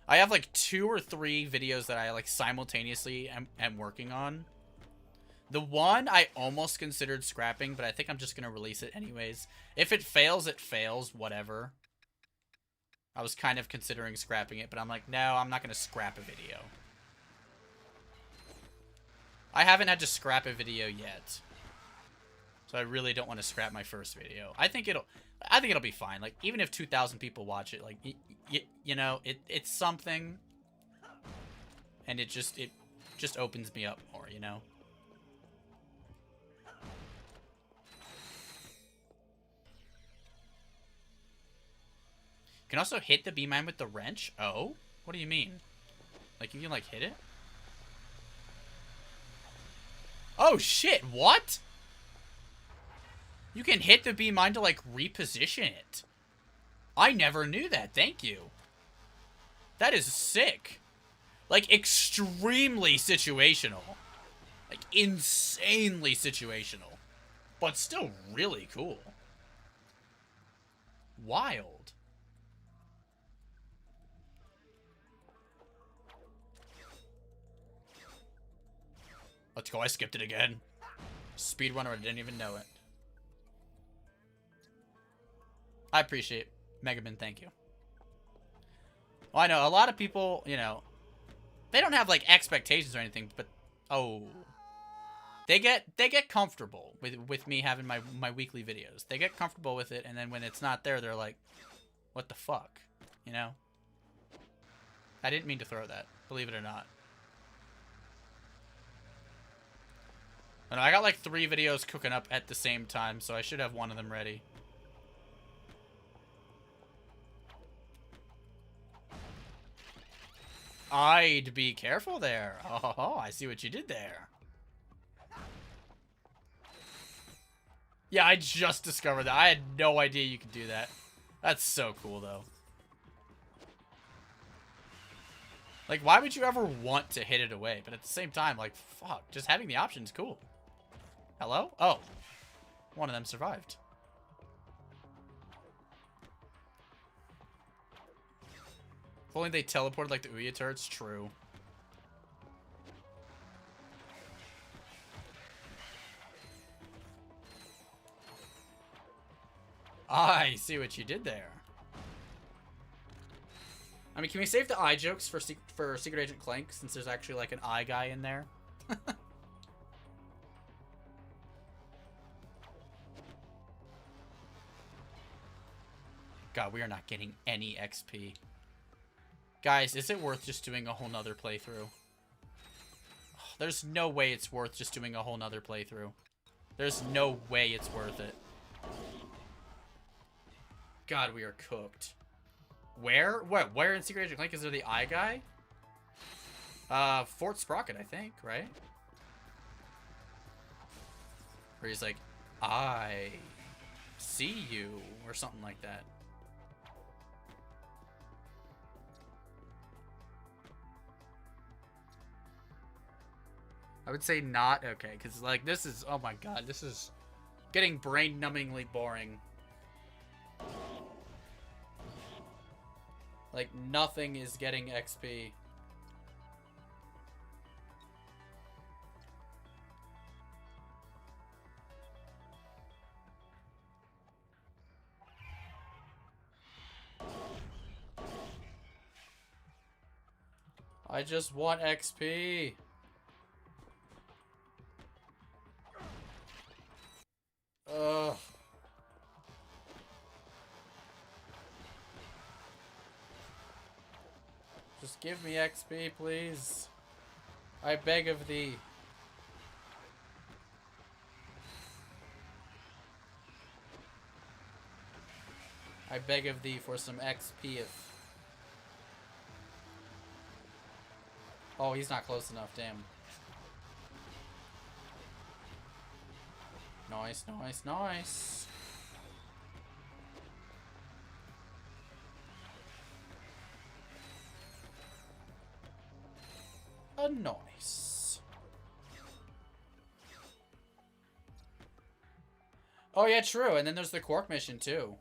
I have like 2 or 3 videos that I like simultaneously am working on. The one I almost considered scrapping, but I think I'm just going to release it anyways. If it fails, it fails. Whatever. I was kind of considering scrapping it, but I'm like, no, I'm not going to scrap a video. I haven't had to scrap a video yet. So I really don't want to scrap my first video. I think it'll be fine. Like, even if 2,000 people watch it, like, you know, it's something. And it just opens me up more, you know? You can also hit the bee mine with the wrench? Oh? What do you mean? Like, you can, like, hit it? Oh, shit! What? You can hit the bee mine to, like, reposition it. I never knew that. Thank you. That is sick. Like, extremely situational. Like, insanely situational. But still really cool. Wild. Let's go, I skipped it again. Speedrunner, I didn't even know it. I appreciate it. Megaman, thank you. Well, I know, a lot of people, you know, they don't have, like, expectations or anything, but, oh. They get comfortable with me having my weekly videos. They get comfortable with it, and then when it's not there, they're like, what the fuck? You know? I didn't mean to throw that, believe it or not. I got like 3 videos cooking up at the same time, so I should have one of them ready. I'd be careful there. Oh, I see what you did there. Yeah, I just discovered that. I had no idea you could do that. That's so cool, though. Like, why would you ever want to hit it away? But at the same time, like, fuck, just having the option is cool. Hello? Oh. One of them survived. If only they teleported like the Ouya turrets. True. I see what you did there. I mean, can we save the eye jokes for Secret Agent Clank, since there's actually like an eye guy in there? God, we are not getting any XP. Guys, is it worth just doing a whole nother playthrough? There's no way it's worth just doing a whole nother playthrough. There's no way it's worth it. God, we are cooked. Where? What? Where in Secret Agent Clank is there the eye guy? Fort Sprocket, I think, right? Where he's like, I see you, or something like that. I would say not. Okay, because, like, this is... Oh, my God. This is getting brain-numbingly boring. Like, nothing is getting XP. I just want XP. Ugh. Just give me XP, please. I beg of thee. I beg of thee for some XP if... Oh, he's not close enough, damn. Nice, nice, nice. Nice. Oh yeah, true. And then there's the Quark mission too.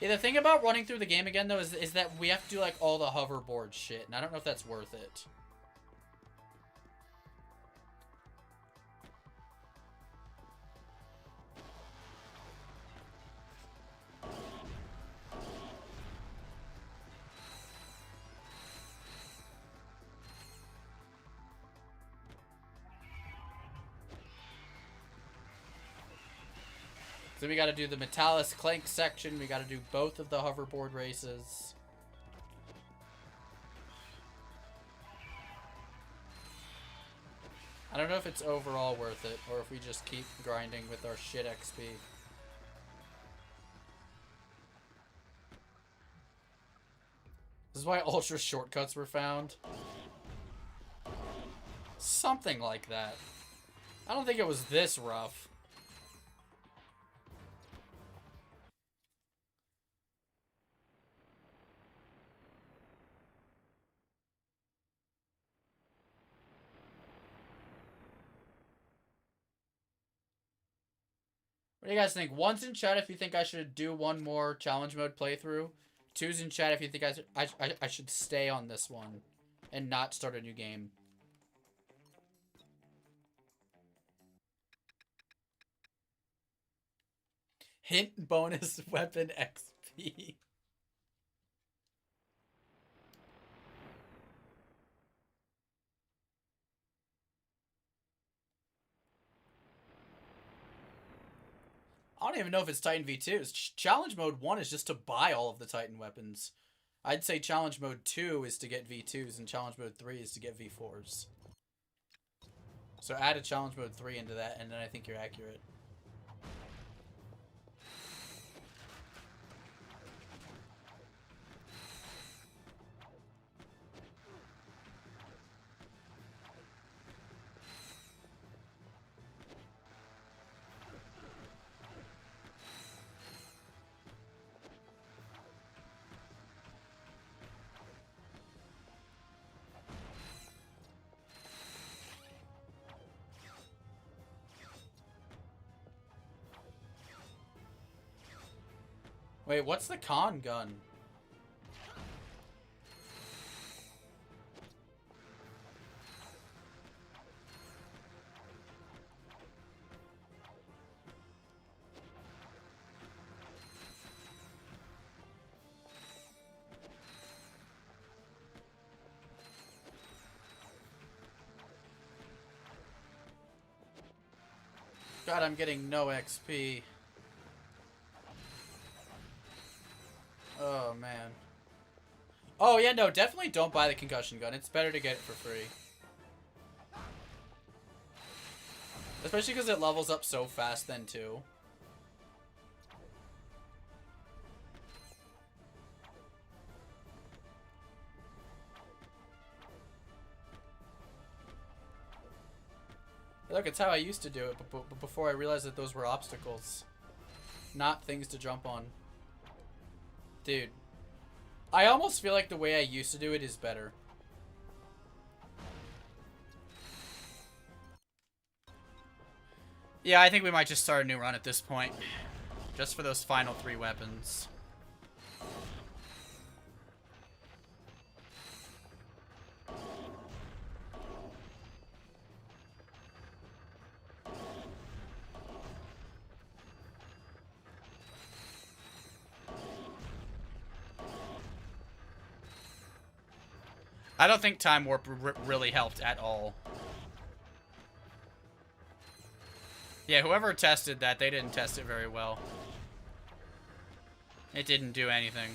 Yeah, the thing about running through the game again though is that we have to do like all the hoverboard shit, and I don't know if that's worth it. So we got to do the Metallus Clank section. We got to do both of the hoverboard races. I don't know if it's overall worth it, or if we just keep grinding with our shit XP. This is why ultra shortcuts were found. Something like that. I don't think it was this rough. What do you guys think? One's in chat if you think I should do one more challenge mode playthrough. Two's in chat if you think I should stay on this one and not start a new game. Hint bonus weapon XP. I don't even know if it's Titan V2. Challenge mode 1 is just to buy all of the Titan weapons. I'd say challenge mode 2 is to get V2s, and challenge mode 3 is to get V4s. So add a challenge mode 3 into that, and then I think you're accurate. Wait, what's the con gun? God, I'm getting no XP. Oh, man. Oh, yeah, no, definitely don't buy the concussion gun. It's better to get it for free. Especially because it levels up so fast then, too. Look, it's how I used to do it, but before I realized that those were obstacles. Not things to jump on. Dude, I almost feel like the way I used to do it is better. Yeah, I think we might just start a new run at this point. Just for those final 3 weapons. I don't think Time Warp really helped at all. Yeah, whoever tested that, they didn't test it very well. It didn't do anything.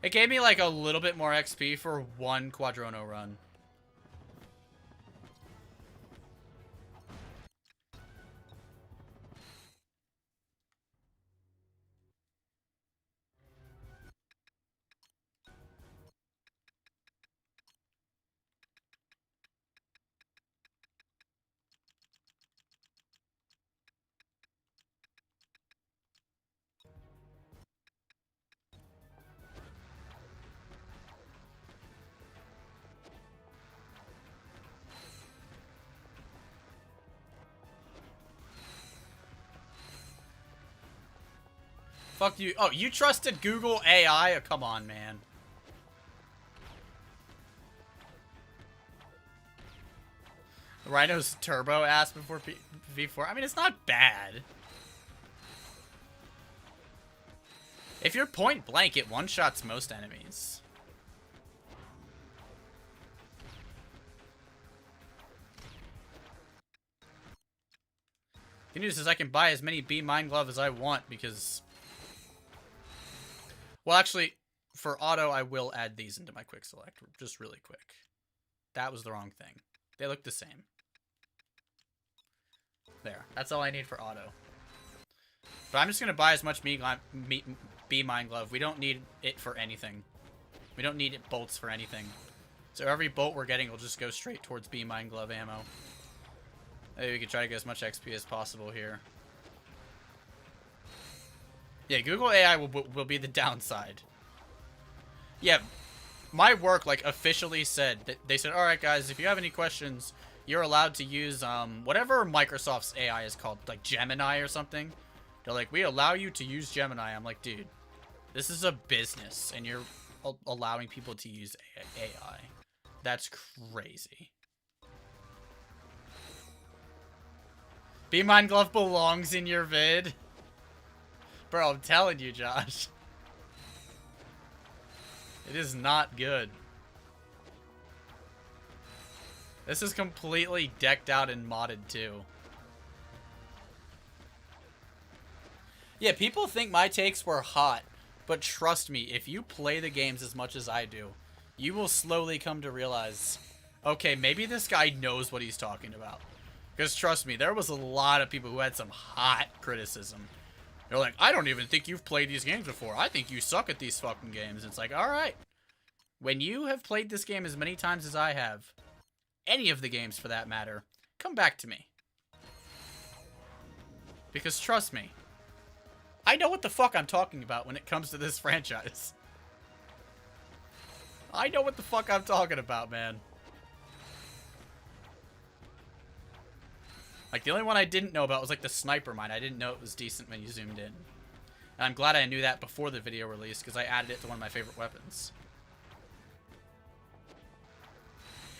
It gave me like a little bit more XP for 1 Quadrono run. Fuck you. Oh, you trusted Google AI? Oh, come on, man. Rhino's turbo ass before V4. I mean, it's not bad. If you're point blank, it one-shots most enemies. The news is I can buy as many Be Mine Glove as I want because... Well, actually, for auto, I will add these into my quick select. Just really quick. That was the wrong thing. They look the same. There. That's all I need for auto. But I'm just going to buy as much Be Mine Glove. We don't need it for anything. We don't need it bolts for anything. So every bolt we're getting will just go straight towards Be Mine Glove ammo. Maybe we could try to get as much XP as possible here. Yeah, Google AI will be the downside. Yeah, my work, like, officially said, that they said, alright guys, if you have any questions, you're allowed to use, whatever Microsoft's AI is called, like Gemini or something. They're like, we allow you to use Gemini. I'm like, dude, this is a business, and you're allowing people to use AI. That's crazy. Be Mine Glove belongs in your vid. Bro, I'm telling you, Josh. It is not good. This is completely decked out and modded too. Yeah, people think my takes were hot, but trust me, if you play the games as much as I do, you will slowly come to realize, okay, maybe this guy knows what he's talking about. Because trust me, there was a lot of people who had some hot criticism. They're like, I don't even think you've played these games before. I think you suck at these fucking games. It's like, alright. When you have played this game as many times as I have, any of the games for that matter, come back to me. Because trust me, I know what the fuck I'm talking about when it comes to this franchise. I know what the fuck I'm talking about, man. Like, the only one I didn't know about was, like, the sniper mine. I didn't know it was decent when you zoomed in. And I'm glad I knew that before the video release, because I added it to one of my favorite weapons.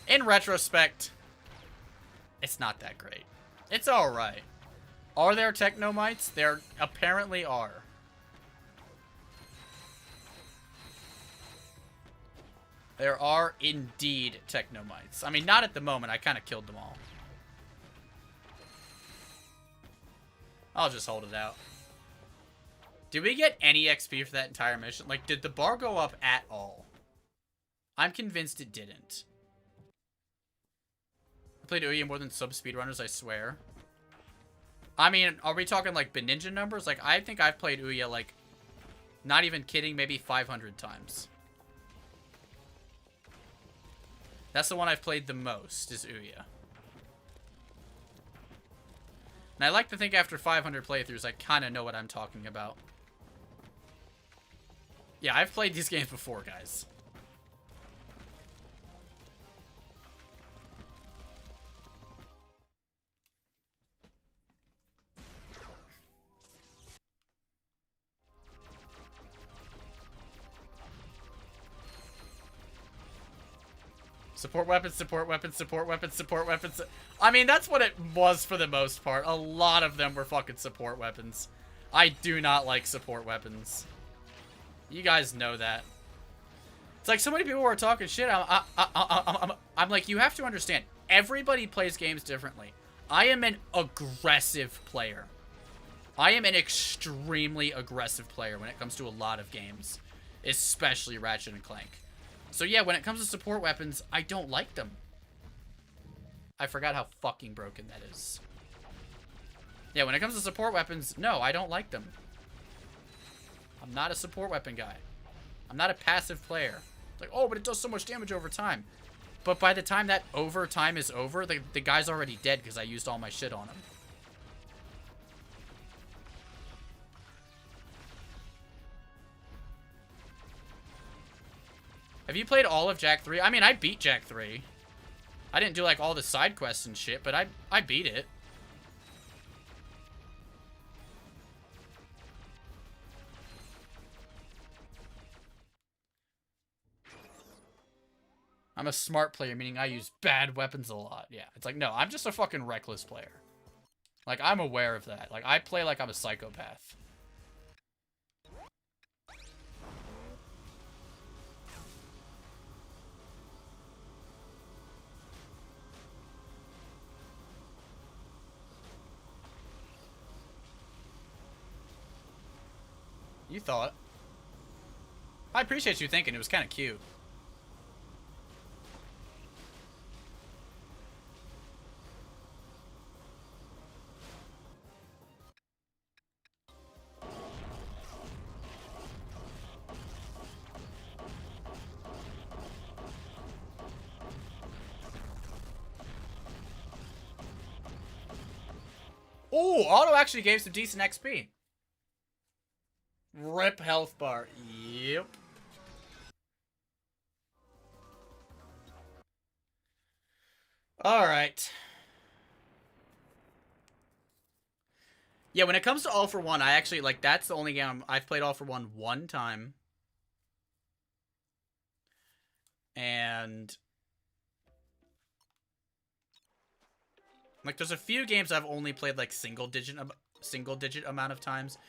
In retrospect, it's not that great. It's alright. Are there Technomites? There apparently are. There are indeed Technomites. I mean, not at the moment. I kind of killed them all. I'll just hold it out. Did we get any XP for that entire mission? Like, did the bar go up at all? I'm convinced it didn't. I played Ouya more than sub speedrunners, I swear. I mean, are we talking, like, Beninja numbers? Like, I think I've played Ouya, like, not even kidding, maybe 500 times. That's the one I've played the most, is Ouya. And I like to think after 500 playthroughs, I kind of know what I'm talking about. Yeah, I've played these games before, guys. Support weapons, support weapons, support weapons, support weapons. I mean, that's what it was for the most part. A lot of them were fucking support weapons. I do not like support weapons. You guys know that. It's like so many people were talking shit. I'm like, you have to understand. Everybody plays games differently. I am an aggressive player. I am an extremely aggressive player when it comes to a lot of games. Especially Ratchet and Clank. So yeah, when it comes to support weapons, I don't like them. I forgot how fucking broken that is. Yeah, when it comes to support weapons, no, I don't like them. I'm not a support weapon guy. I'm not a passive player. It's like, oh, but it does so much damage over time. But by the time that over time is over, the guy's already dead because I used all my shit on him. Have you played all of Jak 3? I mean, I beat Jak 3. I didn't do, like, all the side quests and shit, but I beat it. I'm a smart player, meaning I use bad weapons a lot. Yeah, it's like, no, I'm just a fucking reckless player. Like, I'm aware of that. Like, I play like I'm a psychopath. You thought. I appreciate you thinking. It was kind of cute. Oh, auto actually gave some decent XP. Rip health bar. Yep. Alright. Yeah, when it comes to All for One, I actually, like, that's the only game I've played All for one time. And... like, there's a few games I've only played, like, single digit amount of times.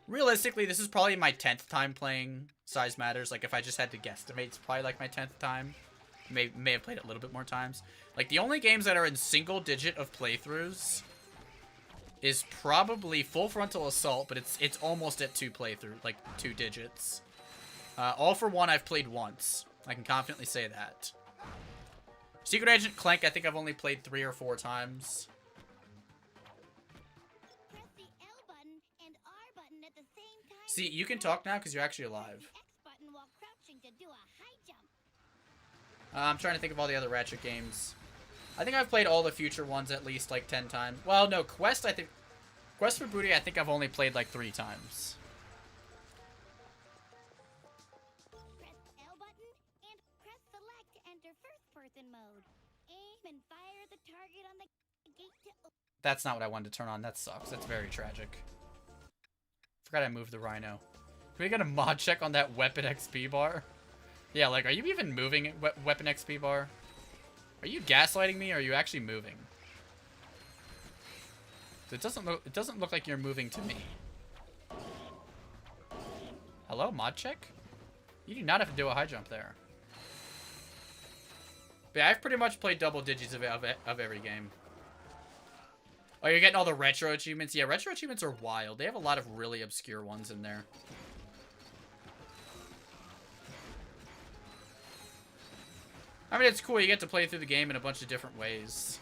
Realistically, this is probably my 10th time playing Size Matters. Like, if I just had to guesstimate, it's probably, like, my 10th time. May have played it a little bit more times. Like, the only games that are in single digit of playthroughs is probably Full Frontal Assault, but it's almost at 2 digits. All for One I've played once. I can confidently say that. Secret Agent Clank, I think I've only played 3 or 4 times. Press the L button and R button at the same time. See, you can talk now because you're actually alive. Press the X button while crouching to do a high jump. I'm trying to think of all the other Ratchet games. I think I've played all the future ones at least like 10 times. Well, no, Quest for Booty I think I've only played like 3 times. Press L button and press select to enter first person mode. Aim and fire the target on the gate to open. That's not what I wanted to turn on. That sucks. That's very tragic. Forgot I moved the Rhino. Can we get a mod check on that weapon XP bar? Yeah, like, are you even moving weapon XP bar? Are you gaslighting me, or are you actually moving? It doesn't look like you're moving to me. Hello, mod check? You do not have to do a high jump there. But yeah, I've pretty much played double digits of every game. Oh, you're getting all the retro achievements? Yeah, retro achievements are wild. They have a lot of really obscure ones in there. I mean, it's cool. You get to play through the game in a bunch of different ways.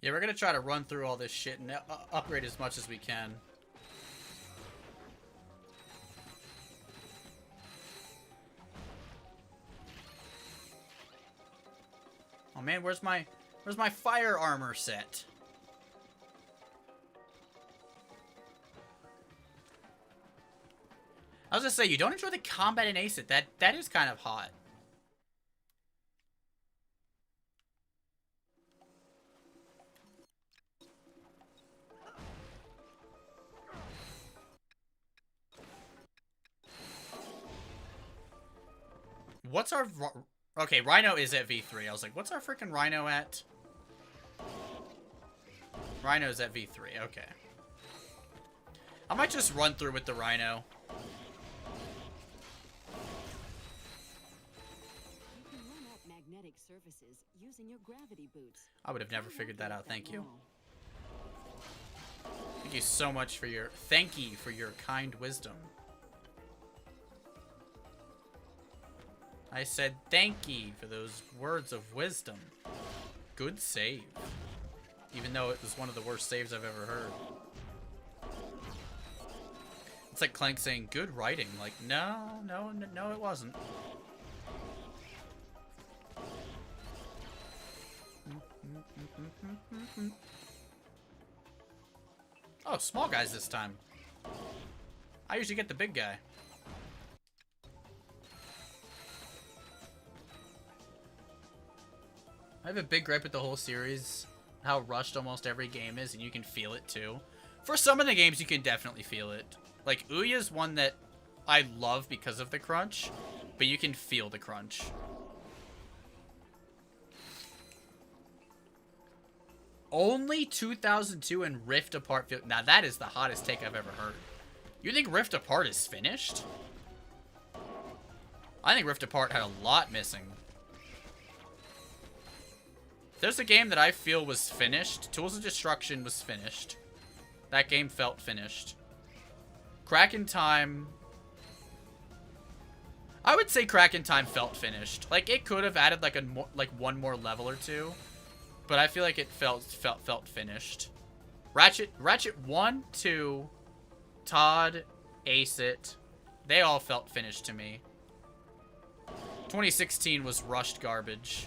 Yeah, we're gonna try to run through all this shit and upgrade as much as we can. Oh man, where's my fire armor set? I was gonna say, you don't enjoy the combat in Ace It. That is kind of hot. What's our... okay, Rhino is at V3. I was like, what's our freaking Rhino at? Rhino's at V3. Okay. I might just run through with the Rhino. You can run up magnetic surfaces using your gravity boots. I would have never figured that out. Thank you. Thank you so much for your... thank you for your kind wisdom. I said thank you for those words of wisdom. Good save. Even though it was one of the worst saves I've ever heard. It's like Clank saying good writing. Like, no, it wasn't. Oh, small guys this time. I usually get the big guy. I have a big gripe with the whole series, how rushed almost every game is, and you can feel it too. For some of the games, you can definitely feel it. Like, Ouya's one that I love because of the crunch, but you can feel the crunch. Only 2002 and Rift Apart feel... Now, that is the hottest take I've ever heard. You think Rift Apart is finished? I think Rift Apart had a lot missing. If there's a game that I feel was finished, Tools of Destruction was finished. That game felt finished. Crack in Time... I would say Crack in Time felt finished. Like, it could have added like one more level or two, but I feel like it felt finished. Ratchet 1, 2, Todd, Ace It, they all felt finished to me. 2016 was rushed garbage.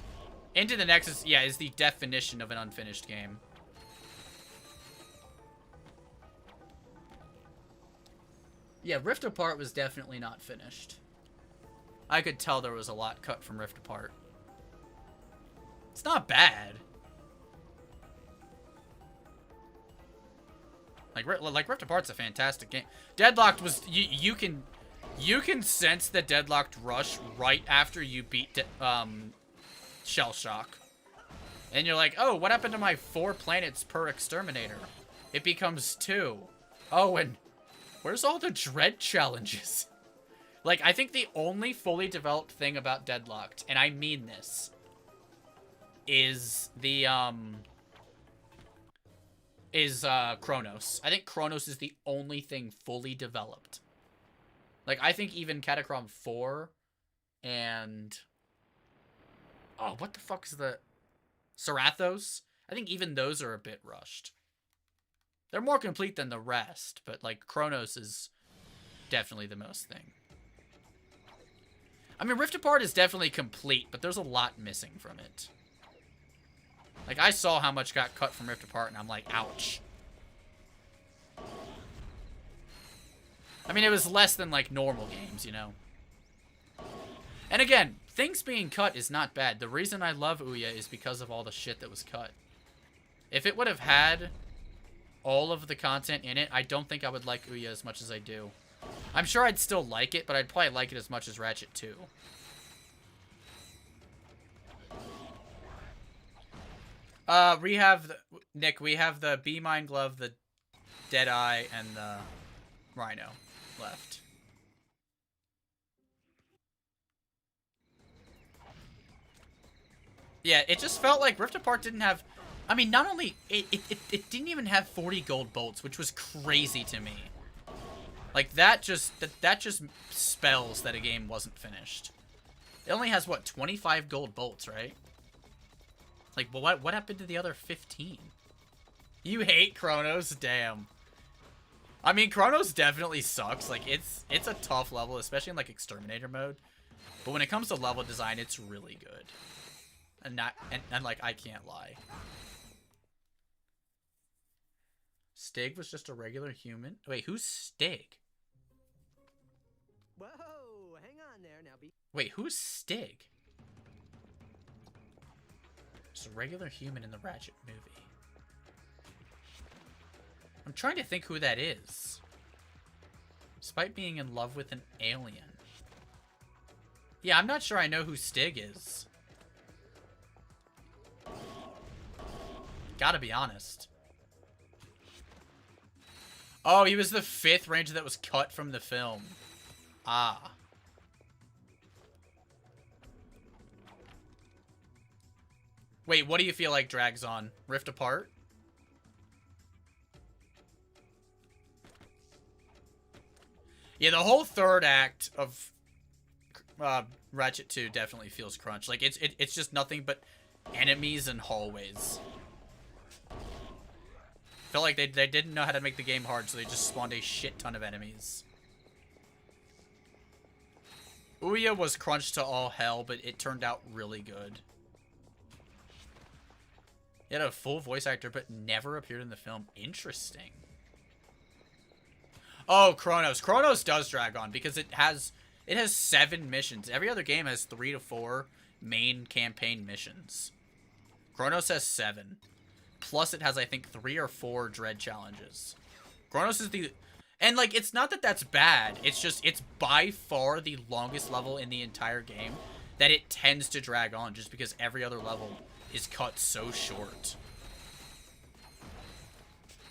Into the Nexus, yeah, is the definition of an unfinished game. Yeah, Rift Apart was definitely not finished. I could tell there was a lot cut from Rift Apart. It's not bad. Like Rift Apart's a fantastic game. Deadlocked was... You can sense the Deadlocked rush right after you beat Shell Shock. And you're like, oh, what happened to my 4 planets per exterminator? It becomes 2. Oh, and where's all the Dread challenges? Like, I think the only fully developed thing about Deadlocked, and I mean this, is the, Chronos. I think Chronos is the only thing fully developed. Like, I think even Catacrom 4 and... Oh, what the fuck is the... Serathos? I think even those are a bit rushed. They're more complete than the rest, but, like, Chronos is definitely the most thing. I mean, Rift Apart is definitely complete, but there's a lot missing from it. Like, I saw how much got cut from Rift Apart, and I'm like, ouch. I mean, it was less than, like, normal games, you know? And again, things being cut is not bad. The reason I love Ouya is because of all the shit that was cut. If it would have had all of the content in it, I don't think I would like Ouya as much as I do. I'm sure I'd still like it, but I'd probably like it as much as Ratchet 2. We have the... Nick, we have the B-Mine Glove, the Deadeye, and the Rhino left. Yeah, it just felt like Rift Apart didn't have... I mean, not only... It didn't even have 40 gold bolts, which was crazy to me. Like, that just spells that a game wasn't finished. It only has, what, 25 gold bolts, right? Like, well, what happened to the other 15? You hate Chronos? Damn. I mean, Chronos definitely sucks. Like, it's a tough level, especially in, like, Exterminator mode. But when it comes to level design, it's really good. And like, I can't lie. Stig was just a regular human? Wait, who's Stig? Whoa, hang on there now. Wait, who's Stig? Just a regular human in the Ratchet movie. I'm trying to think who that is. Despite being in love with an alien. Yeah, I'm not sure I know who Stig is. Gotta be honest. Oh, he was the 5th Ranger that was cut from the film. Ah. Wait, what do you feel like drags on? Rift Apart? Yeah, the whole third act of Ratchet 2 definitely feels crunch. Like, it's just nothing but enemies and hallways. Felt like they didn't know how to make the game hard, so they just spawned a shit ton of enemies. Ouya was crunched to all hell, but it turned out really good. He had a full voice actor, but never appeared in the film. Interesting. Oh, Chronos. Chronos does drag on, because it has 7 missions. Every other game has 3 to 4 main campaign missions. Chronos has 7. Plus it has, I think, 3 or 4 dread challenges. Chronos is the... And, like, it's not that that's bad. It's just, it's by far the longest level in the entire game that it tends to drag on just because every other level is cut so short.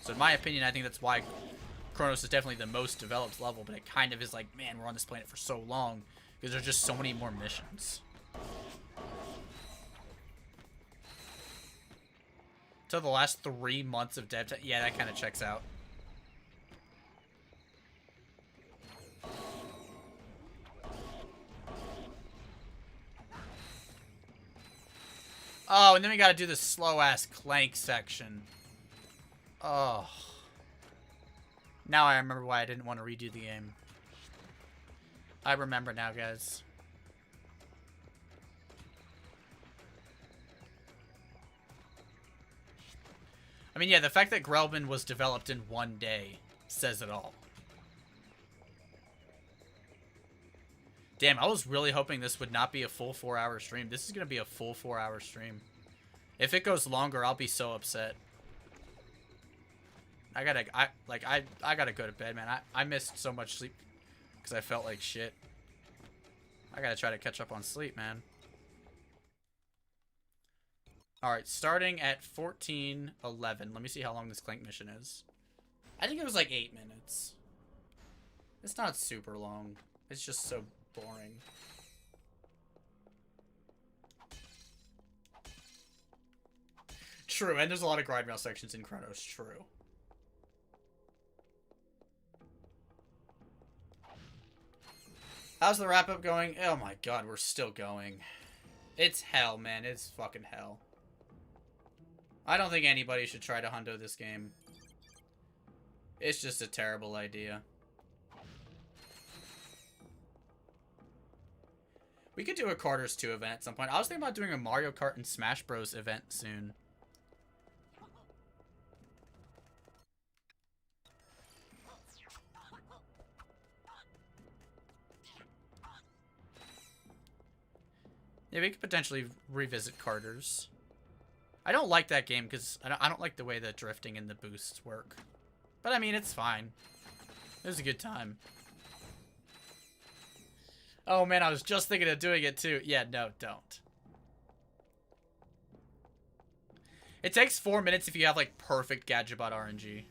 So in my opinion, I think that's why Chronos is definitely the most developed level, but it kind of is like, man, we're on this planet for so long because there's just so many more missions. So the last 3 months of dev time, yeah, that kind of checks out. Oh, and then we gotta do this slow-ass Clank section. Oh. Now I remember why I didn't want to redo the game. I remember now, guys. I mean, yeah, the fact that Grelman was developed in 1 day says it all. Damn, I was really hoping this would not be a full 4-hour stream. This is going to be a full 4-hour stream. If it goes longer, I'll be so upset. I gotta go to bed, man. I missed so much sleep because I felt like shit. I gotta try to catch up on sleep, man. Alright, starting at 14:11. Let me see how long this Clank mission is. I think it was like 8 minutes. It's not super long. It's just so boring. True, and there's a lot of grind rail sections in Chronos. True. How's the wrap-up going? Oh my god, we're still going. It's hell, man. It's fucking hell. I don't think anybody should try to hundo this game. It's just a terrible idea. We could do a Carter's 2 event at some point. I was thinking about doing a Mario Kart and Smash Bros. Event soon. Yeah, we could potentially revisit Carter's. I don't like that game because I don't like the way the drifting and the boosts work. But I mean, it's fine. It was a good time. Oh man, I was just thinking of doing it too. Yeah, no, don't. It takes 4 minutes if you have like perfect Gadgetbot RNG.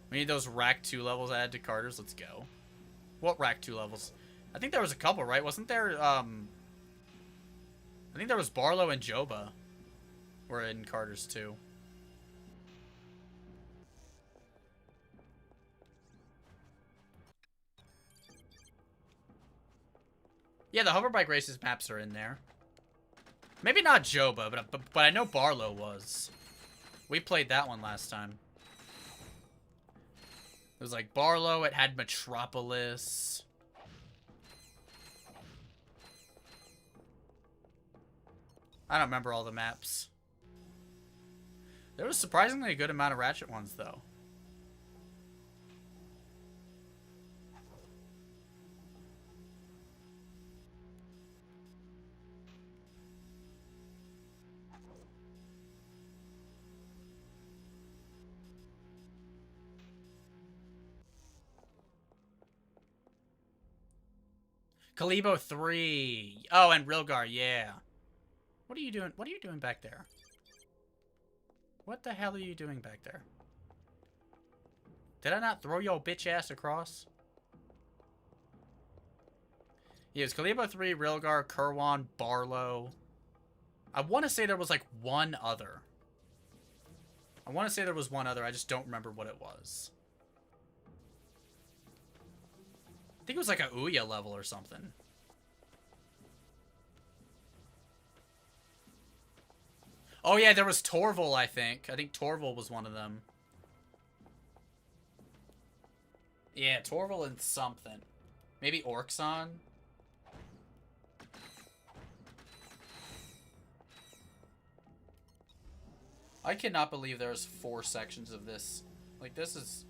We need those Rack 2 levels added to Carter's. Let's go. What Rack 2 levels? I think there was a couple, right? Wasn't there, I think there was Barlow and Joba were in Carter's 2. Yeah, the Hoverbike Races maps are in there. Maybe not Joba, but I know Barlow was. We played that one last time. It was like Barlow, it had Metropolis. I don't remember all the maps. There was surprisingly a good amount of Ratchet ones, though. Kalibo 3. Oh, and Rilgar, yeah. What are you doing? What are you doing back there? What the hell are you doing back there? Did I not throw your bitch ass across? Yeah, it was Kalibo 3, Rilgar, Kerwan, Barlow. I want to say there was like one other. I just don't remember what it was. I think it was like a Ouya level or something. Oh yeah, there was Torval, I think. I think Torval was one of them. Yeah, Torval and something. Maybe Orxon? I cannot believe there's 4 sections of this. Like, this is...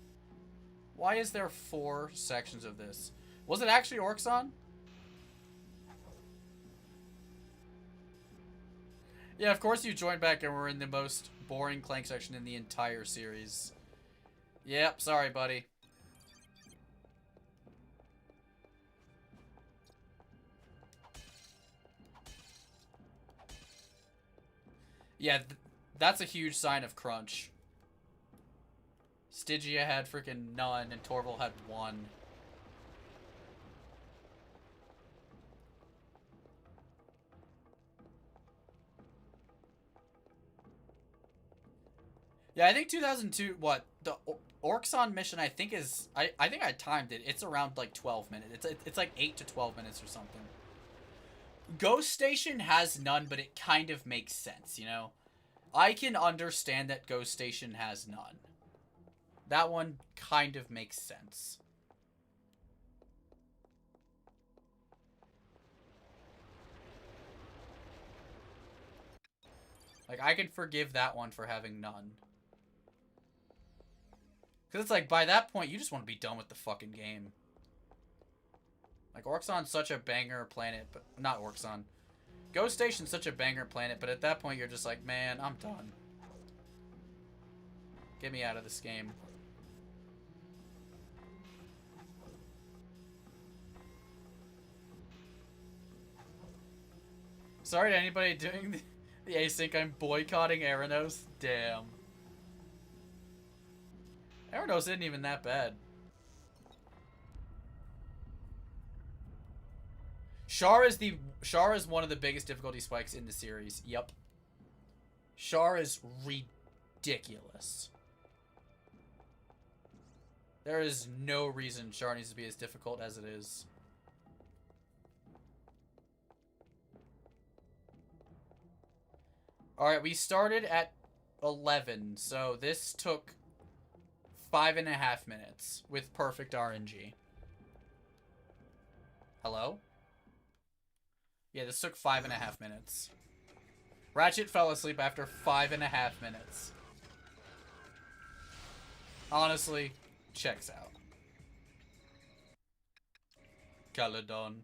Why is there 4 sections of this? Was it actually Orxon? Yeah, of course you joined back and we're in the most boring Clank section in the entire series. Yep, sorry, buddy. Yeah, that's a huge sign of crunch. Stygia had freaking none, and Torval had 1. Yeah, I think 2002, what, the Orxon mission I think is, I think I timed it. It's around like 12 minutes. It's like 8 to 12 minutes or something. Ghost Station has none, but it kind of makes sense, you know? I can understand that Ghost Station has none. That one kind of makes sense. Like, I can forgive that one for having none. Because it's like, by that point, you just want to be done with the fucking game. Like, Orxon's such a banger planet, but... Not Orxon. Ghost Station's such a banger planet, but at that point, you're just like, man, I'm done. Get me out of this game. Sorry to anybody doing the async. I'm boycotting Aranos. Damn. Aranos isn't even that bad. Char is one of the biggest difficulty spikes in the series. Yep. Char is ridiculous. There is no reason Char needs to be as difficult as it is. Alright, we started at 11, so this took 5.5 minutes with perfect RNG. Hello? Yeah, this took 5.5 minutes. Ratchet fell asleep after 5.5 minutes. Honestly, checks out. Caledon.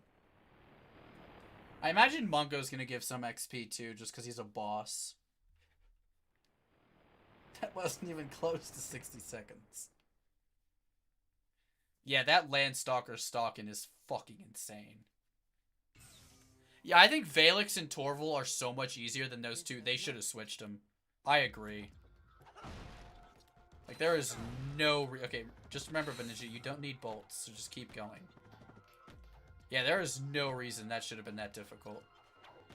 I imagine Mungo's gonna give some XP too, just because he's a boss. That wasn't even close to 60 seconds. Yeah, that Landstalker stalking is fucking insane. Yeah, I think Valix and Torval are so much easier than those two. They should have switched them. I agree. Like, there is no... Okay, just remember, Beniji, you don't need bolts, so just keep going. Yeah, there is no reason that should have been that difficult.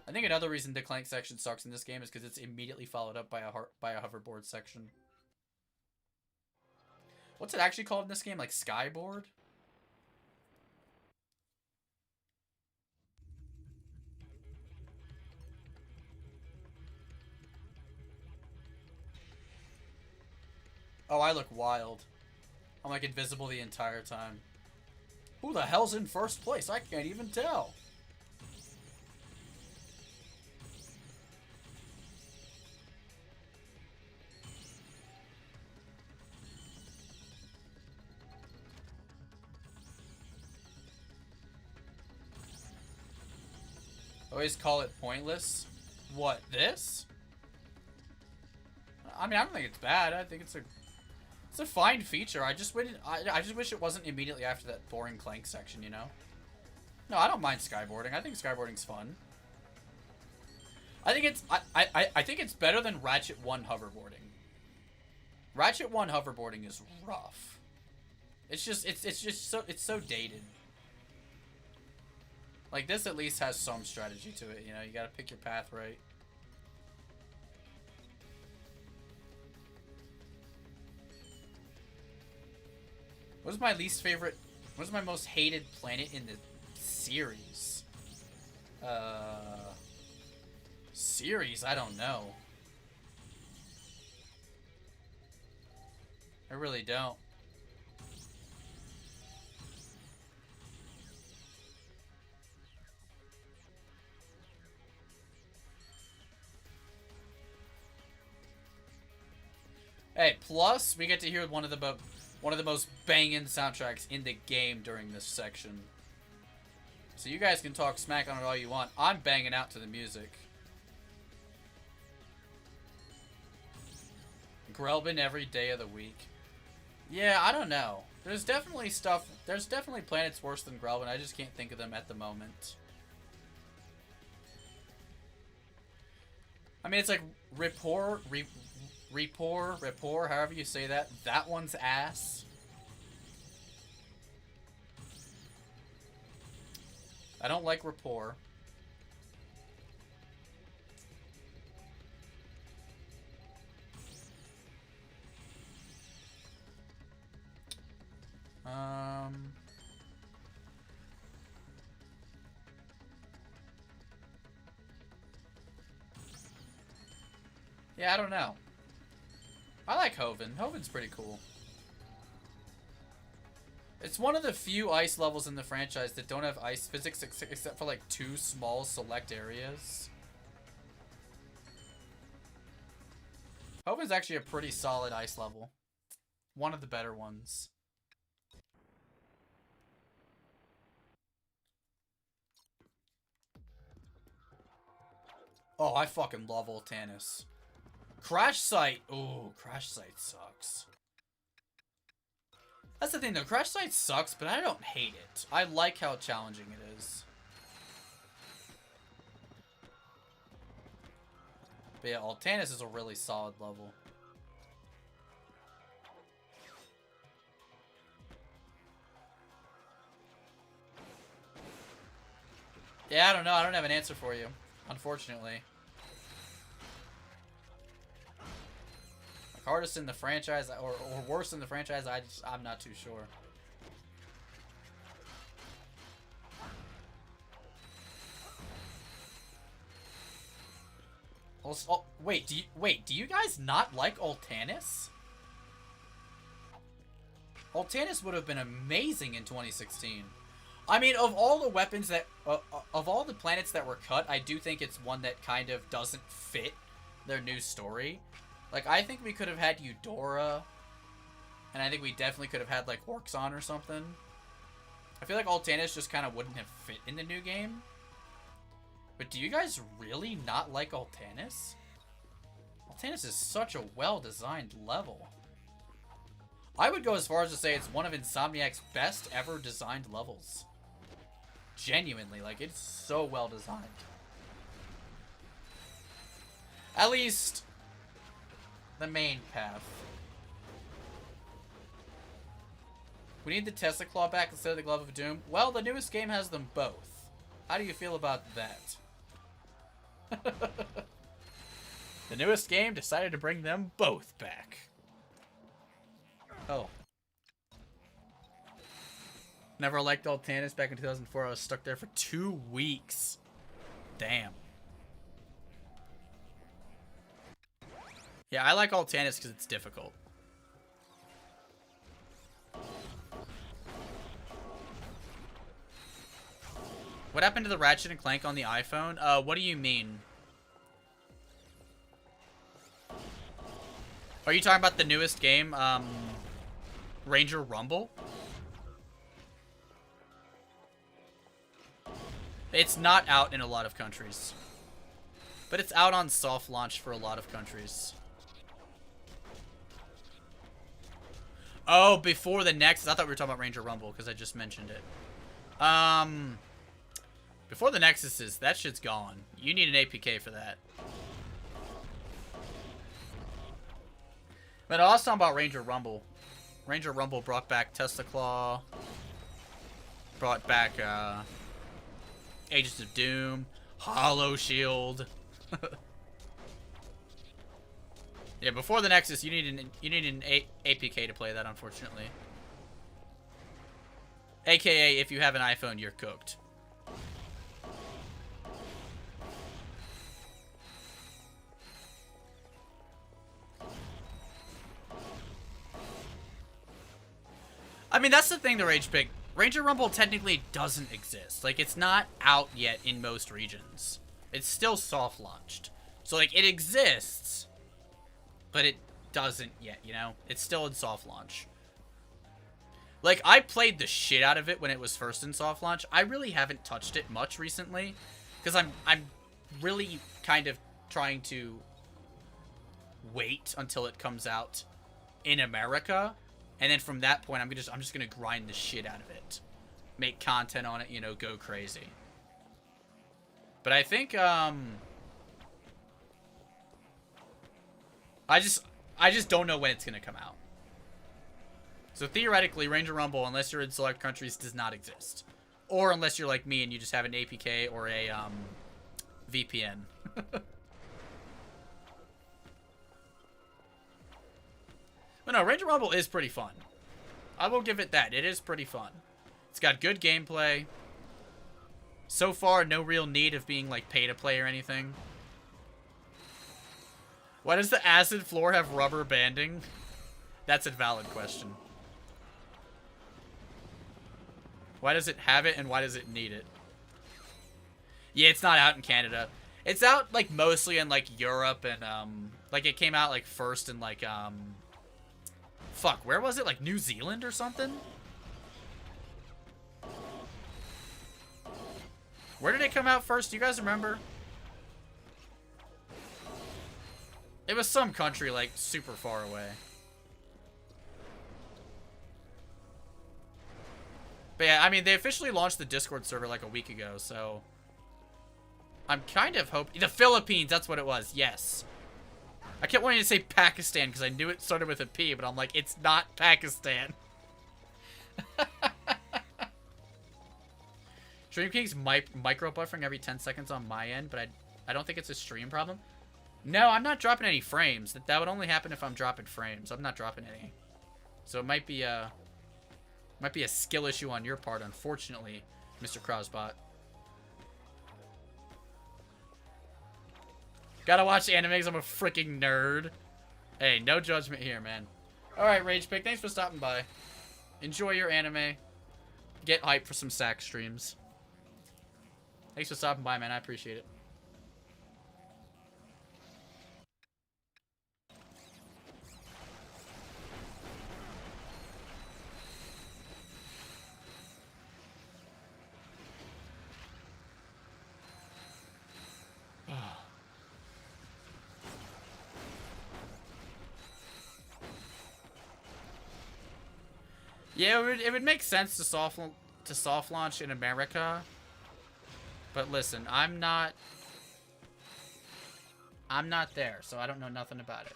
I think another reason the Clank section sucks in this game is because it's immediately followed up by a hoverboard section. What's it actually called in this game? Like Skyboard? Oh, I look wild. I'm like invisible the entire time. Who the hell's in first place? I can't even tell. Always call it pointless. What, this? I mean, I don't think it's bad. I think it's a fine feature. I just wish it wasn't immediately after that boring Clank section, you know? No, I don't mind skyboarding. I think skyboarding's fun. I think it's better than Ratchet 1 hoverboarding. Ratchet 1 hoverboarding is rough. It's so dated. Like, this at least has some strategy to it, you know? You gotta pick your path right. What is my least favorite... What is my most hated planet in the series? Series? I don't know. I really don't. Hey, plus we get to hear one of the most banging soundtracks in the game during this section. So you guys can talk smack on it all you want. I'm banging out to the music. Grelbin every day of the week. Yeah, I don't know. There's definitely stuff. There's definitely planets worse than Grelbin. I just can't think of them at the moment. I mean, it's like Rapport, however you say that. That one's ass. I don't like Rapport. Yeah, I don't know. I like Hoven. Hoven's pretty cool. It's one of the few ice levels in the franchise that don't have ice physics except for like 2 small select areas. Hoven's actually a pretty solid ice level. One of the better ones. Oh, I fucking love Ultanis. Crash Site. Ooh, Crash Site sucks. That's the thing though, Crash Site sucks, but I don't hate it. I like how challenging it is. But yeah, Ultanis is a really solid level. Yeah, I don't know. I don't have an answer for you, unfortunately. Like, hardest in the franchise, or worse in the franchise, I'm not too sure. Also, oh, wait, do you guys not like Ultanis? Ultanis would have been amazing in 2016. I mean, of all the weapons that, of all the planets that were cut, I do think it's one that kind of doesn't fit their new story. Like, I think we could have had Eudora, and I think we definitely could have had, like, Orxon or something. I feel like Ultanis just kind of wouldn't have fit in the new game. But do you guys really not like Ultanis? Ultanis is such a well-designed level. I would go as far as to say it's one of Insomniac's best ever designed levels. Genuinely, like, it's so well designed. At least the main path. We need the Tesla Claw back instead of the Glove of Doom. Well, the newest game has them both. How do you feel about that? The newest game decided to bring them both back. Oh. Never liked Ultanis back in 2004. I was stuck there for 2 weeks. Damn. Yeah, I like Ultanis because it's difficult. What happened to the Ratchet and Clank on the iPhone? What do you mean? Are you talking about the newest game, Ranger Rumble? It's not out in a lot of countries. But it's out on soft launch for a lot of countries. Oh, before the Nexus. I thought we were talking about Ranger Rumble because I just mentioned it. Before the Nexus that shit's gone. You need an APK for that. But I was talking about Ranger Rumble. Ranger Rumble brought back Tesla Claw. Brought back, Agents of Doom. Hollow Shield. Yeah, before the Nexus, you need an APK to play that, unfortunately. AKA, if you have an iPhone, you're cooked. I mean, that's the thing, the Rage Pig. Ranger Rumble technically doesn't exist. Like, it's not out yet in most regions. It's still soft launched. So, like, it exists, but it doesn't yet, you know? It's still in soft launch. Like, I played the shit out of it when it was first in soft launch. I really haven't touched it much recently, because I'm really kind of trying to wait until it comes out in America, and then from that point, I'm just gonna grind the shit out of it, make content on it, you know, go crazy. But I think I just don't know when it's gonna come out. So theoretically, Ranger Rumble, unless you're in select countries, does not exist, or unless you're like me and you just have an APK or a VPN. But no, Ranger Rumble is pretty fun. I will give it that. It is pretty fun. It's got good gameplay. So far, no real need of being, like, pay to play or anything. Why does the acid floor have rubber banding? That's a valid question. Why does it have it, and why does it need it? Yeah, it's not out in Canada. It's out, like, mostly in, like, Europe and, like, it came out, like, first in, like, fuck, where was it? Like, New Zealand or something? Where did it come out first? Do you guys remember? It was some country, like, super far away. But yeah, I mean, they officially launched the Discord server, like, a week ago, so... I'm kind of hoping... The Philippines, that's what it was, yes. I kept wanting to say Pakistan, because I knew it started with a P, but I'm like, it's not Pakistan. Stream King's micro buffering every 10 seconds on my end, but I don't think it's a stream problem. No, I'm not dropping any frames. That would only happen if I'm dropping frames. I'm not dropping any. So it might be a skill issue on your part, unfortunately, Mr. Crosbot. Gotta watch animes, I'm a freaking nerd. Hey, no judgment here, man. Alright, RagePick, thanks for stopping by. Enjoy your anime. Get hyped for some sack streams. Thanks for stopping by, man. I appreciate it. Yeah, it would make sense to soft launch in America. But listen, I'm not there, so I don't know nothing about it.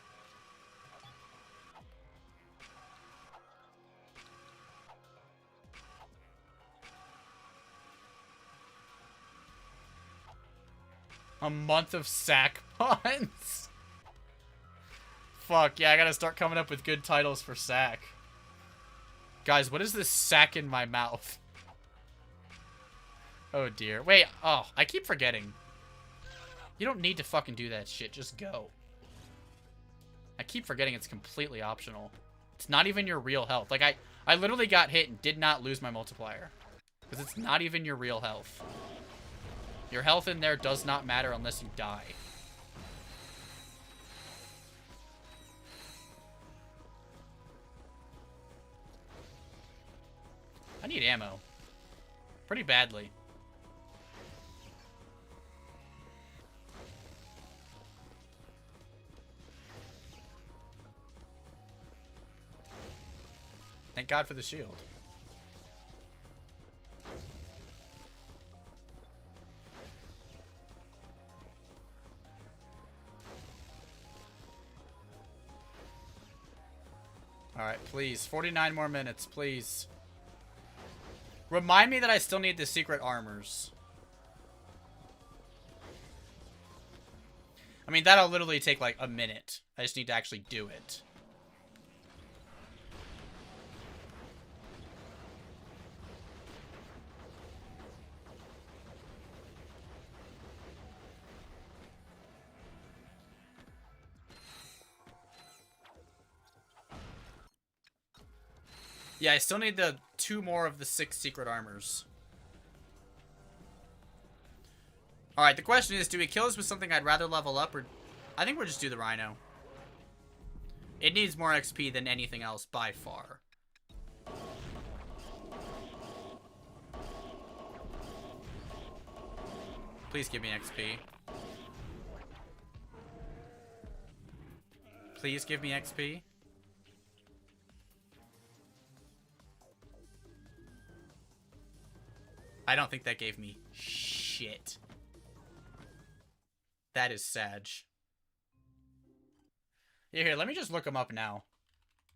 A month of sack puns? Fuck, yeah, I gotta start coming up with good titles for sack. Guys, what is this sack in my mouth? Oh, dear. Wait, oh, I keep forgetting. You don't need to fucking do that shit. Just go. I keep forgetting it's completely optional. It's not even your real health. Like, I literally got hit and did not lose my multiplier. Because it's not even your real health. Your health in there does not matter unless you die. I need ammo. Pretty badly. Thank God for the shield. Alright, please. 49 more minutes, please. Remind me that I still need the secret armors. I mean, that'll literally take like a minute. I just need to actually do it. Yeah, I still need the 2 more of the 6 secret armors. Alright, the question is, do we kill this with something I'd rather level up, or... I think we'll just do the Rhino. It needs more XP than anything else, by far. Please give me XP. Please give me XP. I don't think that gave me shit. That is Sag. Here, let me just look them up now.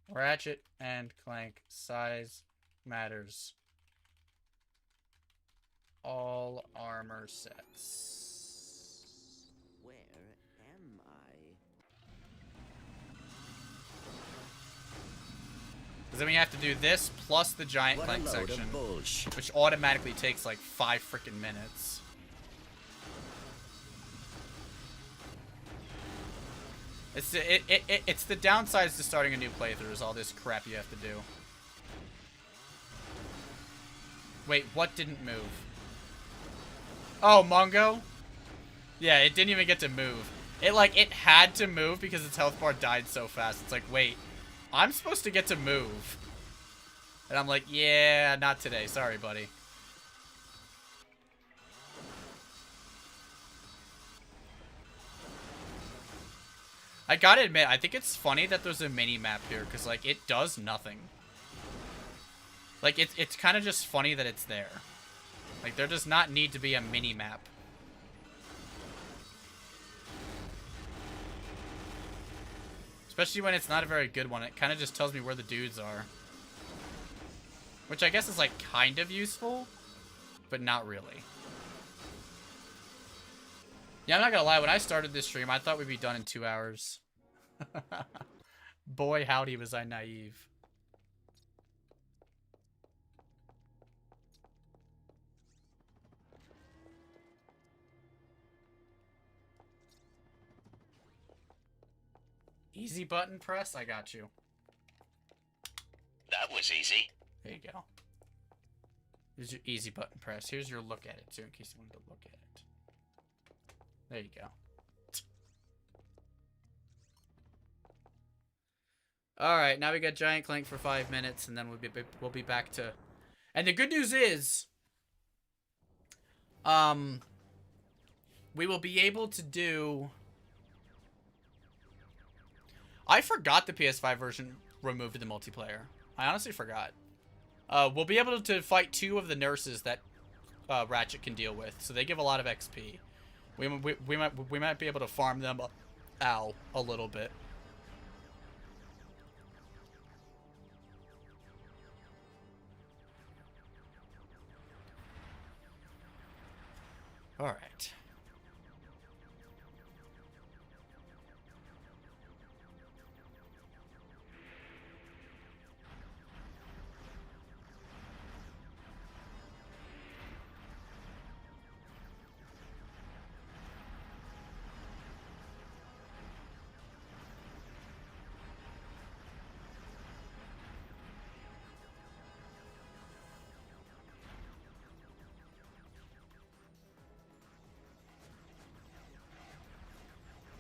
Ratchet and Clank size matters. All armor sets. Where am I? Because then we have to do this plus the giant What a Clank load section, of bullshit. which automatically takes like 5 freaking minutes. It's the downsides to starting a new playthrough is all this crap you have to do. Wait, what didn't move? Oh, Mongo? Yeah, it didn't even get to move. It had to move because its health bar died so fast. It's like, wait, I'm supposed to get to move. And I'm like, yeah, not today. Sorry, buddy. I gotta admit, I think it's funny that there's a mini-map here, because, like, it does nothing. Like, it's kind of just funny that it's there. Like, there does not need to be a mini-map. Especially when it's not a very good one. It kind of just tells me where the dudes are. Which I guess is, like, kind of useful, but not really. Yeah, I'm not gonna lie, when I started this stream, I thought we'd be done in 2 hours. Boy, howdy was I naive. Easy button press? I got you. That was easy. There you go. Here's your easy button press. Here's your look at it, too, in case you wanted to look at it. There you go. Alright, now we got Giant Clank for 5 minutes, and then we'll be back to... And the good news is... we will be able to do... I forgot the PS5 version removed the multiplayer. I honestly forgot. We'll be able to fight 2 of the nurses that Ratchet can deal with, so they give a lot of XP. We might be able to farm them a little bit. All right.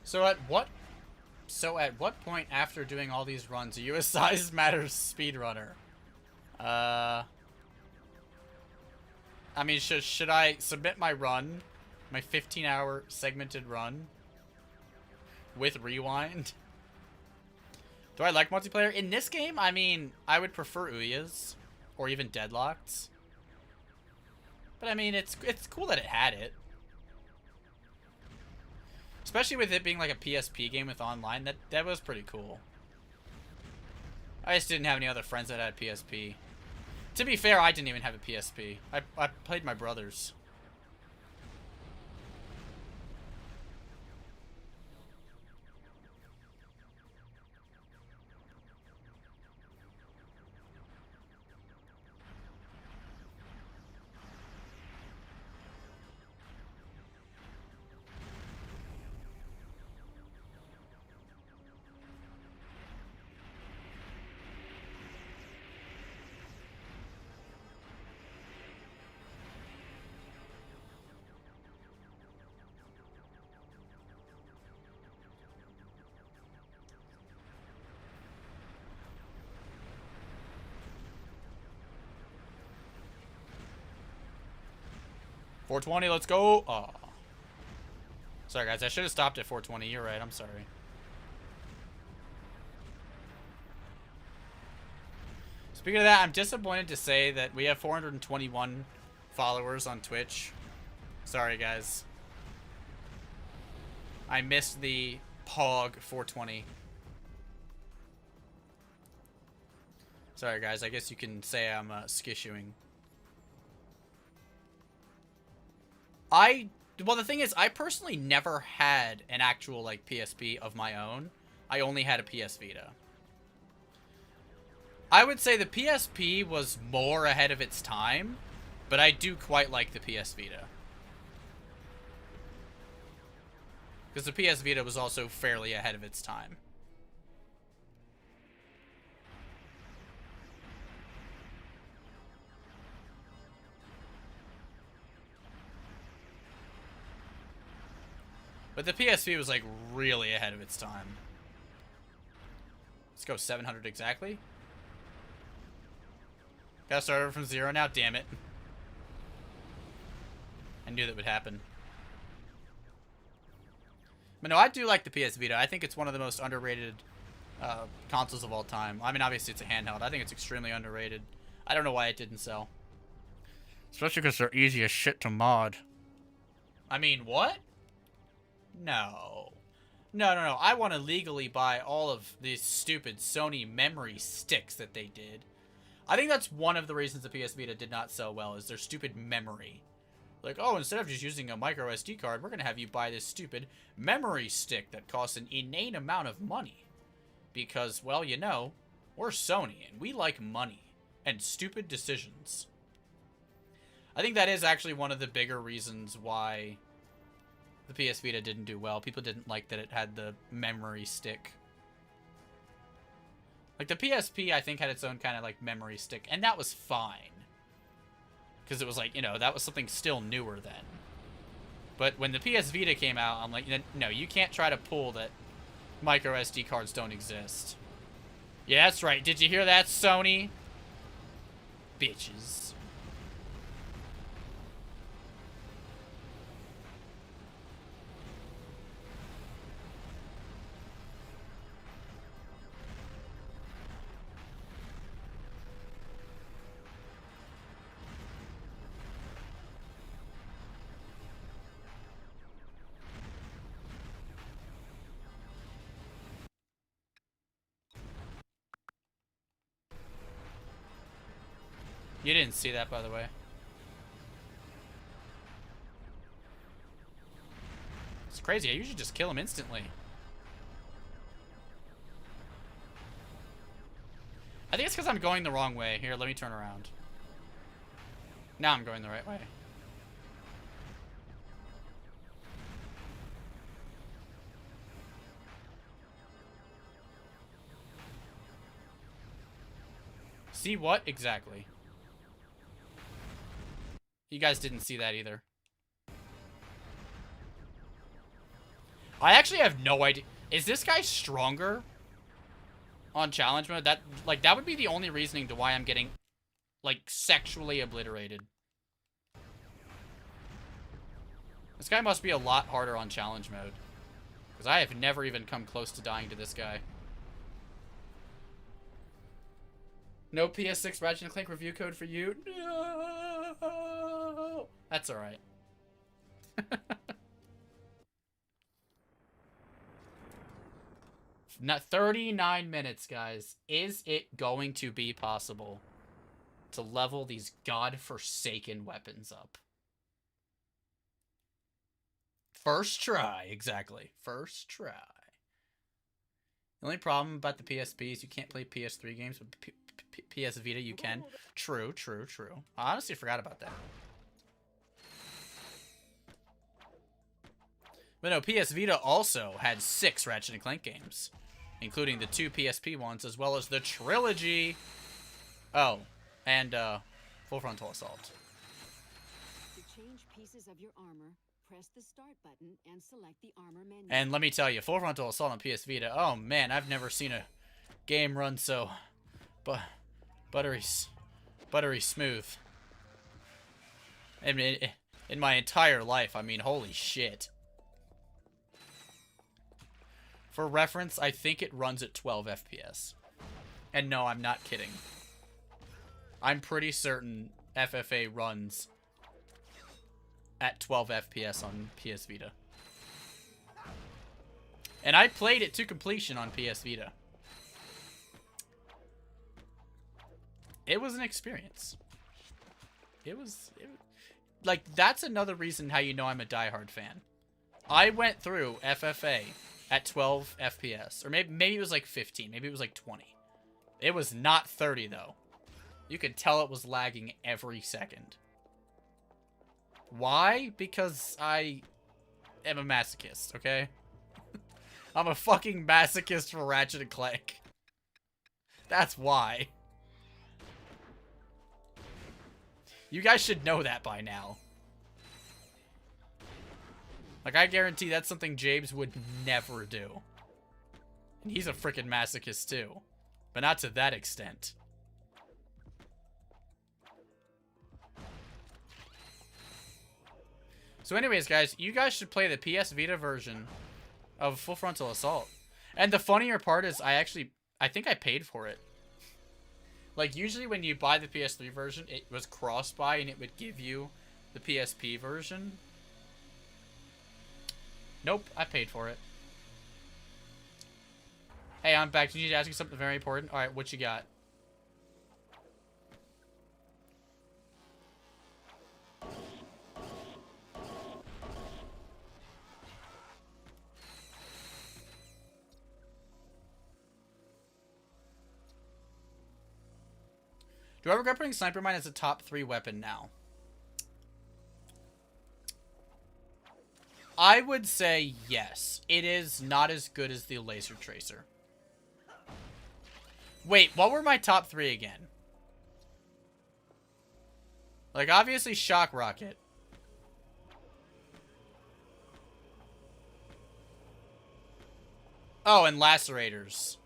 So at what point after doing all these runs are you a size matters speedrunner? I mean, should I submit my run, my 15-hour segmented run with rewind? Do I like multiplayer in this game? I mean, I would prefer Ouya's or even Deadlocked. But I mean, it's cool that it had it. Especially with it being like a PSP game with online, that was pretty cool. I just didn't have any other friends that had a PSP. To be fair, I didn't even have a PSP. I played my brother's. .420, let's go. Oh. Sorry, guys. I should have stopped at 420. You're right. I'm sorry. Speaking of that, I'm disappointed to say that we have 421 followers on Twitch. Sorry, guys. I missed the POG 420. Sorry, guys. I guess you can say I'm skissuing. Well, the thing is, I personally never had an actual, like, PSP of my own. I only had a PS Vita. I would say the PSP was more ahead of its time, but I do quite like the PS Vita. Because the PS Vita was also fairly ahead of its time. But the PSP was, like, really ahead of its time. Let's go 700 exactly. Gotta start over from 0 now, damn it. I knew that would happen. But no, I do like the PS Vita. I think it's one of the most underrated consoles of all time. I mean, obviously it's a handheld. I think it's extremely underrated. I don't know why it didn't sell. Especially because they're easy as shit to mod. I mean, what? No. No. I want to legally buy all of these stupid Sony memory sticks that they did. I think that's one of the reasons the PS Vita did not sell well, is their stupid memory. Like, oh, instead of just using a micro SD card, we're going to have you buy this stupid memory stick that costs an inane amount of money. Because, well, you know, we're Sony, and we like money and stupid decisions. I think that is actually one of the bigger reasons why the PS Vita didn't do well. People didn't like that it had the memory stick. Like, the PSP, I think, had its own kind of, like, memory stick, and that was fine. Because it was like, you know, that was something still newer then. But when the PS Vita came out, I'm like, no, you can't try to pull that micro SD cards don't exist. Yeah, that's right. Did you hear that, Sony? Bitches. You didn't see that, by the way. It's crazy. I usually just kill him instantly. I think it's because I'm going the wrong way. Here, let me turn around. Now I'm going the right way. See what? Exactly. You guys didn't see that either. I actually have no idea. Is this guy stronger on challenge mode? That would be the only reasoning to why I'm getting, like, sexually obliterated. This guy must be a lot harder on challenge mode. Because I have never even come close to dying to this guy. No PS6 Ratchet & Clank review code for you? No! That's alright. Not 39 minutes, guys. Is it going to be possible to level these godforsaken weapons up? First try, exactly. First try. The only problem about the PSP is you can't play PS3 games, but PS Vita you can. True. I honestly forgot about that. But no, PS Vita also had 6 Ratchet & Clank games, including the 2 PSP ones, as well as the trilogy. Oh, and Full Frontal Assault. To change pieces of your armor, press the start button and select the armor menu. And let me tell you, Full Frontal Assault on PS Vita, oh man, I've never seen a game run so buttery smooth. I mean, in my entire life, I mean, holy shit. For reference, I think it runs at 12 FPS. And no, I'm not kidding. I'm pretty certain FFA runs at 12 FPS on PS Vita. And I played it to completion on PS Vita. It was an experience. It was like, that's another reason how you know I'm a diehard fan. I went through FFA at 12 FPS. Or maybe it was like 15. Maybe it was like 20. It was not 30, though. You could tell it was lagging every second. Why? Because I am a masochist, okay? I'm a fucking masochist for Ratchet & Clank. That's why. You guys should know that by now. Like, I guarantee that's something James would never do. And he's a freaking masochist too. But not to that extent. So anyways, guys, you guys should play the PS Vita version of Full Frontal Assault. And the funnier part is I think I paid for it. Like, usually when you buy the PS3 version, it was cross-buy and it would give you the PSP version. Nope, I paid for it. Hey, I'm back. Do you need to ask you something very important? Alright, what you got? Do I regret putting Sniper Mine as a top 3 weapon now? I would say yes. It is not as good as the Laser Tracer. Wait, what were my top 3 again? Like, obviously Shock Rocket. Oh, and Lacerators.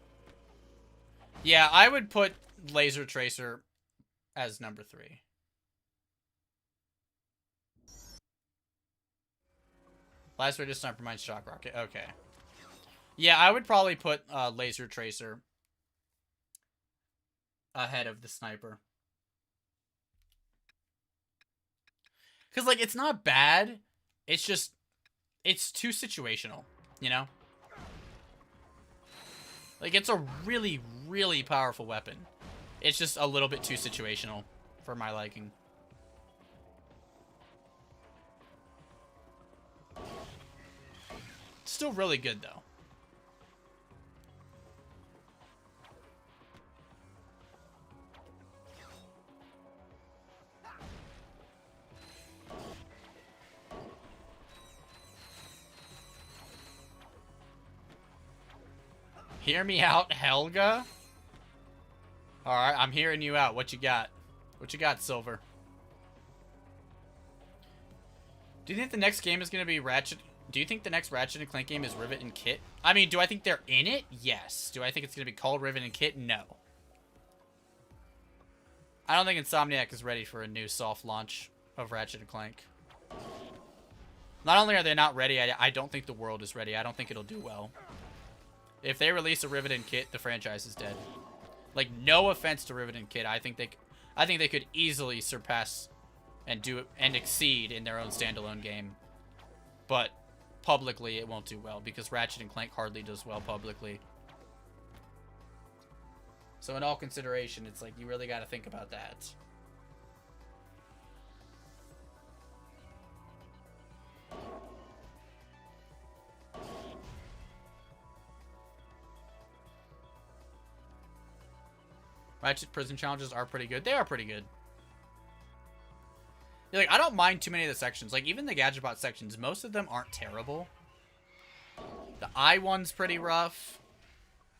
Yeah, I would put Laser Tracer as number 3. Lacerator, Sniper Mine, Shock Rocket. Okay. Yeah, I would probably put Laser Tracer ahead of the Sniper. Because, like, it's not bad. It's just, it's too situational, you know? Like, it's a really, really powerful weapon. It's just a little bit too situational for my liking. Still really good, though. Hear me out, Helga? Alright, I'm hearing you out. What you got? What you got, Silver? Do you think the next game is going to be Ratchet? Do you think the next Ratchet & Clank game is Rivet and Kit? I mean, do I think they're in it? Yes. Do I think it's going to be called Rivet and Kit? No. I don't think Insomniac is ready for a new soft launch of Ratchet & Clank. Not only are they not ready, I don't think the world is ready. I don't think it'll do well. If they release a Rivet and Kit, the franchise is dead. Like, no offense to Rivet and Kit, I think they could easily surpass and do it and exceed in their own standalone game. But publicly, it won't do well because Ratchet and Clank hardly does well publicly. So in all consideration, it's like you really got to think about that. Ratchet prison challenges are pretty good. They are pretty good. Yeah, like, I don't mind too many of the sections. Like, even the Gadgetbot sections, most of them aren't terrible. The I one's pretty rough.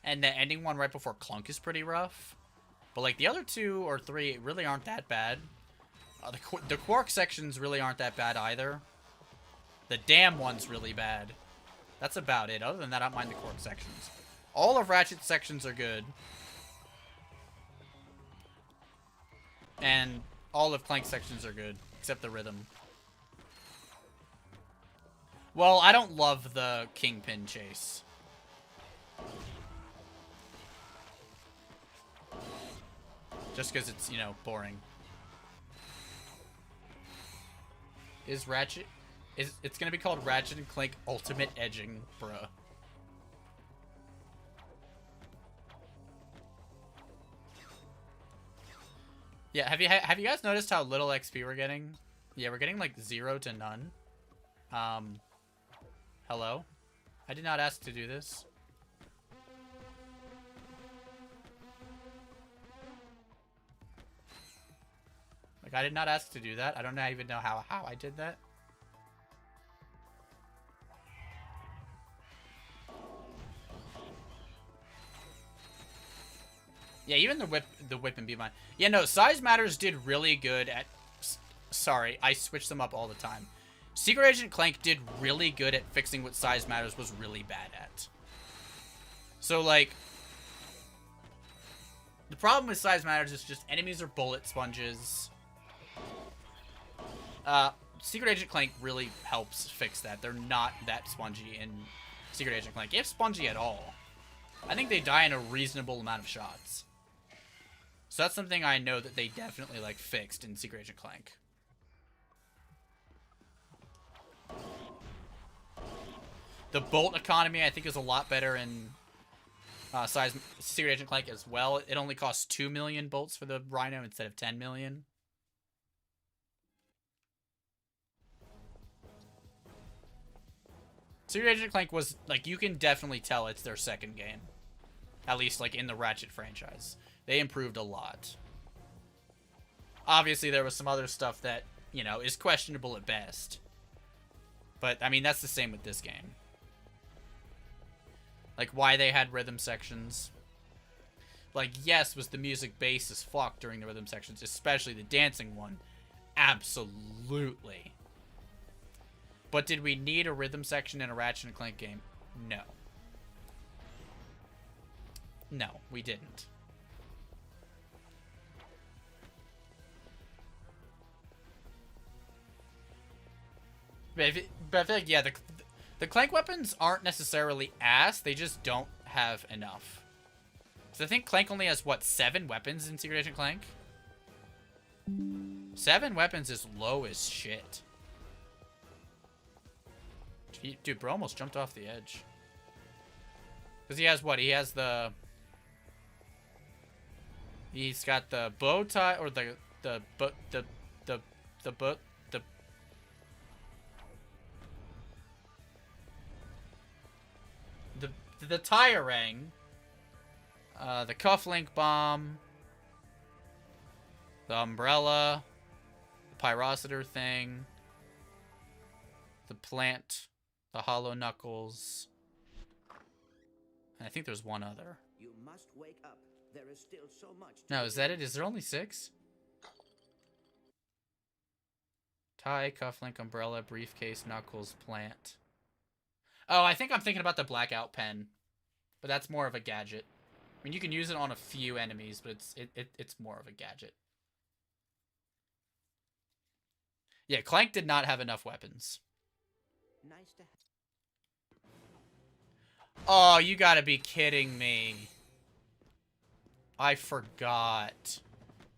And the ending one right before Clunk is pretty rough. But, like, the other 2 or 3 really aren't that bad. The Quark sections really aren't that bad either. The Dam one's really bad. That's about it. Other than that, I don't mind the Quark sections. All of Ratchet's sections are good. And all of Clank sections are good, except the rhythm. Well, I don't love the Kingpin chase. Just because it's, you know, boring. Is Ratchet... It's gonna be called Ratchet and Clank Ultimate Edging, bruh. Yeah, have you guys noticed how little XP we're getting? Yeah, we're getting like 0 to none. Hello? I did not ask to do this. Like, I did not ask to do that. I don't even know how I did that. Yeah, even the whip and beat mine. Yeah, no, Size Matters did really good at... Sorry, I switch them up all the time. Secret Agent Clank did really good at fixing what Size Matters was really bad at. So, like... The problem with Size Matters is just enemies are bullet sponges. Secret Agent Clank really helps fix that. They're not that spongy in Secret Agent Clank, if spongy at all. I think they die in a reasonable amount of shots. So that's something I know that they definitely, like, fixed in Secret Agent Clank. The bolt economy, I think, is a lot better in Secret Agent Clank as well. It only costs 2 million bolts for the Rhino instead of 10 million. Secret Agent Clank was, like, you can definitely tell it's their second game. At least, like, in the Ratchet franchise. They improved a lot. Obviously, there was some other stuff that, you know, is questionable at best. But, I mean, that's the same with this game. Like, why they had rhythm sections. Like, yes, was the music bass as fuck during the rhythm sections, especially the dancing one. Absolutely. But did we need a rhythm section in a Ratchet and Clank game? No. No, we didn't. But I feel like, yeah, the Clank weapons aren't necessarily ass. They just don't have enough. So I think Clank only has, what, 7 weapons in Secret Agent Clank? 7 weapons is low as shit. Dude, bro almost jumped off the edge. Because he has what? He has the... He's got the bow tie, or the tire ring, the cufflink bomb, the umbrella, the pyrocitor thing, the plant, the hollow knuckles, and I think there's one other. You must wake up. There is still so much. No, is that it? Is there only 6? Tie, cufflink, umbrella, briefcase, knuckles, plant. Oh, I think I'm thinking about the blackout pen, but that's more of a gadget. I mean, you can use it on a few enemies, but it's more of a gadget. Yeah, Clank did not have enough weapons. Nice to have. Oh, you gotta be kidding me. I forgot.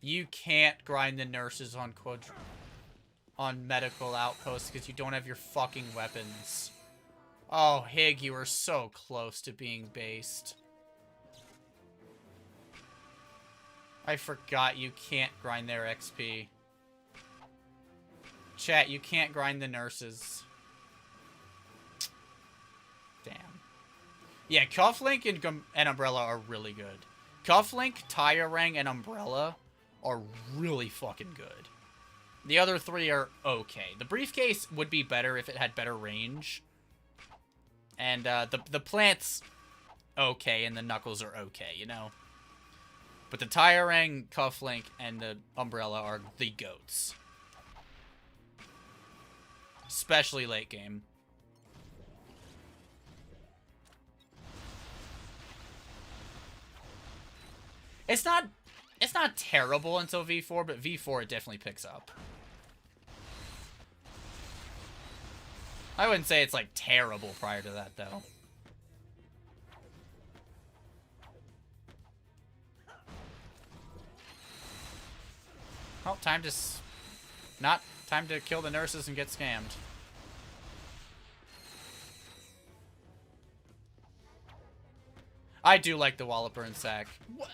You can't grind the nurses on medical outposts because you don't have your fucking weapons. Oh, Hig, you were so close to being based. I forgot you can't grind their XP. Chat, you can't grind the nurses. Damn. Yeah, Cufflink and Umbrella are really good. Cufflink, Tire Ring, and Umbrella are really fucking good. The other 3 are okay. The briefcase would be better if it had better range. And the plant's okay, and the knuckles are okay, you know? But the Tire Ring, Cufflink, and the Umbrella are the goats. Especially late game. It's not terrible until V4, but V4 it definitely picks up. I wouldn't say it's like terrible prior to that though. Oh, not time to kill the nurses and get scammed. I do like the Walloper and Sack.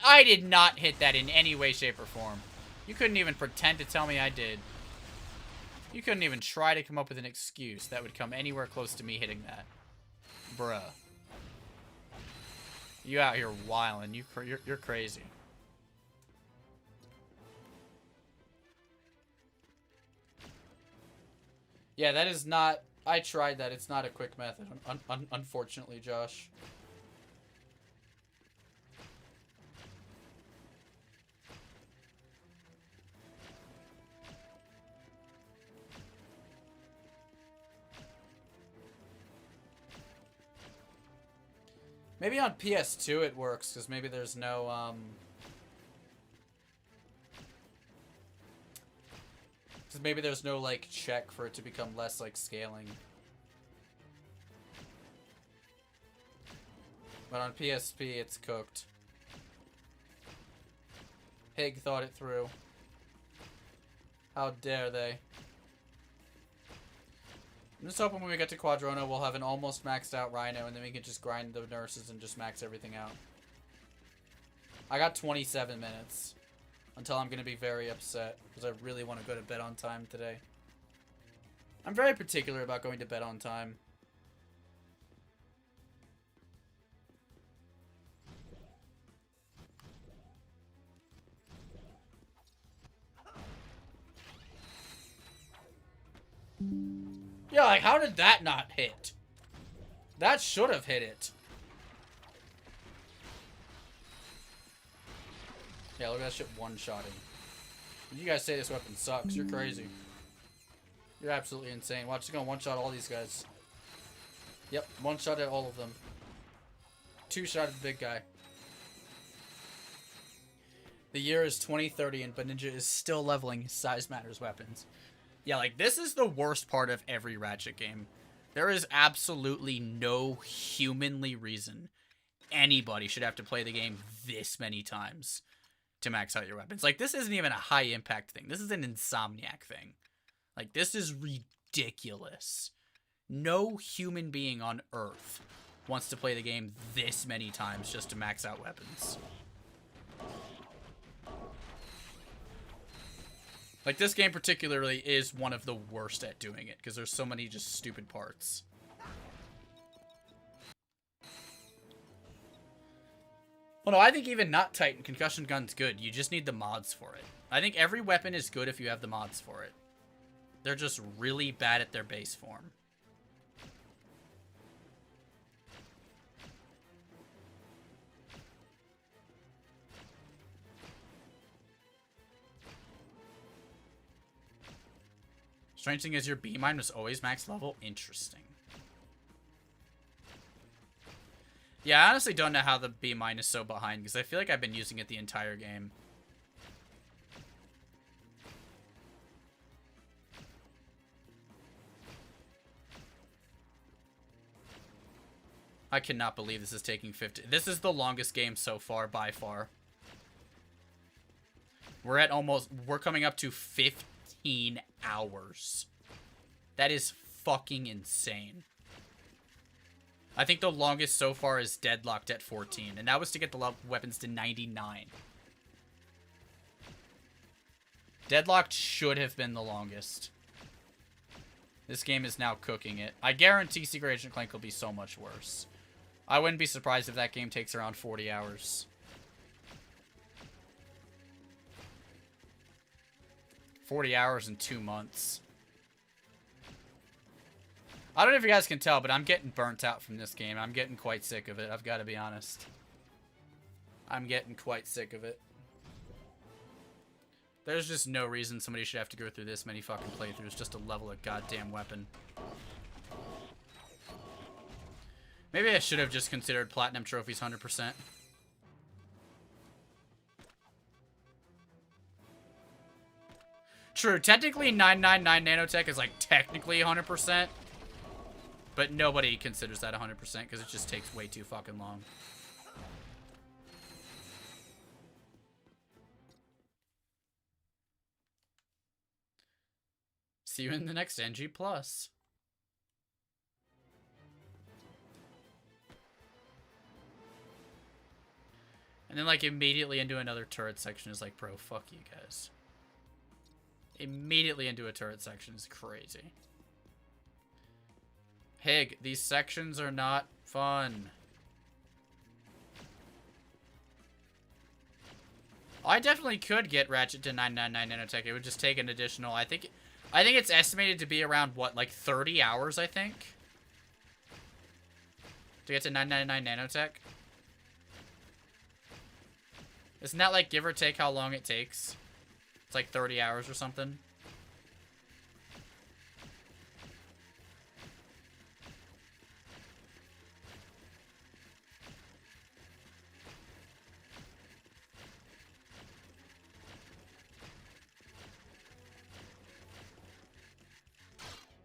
I did not hit that in any way, shape, or form. You couldn't even pretend to tell me I did. You couldn't even try to come up with an excuse that would come anywhere close to me hitting that. Bruh. You out here wildin'. You're crazy. Yeah, that is not... I tried that. It's not a quick method, unfortunately, Josh. Maybe on PS2 it works, because maybe there's no, because maybe there's no, like, check for it to become less, like, scaling. But on PSP, it's cooked. Hig thought it through. How dare they? I'm just hoping when we get to Quadrona, we'll have an almost maxed out Rhino, and then we can just grind the nurses and just max everything out. I got 27 minutes until I'm going to be very upset, because I really want to go to bed on time today. I'm very particular about going to bed on time. Yeah, like, how did that not hit? That should have hit it. Yeah, look at that shit one-shotting. You guys say this weapon sucks. You're crazy. You're absolutely insane. Watch, it's gonna one-shot all these guys. Yep, one-shot at all of them. Two-shot at the big guy. The year is 2030 and Ninja is still leveling his Size Matters weapons. Yeah, like, this is the worst part of every Ratchet game. There is absolutely no humanly reason anybody should have to play the game this many times to max out your weapons. Like, this isn't even a high-impact thing. This is an Insomniac thing. Like, this is ridiculous. No human being on Earth wants to play the game this many times just to max out weapons. Like, this game particularly is one of the worst at doing it, because there's so many just stupid parts. Well, no, I think even not Titan Concussion Gun's good. You just need the mods for it. I think every weapon is good if you have the mods for it. They're just really bad at their base form. Strange thing is your B-Mine was always max level? Interesting. Yeah, I honestly don't know how the B-Mine is so behind, because I feel like I've been using it the entire game. I cannot believe this is taking 50. This is the longest game so far, by far. We're coming up to 15 hours. That is fucking insane. I think the longest so far is Deadlocked at 14, and that was to get the weapons to 99. Deadlocked should have been the longest. This game is now cooking it. I guarantee Secret Agent Clank will be so much worse. I wouldn't be surprised if that game takes around 40 hours. 40 hours in 2 months. I don't know if you guys can tell, but I'm getting burnt out from this game. I'm getting quite sick of it, I've got to be honest. I'm getting quite sick of it. There's just no reason somebody should have to go through this many fucking playthroughs just to level a goddamn weapon. Maybe I should have just considered Platinum Trophies 100%. True, technically 999 Nanotech is like technically 100%. But nobody considers that 100% because it just takes way too fucking long. See you in the next NG+. And then, like, immediately into another turret section is like, bro, fuck you guys. Immediately into a turret section is crazy. Hig, these sections are not fun. I definitely could get Ratchet to 999 nanotech. It would just take an additional, I think it's estimated to be around, what, like 30 hours, I think? To get to 999 nanotech? Isn't that, like, give or take how long it takes? It's like 30 hours or something.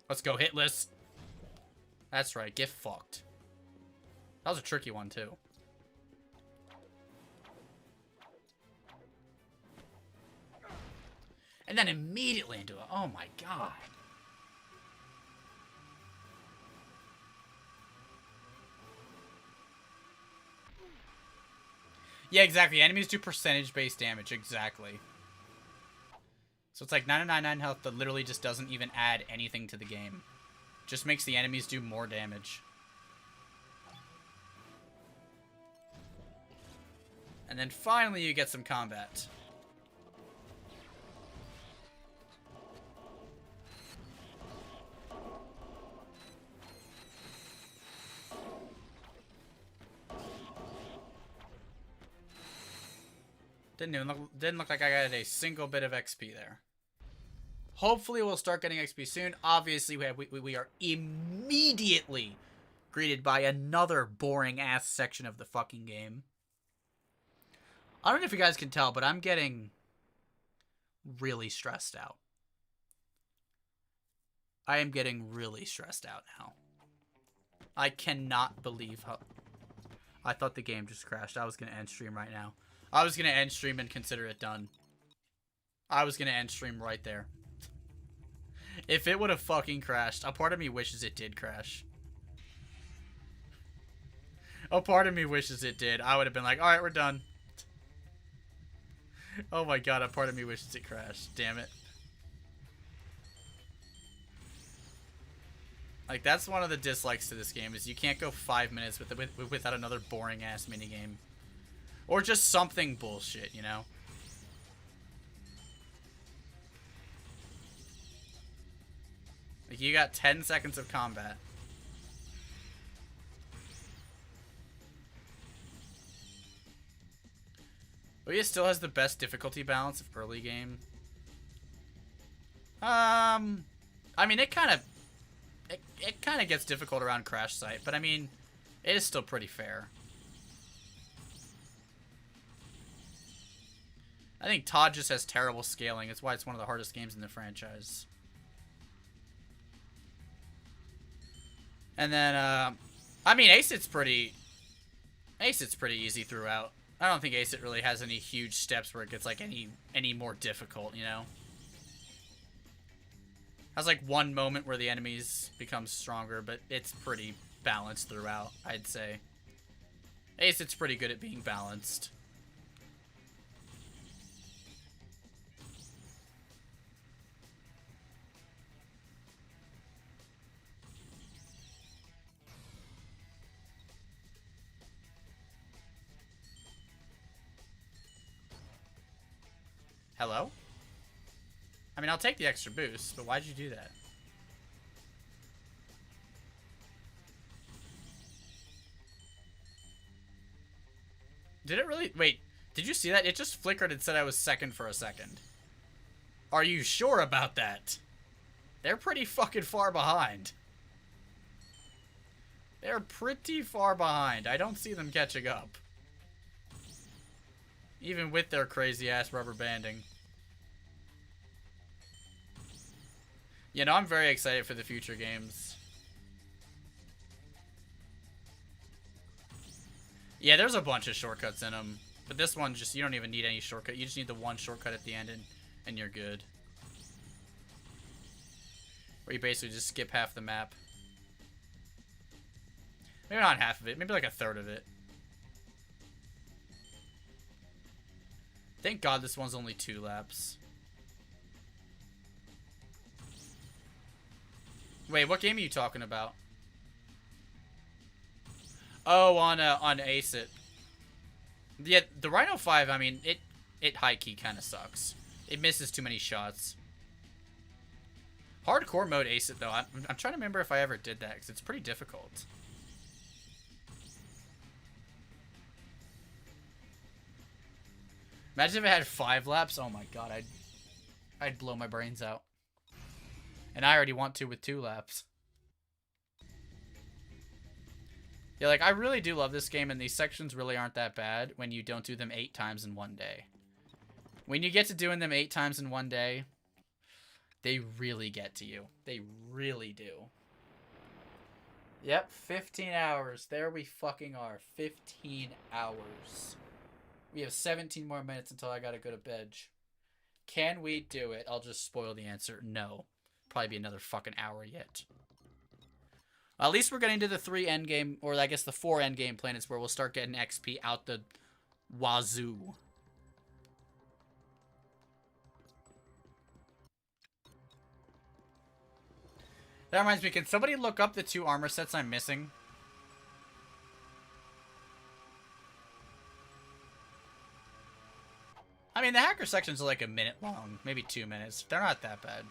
Let's go hitless. That's right, get fucked. That was a tricky one, too. And then immediately into it. Oh my god. Yeah, exactly. Enemies do percentage-based damage. Exactly. So it's like 999 health that literally just doesn't even add anything to the game. Just makes the enemies do more damage. And then finally you get some combat. Didn't look like I got a single bit of XP there. Hopefully we'll start getting XP soon. Obviously we are immediately greeted by another boring ass section of the fucking game. I don't know if you guys can tell, but I'm getting really stressed out. I am getting really stressed out now. I cannot believe how... I thought the game just crashed. I was going to end stream right now. I was going to end stream and consider it done. I was going to end stream right there. If it would have fucking crashed, a part of me wishes it did crash. A part of me wishes it did. I would have been like, alright, we're done. Oh my god, a part of me wishes it crashed. Damn it. Like, that's one of the dislikes to this game, is you can't go 5 minutes without another boring-ass minigame. Or just something bullshit, you know? Like, you got 10 seconds of combat. Ouya still has the best difficulty balance of early game. I mean, it kind of gets difficult around Crash Site, but I mean, it is still pretty fair. I think Todd just has terrible scaling. That's why it's one of the hardest games in the franchise. And then, I mean, Acet's pretty easy throughout. I don't think Acet really has any huge steps where it gets, like, any more difficult, you know? Has, like, one moment where the enemies become stronger, but it's pretty balanced throughout, I'd say. Acet's pretty good at being balanced. Hello? I mean, I'll take the extra boost, but why'd you do that? Did it really? Wait, did you see that? It just flickered and said I was second for a second. Are you sure about that? They're pretty fucking far behind. They're pretty far behind. I don't see them catching up. Even with their crazy-ass rubber banding. You know, I'm very excited for the future games. Yeah, there's a bunch of shortcuts in them. But this one, just, you don't even need any shortcut. You just need the one shortcut at the end, and you're good. where you basically just skip half the map. Maybe not half of it, maybe like a third of it. Thank God this one's only 2 laps. Wait, what game are you talking about? Oh, on Ace It. Yeah, the Rhino 5, I mean, it high-key kind of sucks. It misses too many shots. Hardcore mode Ace It, though. I'm trying to remember if I ever did that, because it's pretty difficult. Imagine if it had 5 laps. Oh my god, I'd blow my brains out. And I already want to with 2 laps. Yeah, like, I really do love this game, and these sections really aren't that bad when you don't do them 8 times in one day. When you get to doing them 8 times in one day, they really get to you. They really do. Yep, 15 hours. There we fucking are. 15 hours. We have 17 more minutes until I gotta go to bed. Can we do it? I'll just spoil the answer. No. Probably be another fucking hour yet. At least we're getting to the 3 endgame, or I guess the 4 endgame planets where we'll start getting XP out the wazoo. That reminds me, can somebody look up the 2 armor sets I'm missing? I mean, the hacker sections are like a minute long, maybe 2 minutes. They're not that bad.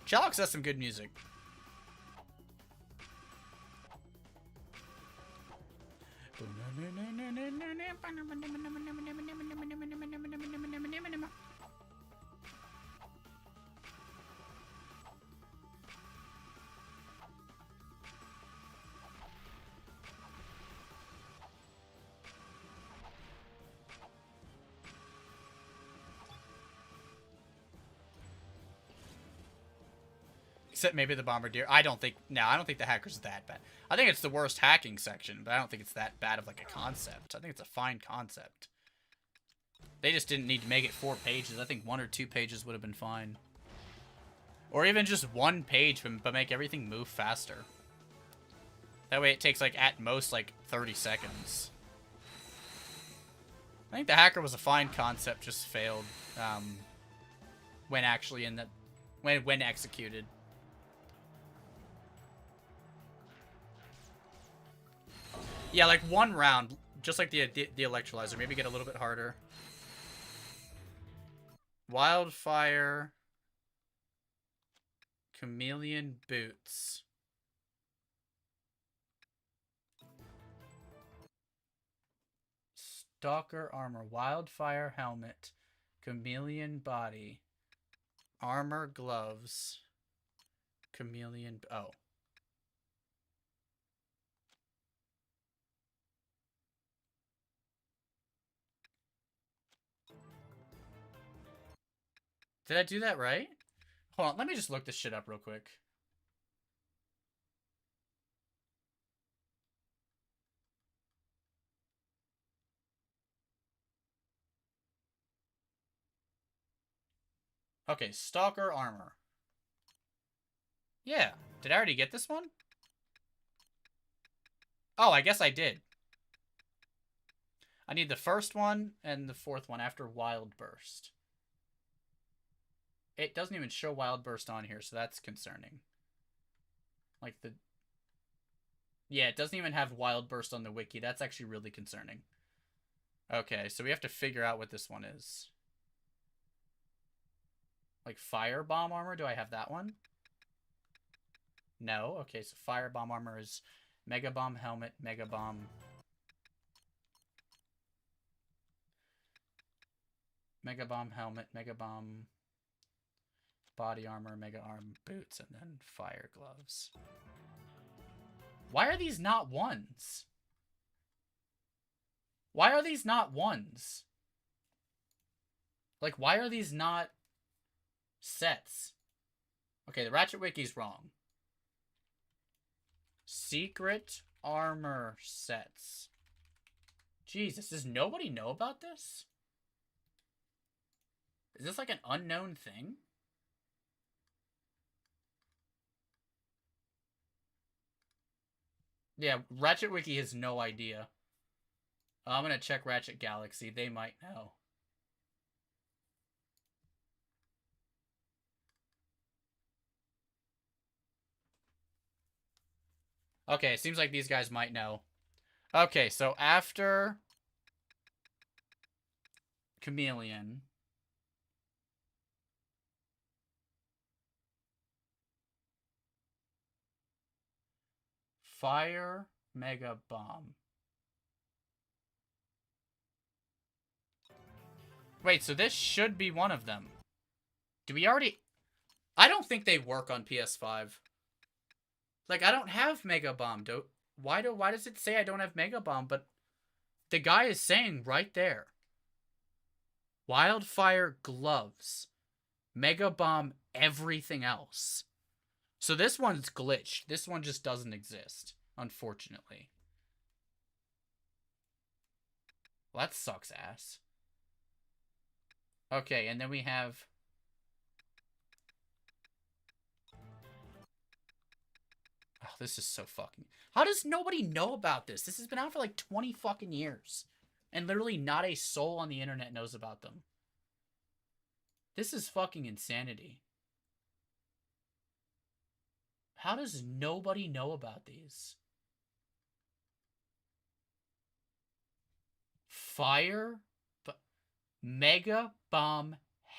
Chalox has some good music. Except maybe the Bombardier. I don't think the hacker's that bad. I think it's the worst hacking section, but I don't think it's that bad of like a concept. I think it's a fine concept. They just didn't need to make it 4 pages. I think 1 or 2 pages would have been fine. Or even just 1 page, but make everything move faster. That way it takes like at most like 30 seconds. I think the hacker was a fine concept, just failed when actually in the when executed. Yeah, like 1 round, just like the electrolyzer. Maybe get a little bit harder. Wildfire. Chameleon boots. Stalker armor. Wildfire helmet. Chameleon body. Armor gloves. Chameleon... Oh. Did I do that right? Hold on, let me just look this shit up real quick. Okay, Stalker armor. Yeah. Did I already get this one? Oh, I guess I did. I need the first one and the 4th one after Wild Burst. It doesn't even show Wild Burst on here, so that's concerning. Like the... Yeah, it doesn't even have Wild Burst on the wiki. That's actually really concerning. Okay, so we have to figure out what this one is. Like Firebomb armor? Do I have that one? No. Okay, so Firebomb armor is Mega Bomb helmet, Mega Bomb... Mega Bomb helmet, Mega Bomb... Body armor, Mega Arm boots, and then fire gloves. Why are these not 1s? Why are these not 1s? Like, why are these not sets? Okay, the Ratchet Wiki's wrong. Secret armor sets. Jesus, does nobody know about this? Is this like an unknown thing? Yeah, Ratchet Wiki has no idea. I'm gonna check Ratchet Galaxy. They might know. Okay, seems like these guys might know. Okay, so after Chameleon, Fire Mega Bomb. Wait, so this should be one of them. Do we already... I don't think they work on PS5. Like, I don't have Mega Bomb. Why does it say I don't have Mega Bomb? But the guy is saying right there. Wildfire gloves. Mega Bomb everything else. So this one's glitched. This one just doesn't exist, unfortunately. Well, that sucks ass. Okay, and then we have... Oh, this is so fucking... How does nobody know about this? This has been out for like 20 fucking years. And literally not a soul on the internet knows about them. This is fucking insanity. How does nobody know about these? Fire... Mega Bomb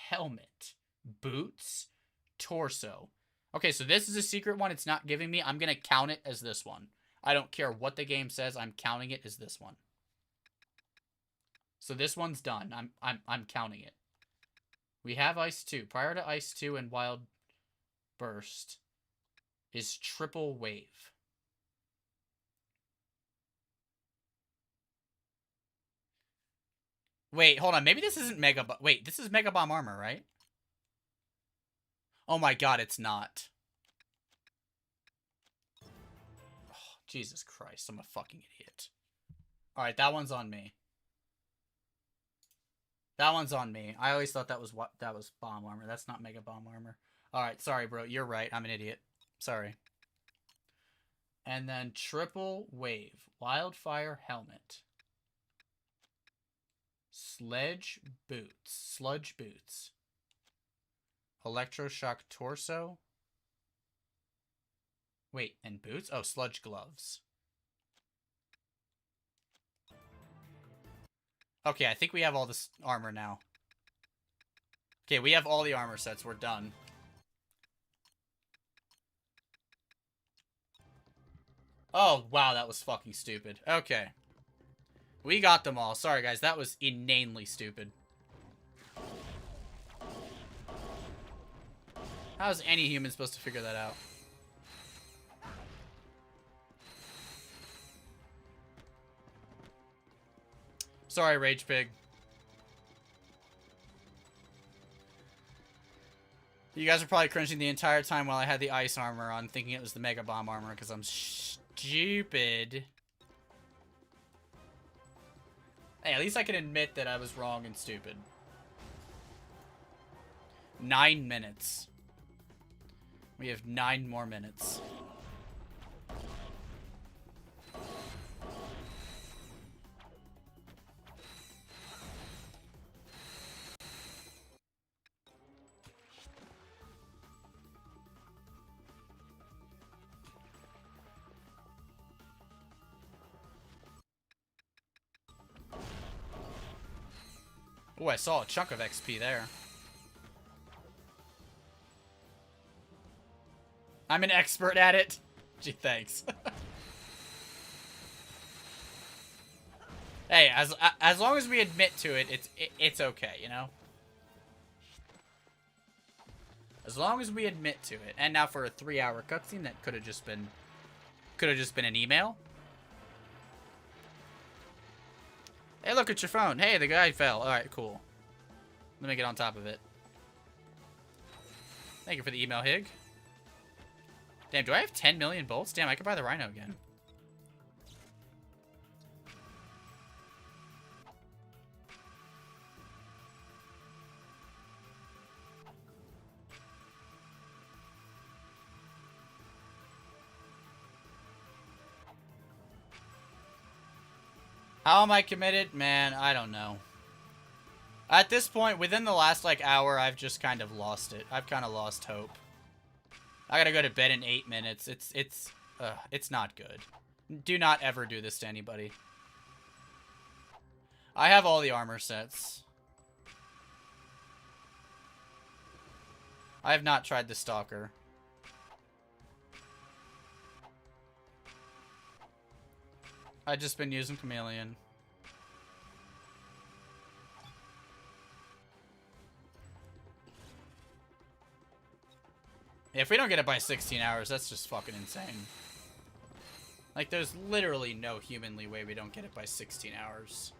helmet. Boots. Torso. Okay, so this is a secret one. It's not giving me. I'm going to count it as this one. I don't care what the game says. I'm counting it as this one. So this one's done. I'm counting it. We have Ice 2. Prior to Ice 2 and Wild Burst is Triple Wave. Wait, hold on. Maybe this isn't Mega Bomb. Wait, this is Mega Bomb armor, right? Oh my god, it's not. Oh, Jesus Christ, I'm a fucking idiot. Alright, that one's on me. That one's on me. I always thought that was bomb armor. That's not Mega Bomb armor. Alright, sorry, bro. You're right. I'm an idiot. Sorry. And then Triple Wave. Wildfire helmet. Sludge boots. Electroshock torso. Wait, and boots? Oh, sludge gloves. Okay, I think we have all this armor now. Okay, we have all the armor sets. We're done. Oh, wow, that was fucking stupid. Okay. We got them all. Sorry, guys. That was inanely stupid. How is any human supposed to figure that out? Sorry, Rage Pig. You guys are probably cringing the entire time while I had the ice armor on, thinking it was the Mega Bomb armor, because I'm stupid. Hey, at least I can admit that I was wrong and stupid. 9 minutes. We have 9 more minutes. Oh, I saw a chunk of XP there. I'm an expert at it. Gee, thanks. Hey, as long as we admit to it, it's okay, you know? As long as we admit to it. And now for a 3-hour cutscene that could have just been an email. Hey, look at your phone. Hey, the guy fell. Alright, cool. Let me get on top of it. Thank you for the email, Hig. Damn, do I have 10 million bolts? Damn, I could buy the Rhino again. How am I committed? Man, I don't know. At this point, within the last, like, hour, I've just kind of lost it. I've kind of lost hope. I gotta go to bed in 8 minutes. It's not good. Do not ever do this to anybody. I have all the armor sets. I have not tried the Stalker. I've just been using Chameleon. If we don't get it by 16 hours, that's just fucking insane. Like, there's literally no humanly way we don't get it by 16 hours.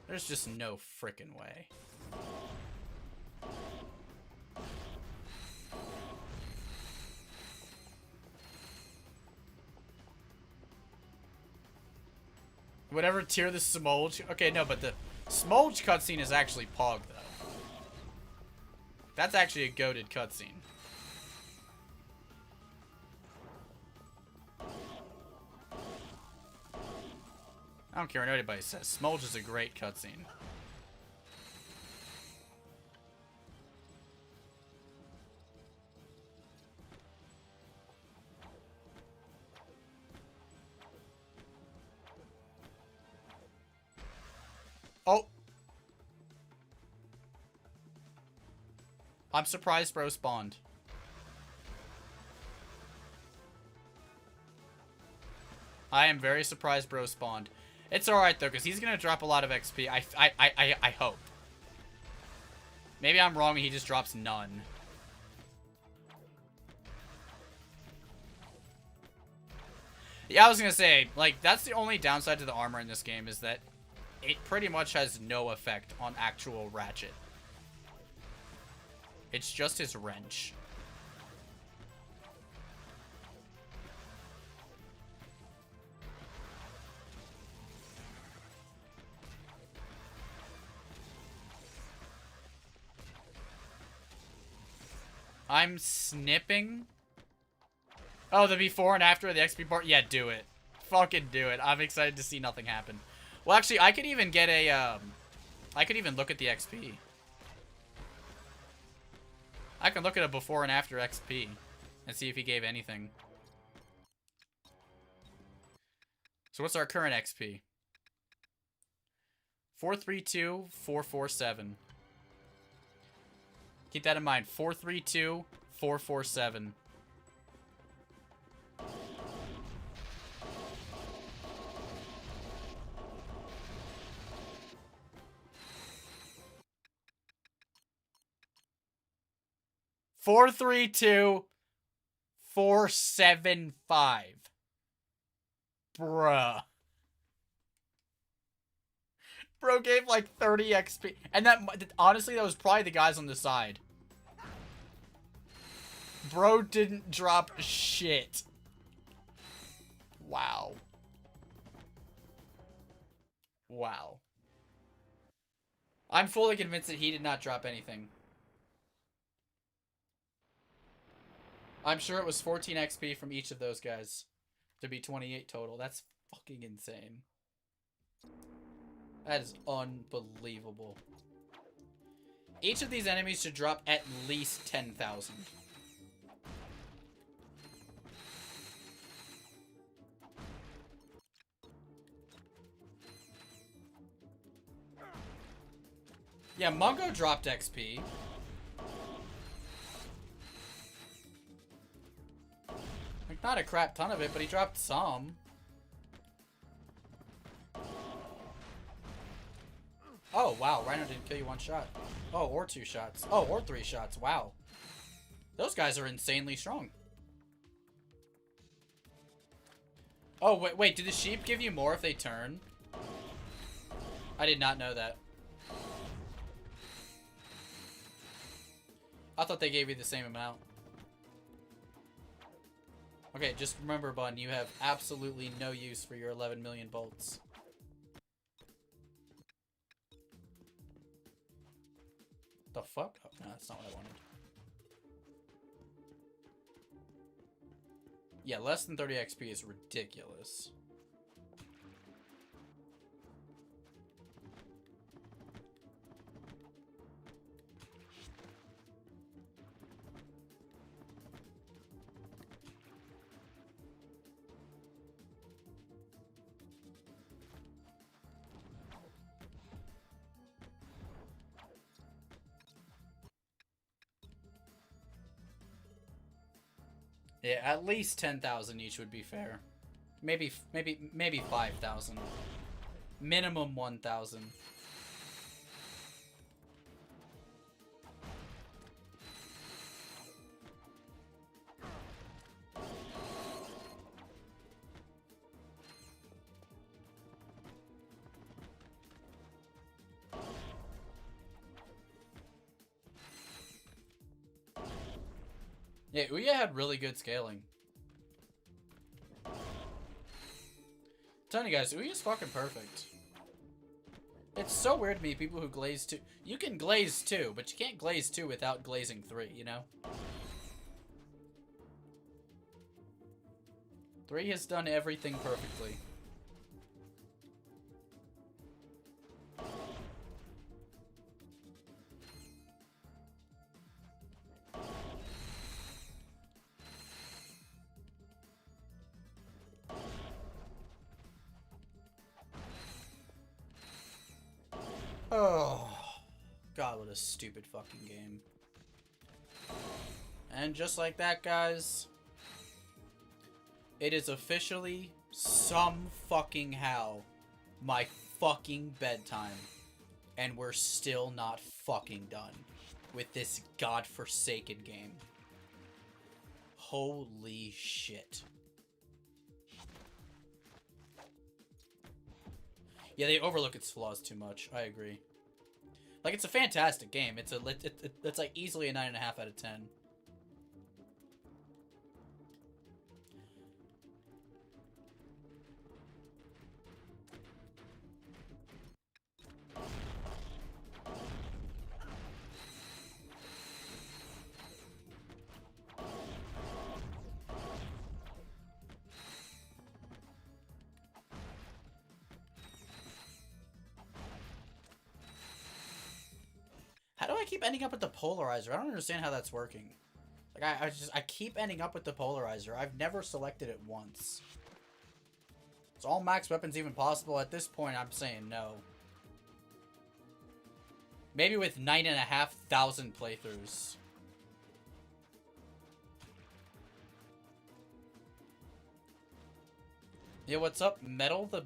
There's just no frickin' way. Whatever tier the Smolge... Okay, no, but the Smolge cutscene is actually Pog, though. That's actually a goated cutscene. I don't care what anybody says. Smolge is a great cutscene. Oh! I'm surprised bro spawned. I am very surprised bro spawned. It's alright though, because he's going to drop a lot of XP. I hope. Maybe I'm wrong and he just drops none. Yeah, I was going to say, like, that's the only downside to the armor in this game is that it pretty much has no effect on actual Ratchet. It's just his wrench. I'm snipping. Oh, the before and after of the XP part? Yeah, do it. Fucking do it. I'm excited to see nothing happen. Well, actually, I could even get a, I could even look at the XP. I can look at a before and after XP and see if he gave anything. So what's our current XP? 432,447. Keep that in mind. 432,447. Four, 3, 2, 4, 7, 5. Bruh. Bro gave like 30 XP. And that, honestly, that was probably the guys on the side. Bro didn't drop shit. Wow. Wow. I'm fully convinced that he did not drop anything. I'm sure it was 14 XP from each of those guys to be 28 total. That's fucking insane. That is unbelievable. Each of these enemies should drop at least 10,000. Yeah, Mungo dropped XP. Like, not a crap ton of it, but he dropped some. Oh, wow. Rhino didn't kill you one shot. Oh, or 2 shots. Oh, or 3 shots. Wow. Those guys are insanely strong. Oh, wait. Do the sheep give you more if they turn? I did not know that. I thought they gave you the same amount. Okay, just remember, Bun, you have absolutely no use for your 11 million bolts. The fuck? Oh, no, that's not what I wanted. Yeah, less than 30 XP is ridiculous. Yeah, at least 10,000 each would be fair. Maybe 5,000. Minimum 1,000. Yeah, Ouya had really good scaling. I'm telling you guys, Ouya's fucking perfect. It's so weird to me, people who glaze 2. You can glaze 2, but you can't glaze 2 without glazing 3, you know? 3 has done everything perfectly. Oh, God, what a stupid fucking game. And just like that, guys, it is officially some fucking how my fucking bedtime. And we're still not fucking done with this godforsaken game. Holy shit. Yeah, they overlook its flaws too much. I agree. Like, it's a fantastic game. It's like easily a 9.5 out of 10. How do I keep ending up with the polarizer? I don't understand how that's working. Like, I keep ending up with the polarizer. I've never selected it once. Is all max weapons even possible? At this point, I'm saying no. Maybe with 9,500 playthroughs. Yeah, what's up? Metal the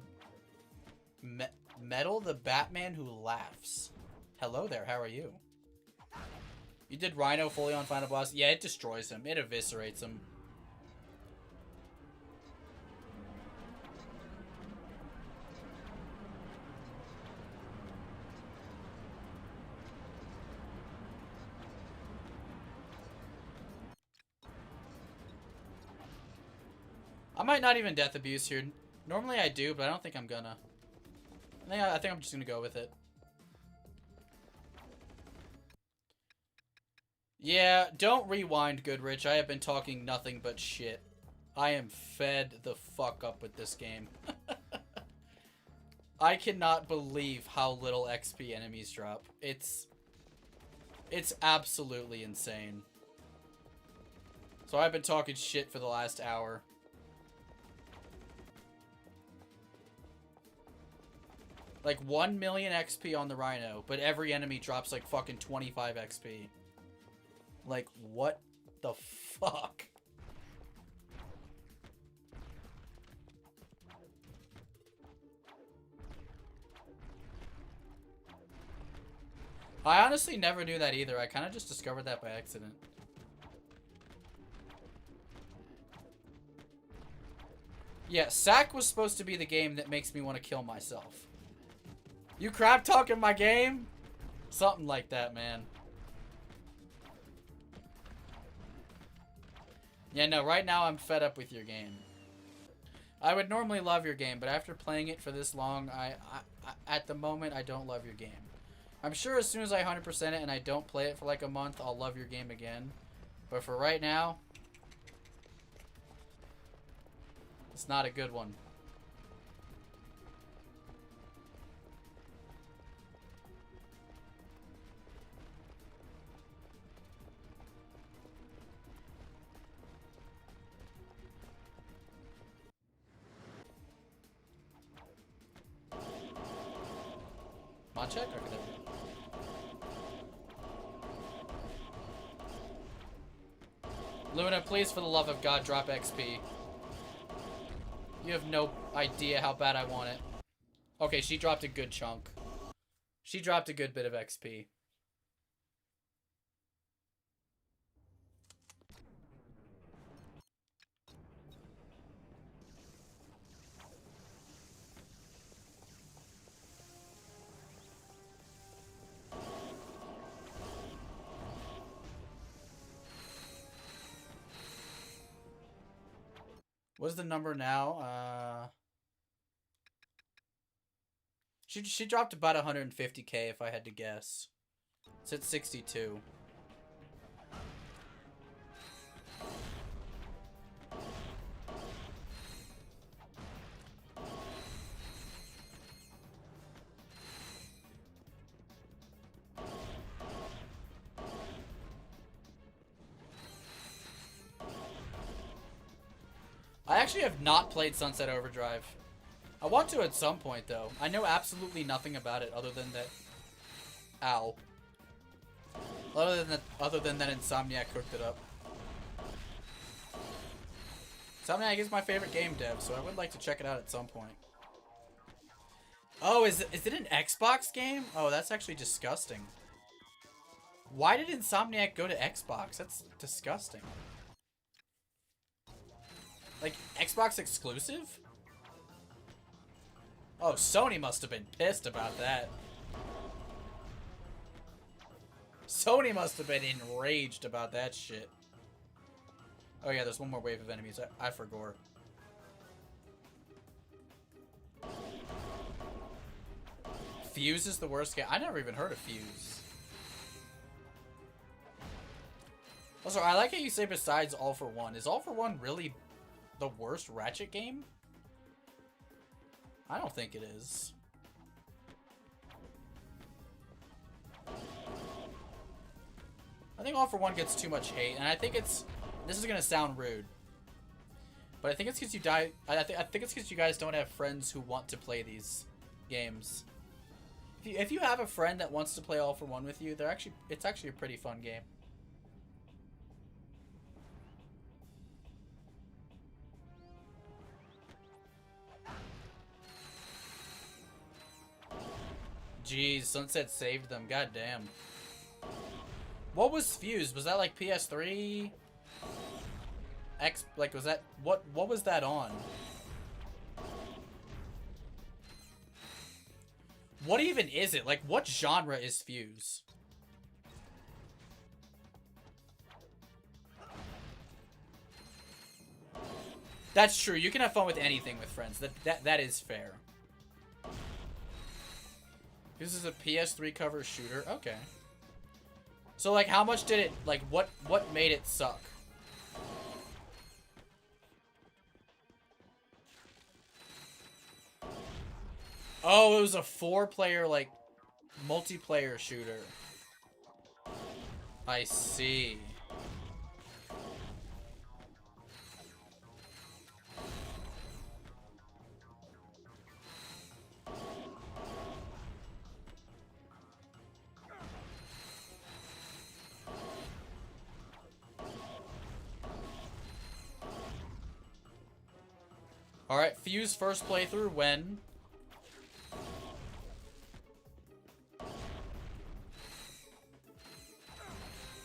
Batman who laughs. Hello there, how are you? You did Rhino fully on Final Boss? Yeah, it destroys him. It eviscerates him. I might not even death abuse here. Normally I do, but I don't think I'm gonna. I think I'm just gonna go with it. Yeah, don't rewind, Goodrich. I have been talking nothing but shit. I am fed the fuck up with this game. I cannot believe how little XP enemies drop. It's absolutely insane. So I've been talking shit for the last hour. Like 1 million XP on the Rhino, but every enemy drops like fucking 25 XP. Like, what the fuck? I honestly never knew that either. I kind of just discovered that by accident. Yeah, Sack was supposed to be the game that makes me want to kill myself. You crap talking my game? Something like that, man. Yeah, no, right now I'm fed up with your game. I would normally love your game, but after playing it for this long, I at the moment, I don't love your game. I'm sure as soon as I 100% it and I don't play it for like a month, I'll love your game again. But for right now, it's not a good one. Mod check? Okay, there we go. Luna, please, for the love of God, drop XP. You have no idea how bad I want it. Okay, she dropped a good chunk. She dropped a good bit of XP. What's the number now? She dropped about 150k if I had to guess. It's at 62. I actually have not played Sunset Overdrive. I want to at some point, though. I know absolutely nothing about it other than that... Ow. Other than that Insomniac cooked it up. Insomniac is my favorite game dev, so I would like to check it out at some point. Oh, is it an Xbox game? Oh, that's actually disgusting. Why did Insomniac go to Xbox? That's disgusting. Like, Xbox exclusive? Oh, Sony must have been pissed about that. Sony must have been enraged about that shit. Oh yeah, there's one more wave of enemies. I forgot. Fuse is the worst game. I never even heard of Fuse. Also, I like how you say besides All for One. Is All for One really the worst Ratchet game? I don't think it is. I think All for One gets too much hate, and I think it's... This is gonna sound rude, but I think it's because you die. I think it's because you guys don't have friends who want to play these games. If you have a friend that wants to play All for One with you, it's actually a pretty fun game. Jeez, Sunset saved them. God damn. What was Fuse? Was that like PS3? Like, was that... What was that on? What even is it? Like, what genre is Fuse? That's true. You can have fun with anything with friends. That is fair. This is a PS3 cover shooter. Okay. So, like, how much did it... Like, what made it suck? Oh, it was a 4-player, like, multiplayer shooter. I see. Alright, Fuse first playthrough when?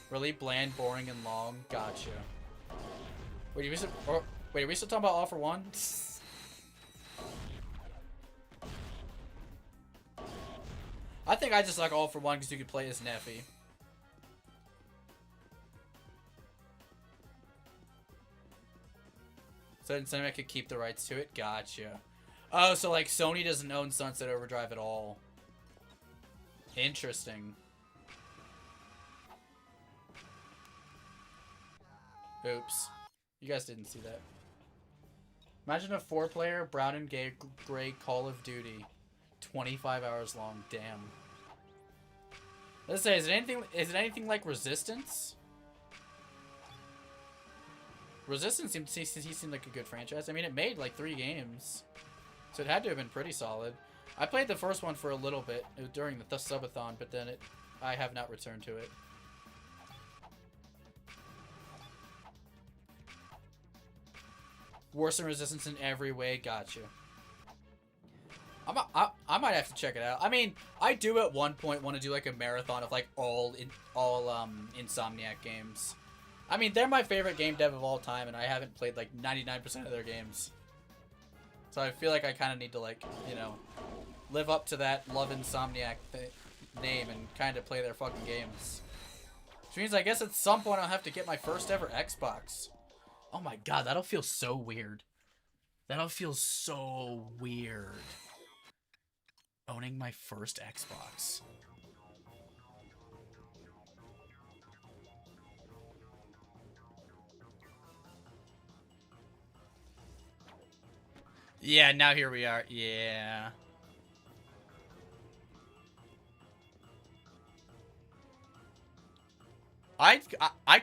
Really bland, boring, and long. Gotcha. Wait, are we still talking about All for One? I think I just like All for One because you could play as Neffy. So Insomniac could keep the rights to it? Gotcha. Oh, so like Sony doesn't own Sunset Overdrive at all. Interesting. Oops. You guys didn't see that. Imagine a 4-player Brown and Gray Call of Duty. 25 hours long. Damn. Let's say, is it anything like Resistance? Resistance seemed like a good franchise. I mean, it made like 3 games. So it had to have been pretty solid. I played the first one for a little bit during the subathon, but then I have not returned to it. Worse than Resistance in every way. Gotcha. I might have to check it out. I mean, I do at one point want to do like a marathon of like all Insomniac games. I mean, they're my favorite game dev of all time, and I haven't played like 99% of their games. So I feel like I kind of need to like, you know, live up to that Love Insomniac name and kind of play their fucking games. Which means I guess at some point I'll have to get my first ever Xbox. Oh my god, that'll feel so weird. That'll feel so weird. Owning my first Xbox. Yeah, now here we are. Yeah. I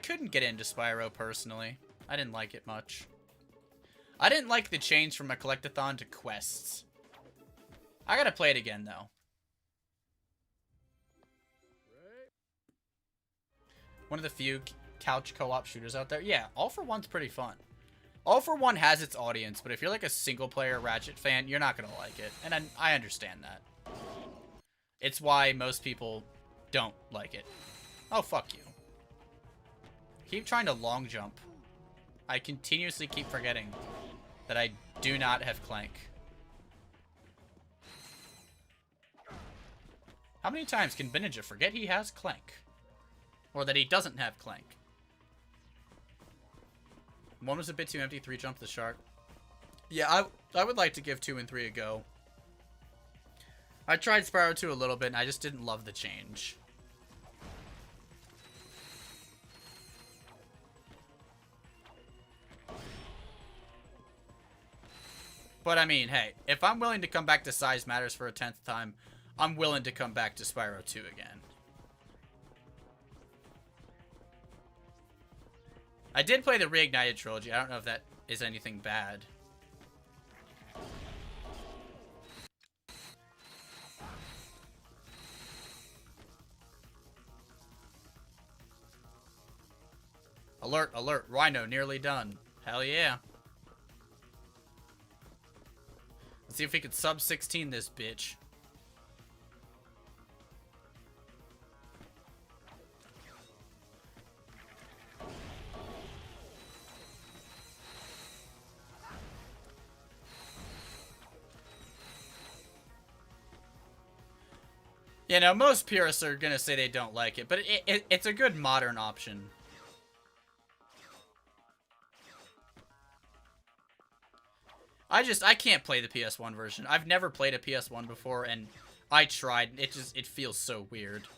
couldn't get into Spyro personally. I didn't like it much. I didn't like the change from a collectathon to quests. I gotta play it again, though. One of the few couch co-op shooters out there. Yeah, All for One's pretty fun. All for One has its audience, but if you're like a single-player Ratchet fan, you're not gonna like it. And I understand that. It's why most people don't like it. Oh, fuck you. Keep trying to long jump. I continuously keep forgetting that I do not have Clank. How many times can Benija forget he has Clank? Or that he doesn't have Clank? 1 was a bit too empty, 3 jumped the shark. Yeah, I would like to give 2 and 3 a go. I tried Spyro 2 a little bit, and I just didn't love the change. But I mean, hey, if I'm willing to come back to Size Matters for a 10th time, I'm willing to come back to Spyro 2 again. I did play the Reignited trilogy. I don't know if that is anything bad. Alert, alert, Rhino nearly done. Hell yeah. Let's see if we can sub 16 this bitch. You know, most purists are gonna say they don't like it, but it's a good modern option. I can't play the PS1 version. I've never played a PS1 before, and I tried. It feels so weird.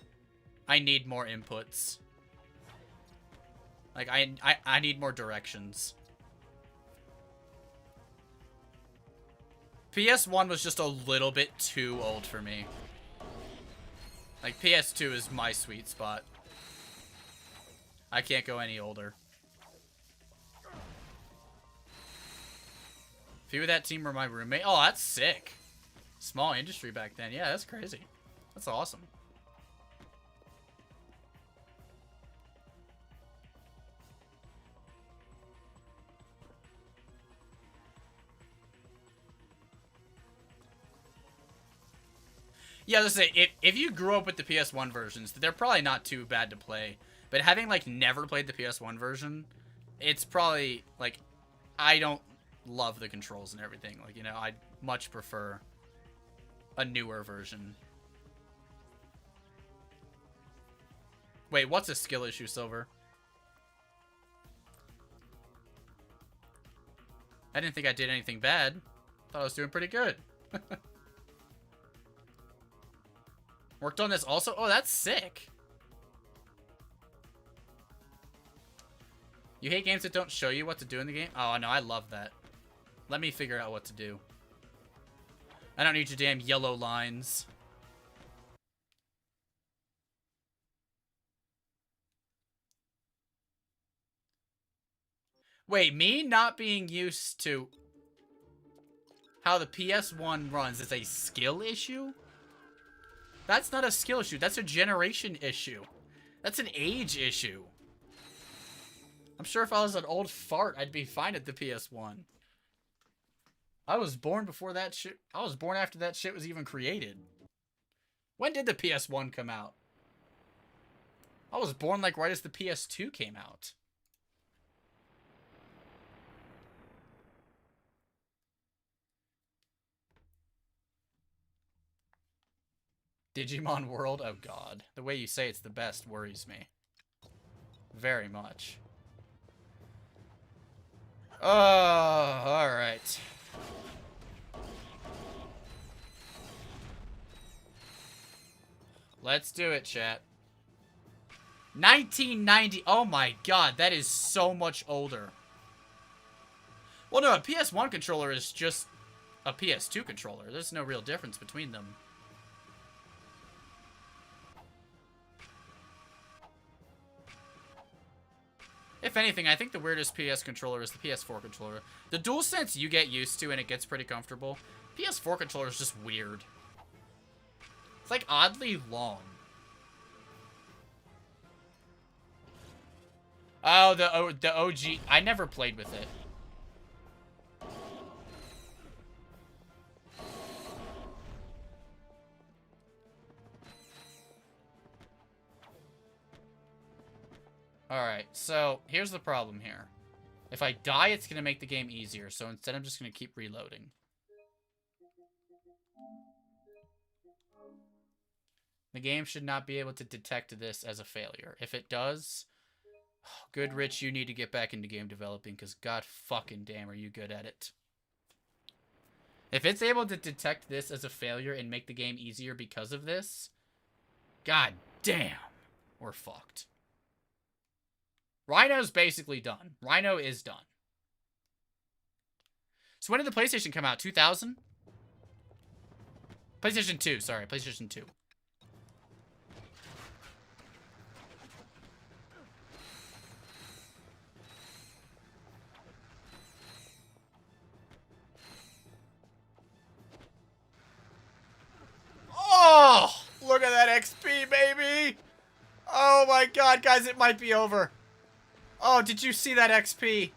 I need more inputs. Like, I need more directions. PS1 was just a little bit too old for me. Like, PS2 is my sweet spot. I can't go any older. Few of that team were my roommate. Oh, that's sick. Small industry back then. Yeah, that's crazy. That's awesome. Yeah, let's say, if you grew up with the PS1 versions, they're probably not too bad to play. But having, like, never played the PS1 version, it's probably, like, I don't love the controls and everything. Like, you know, I'd much prefer a newer version. Wait, what's a skill issue, Silver? I didn't think I did anything bad. Thought I was doing pretty good. Worked on this also? Oh, that's sick. You hate games that don't show you what to do in the game? Oh, no, I love that. Let me figure out what to do. I don't need your damn yellow lines. Wait, me not being used to how the PS1 runs is a skill issue? That's not a skill issue. That's a generation issue. That's an age issue. I'm sure if I was an old fart, I'd be fine at the PS1. I was born before that shit. I was born after that shit was even created. When did the PS1 come out? I was born like right as the PS2 came out. Digimon World? Oh god. The way you say it's the best worries me. Very much. Oh, alright. Let's do it, chat. 1990. Oh my god, that is so much older. Well, no, a PS1 controller is just a PS2 controller. There's no real difference between them. If anything, I think the weirdest PS controller is the PS4 controller. The DualSense you get used to and it gets pretty comfortable. PS4 controller is just weird. It's like oddly long. Oh, the OG. I never played with it. Alright, so here's the problem here. If I die, it's going to make the game easier, so instead I'm just going to keep reloading. The game should not be able to detect this as a failure. If it does, good Rich, you need to get back into game developing, because god fucking damn are you good at it. If it's able to detect this as a failure and make the game easier because of this, god damn, we're fucked. Rhino's basically done. Rhino is done. So when did the PlayStation come out? 2000? PlayStation 2, sorry. PlayStation 2. Oh! Look at that XP, baby! Oh my god, guys, it might be over. Oh, did you see that XP?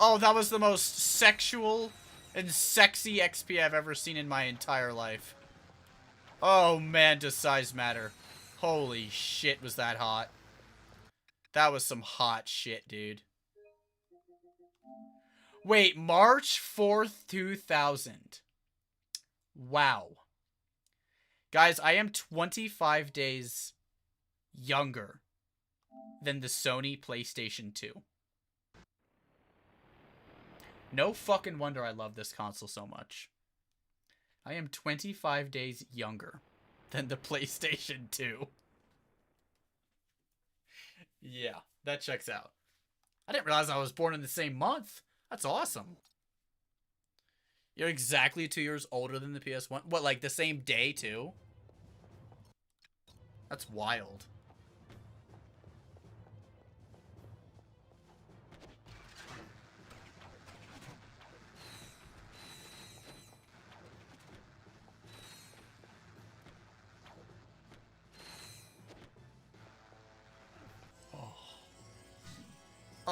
Oh, that was the most sexual and sexy XP I've ever seen in my entire life. Oh, man, does size matter. Holy shit, was that hot. That was some hot shit, dude. Wait, March 4th, 2000. Wow. Guys, I am 25 days younger than the Sony PlayStation 2. No fucking wonder I love this console so much. I am 25 days younger than the PlayStation 2. Yeah, that checks out. I didn't realize I was born in the same month. That's awesome. You're exactly 2 years older than the PS1. What, like the same day too? That's wild.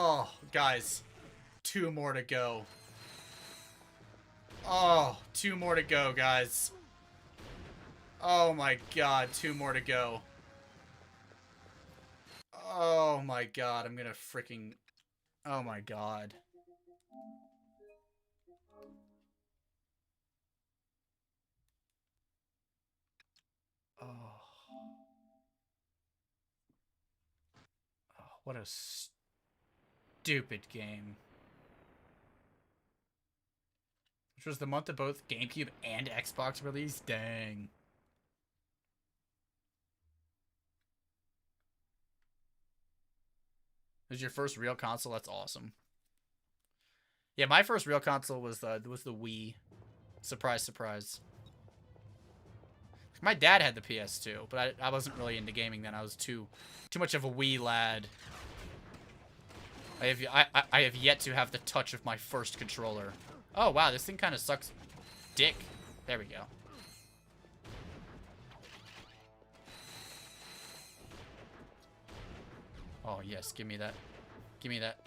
Oh, guys. 2 more to go. Oh, 2 more to go, guys. Oh my god, 2 more to go. Oh my god, I'm gonna freaking... Oh my god. Oh. Oh, what a stupid game. Which was the month of both GameCube and Xbox release. Dang. This is your first real console? That's awesome. Yeah, my first real console was the Wii. Surprise, surprise. My dad had the PS2, but I wasn't really into gaming then. I was too much of a Wii lad. I have yet to have the touch of my first controller. Oh wow, this thing kind of sucks dick. There we go. Oh yes, give me that. Give me that.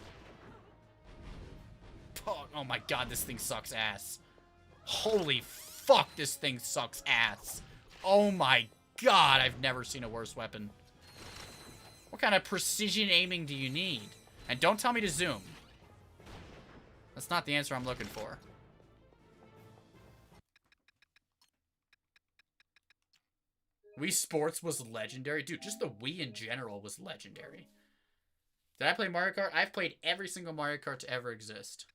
Oh my god, this thing sucks ass. Holy fuck, this thing sucks ass. Oh my god, I've never seen a worse weapon. What kind of precision aiming do you need? And don't tell me to zoom. That's not the answer I'm looking for. Wii Sports was legendary. Dude, just the Wii in general was legendary. Did I play Mario Kart? I've played every single Mario Kart to ever exist.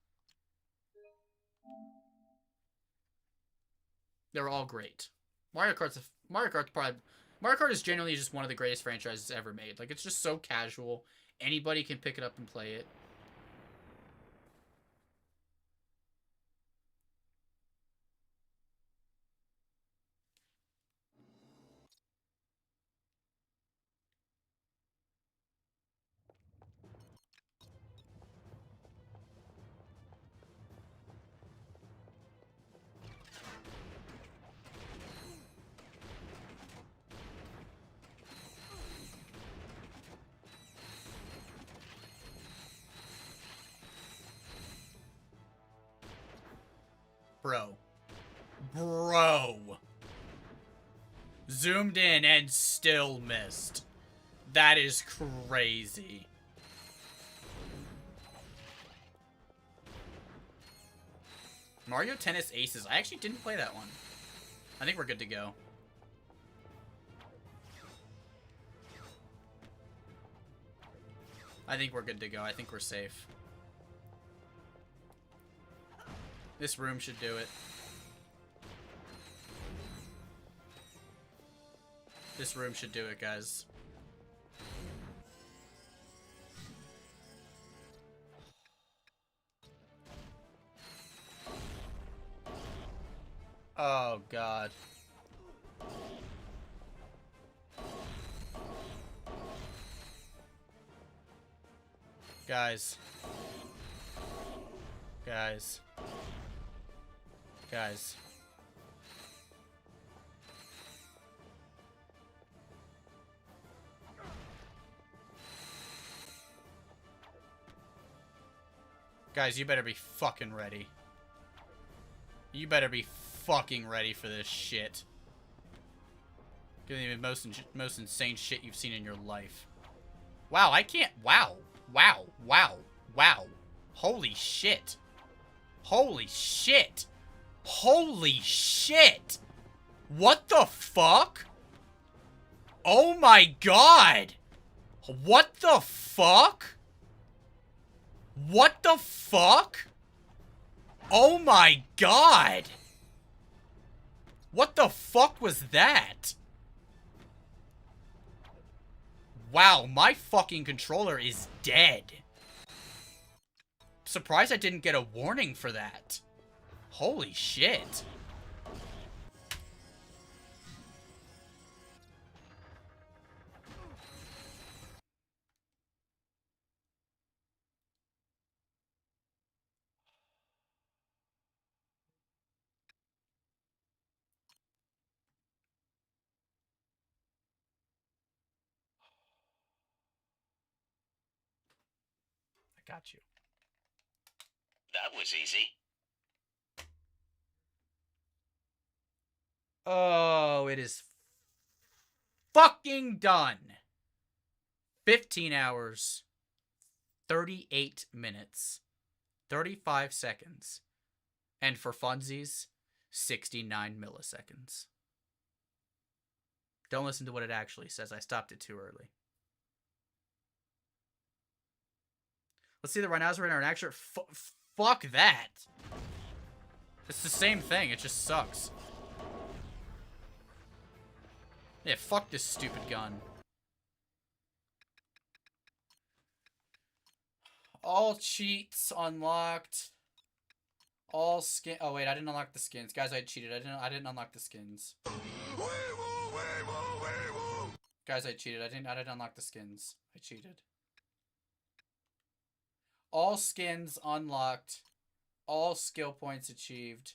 They're all great. Mario Kart is genuinely just one of the greatest franchises ever made. Like, it's just so casual. Anybody can pick it up and play it. Bro. Zoomed in and still missed. That is crazy. Mario Tennis Aces. I actually didn't play that one. I think we're good to go. I think we're good to go. I think we're safe. This room should do it. This room should do it, guys. Oh, God. Guys. Guys. Guys. Guys, you better be fucking ready. You better be fucking ready for this shit. Gonna be the most insane shit you've seen in your life. Wow, I can't. Wow. Wow. Wow. Wow. Holy shit. Holy shit. Holy shit. What the fuck? Oh my god. What the fuck? What the fuck? Oh my god. What the fuck was that? Wow, my fucking controller is dead. Surprised I didn't get a warning for that. Holy shit. I got you. That was easy. Oh, it is fucking done. 15 hours, 38 minutes, 35 seconds, and for funsies, 69 milliseconds. Don't listen to what it actually says. I stopped it too early. Let's see the Rhinoceros and an extra. Fuck that. It's the same thing, it just sucks. Yeah, fuck this stupid gun. All cheats unlocked. All skin. Oh wait, I didn't unlock the skins, guys. I cheated. I didn't unlock the skins. Guys, I cheated. I didn't unlock the skins. I cheated. All skins unlocked. All skill points achieved.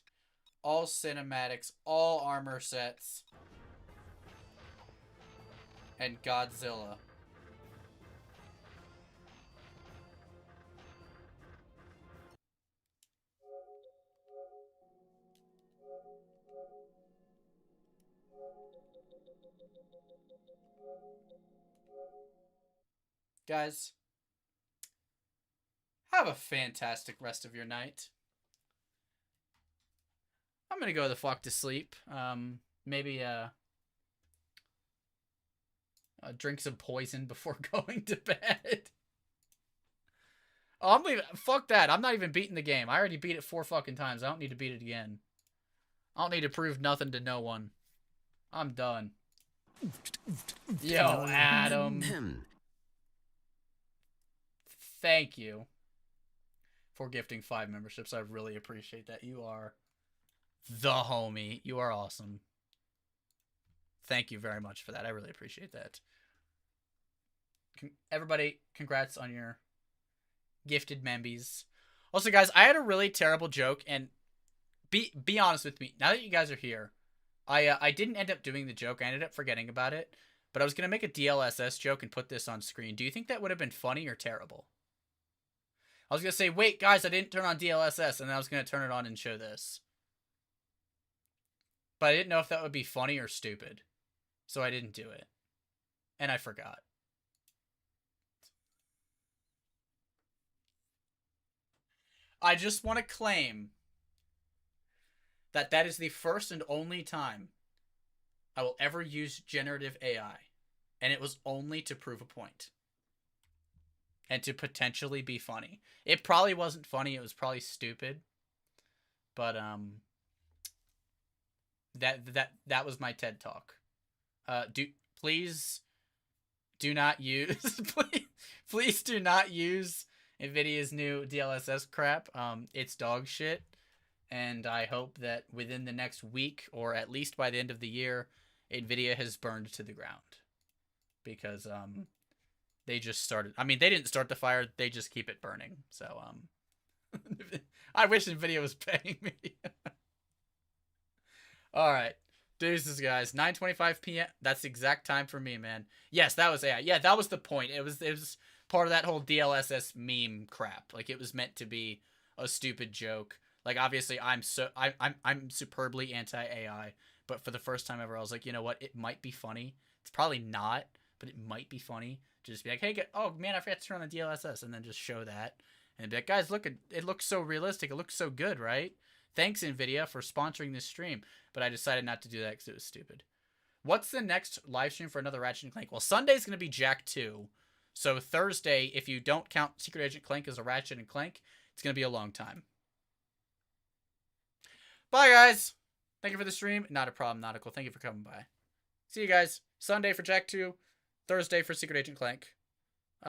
All cinematics. All armor sets. And Godzilla. Guys, have a fantastic rest of your night. I'm gonna go the fuck to sleep. Maybe drink some poison before going to bed. Oh, I'm leaving. Fuck that. I'm not even beating the game. I already beat it 4 fucking times. I don't need to beat it again. I don't need to prove nothing to no one. I'm done. Yo, Adam. Thank you for gifting 5 memberships. I really appreciate that. You are the homie. You are awesome. Thank you very much for that. I really appreciate that. Everybody, congrats on your gifted membies. Also, guys, I had a really terrible joke, and be honest with me. Now that you guys are here, I didn't end up doing the joke. I ended up forgetting about it, but I was going to make a DLSS joke and put this on screen. Do you think that would have been funny or terrible? I was going to say, wait, guys, I didn't turn on DLSS, and then I was going to turn it on and show this. But I didn't know if that would be funny or stupid, so I didn't do it. And I forgot. I just want to claim that that is the first and only time I will ever use generative AI. And it was only to prove a point. And to potentially be funny. It probably wasn't funny, it was probably stupid. But that was my TED Talk. Please do not use please do not use NVIDIA's new DLSS crap. It's dog shit. And I hope that within the next week, or at least by the end of the year, NVIDIA has burned to the ground. Because they just started. I mean, they didn't start the fire. They just keep it burning. So I wish NVIDIA was paying me. All right. Deuces, guys. 9:25 p.m. That's the exact time for me, man. Yes, that was AI. Yeah, that was the point. It was part of that whole DLSS meme crap. Like, it was meant to be a stupid joke. Like, obviously, I'm superbly anti-AI, but for the first time ever, I was like, you know what? It might be funny. It's probably not, but it might be funny. Just be like, hey, oh man, I forgot to turn on the DLSS, and then just show that, and be like, guys, look, it looks so realistic. It looks so good, right? Thanks, NVIDIA, for sponsoring this stream. But I decided not to do that because it was stupid. What's the next live stream for another Ratchet & Clank? Well, Sunday's going to be Jak 2. So Thursday, if you don't count Secret Agent Clank as a Ratchet & Clank, it's going to be a long time. Bye, guys. Thank you for the stream. Not a problem, Nautical. Thank you for coming by. See you guys. Sunday for Jak 2. Thursday for Secret Agent Clank.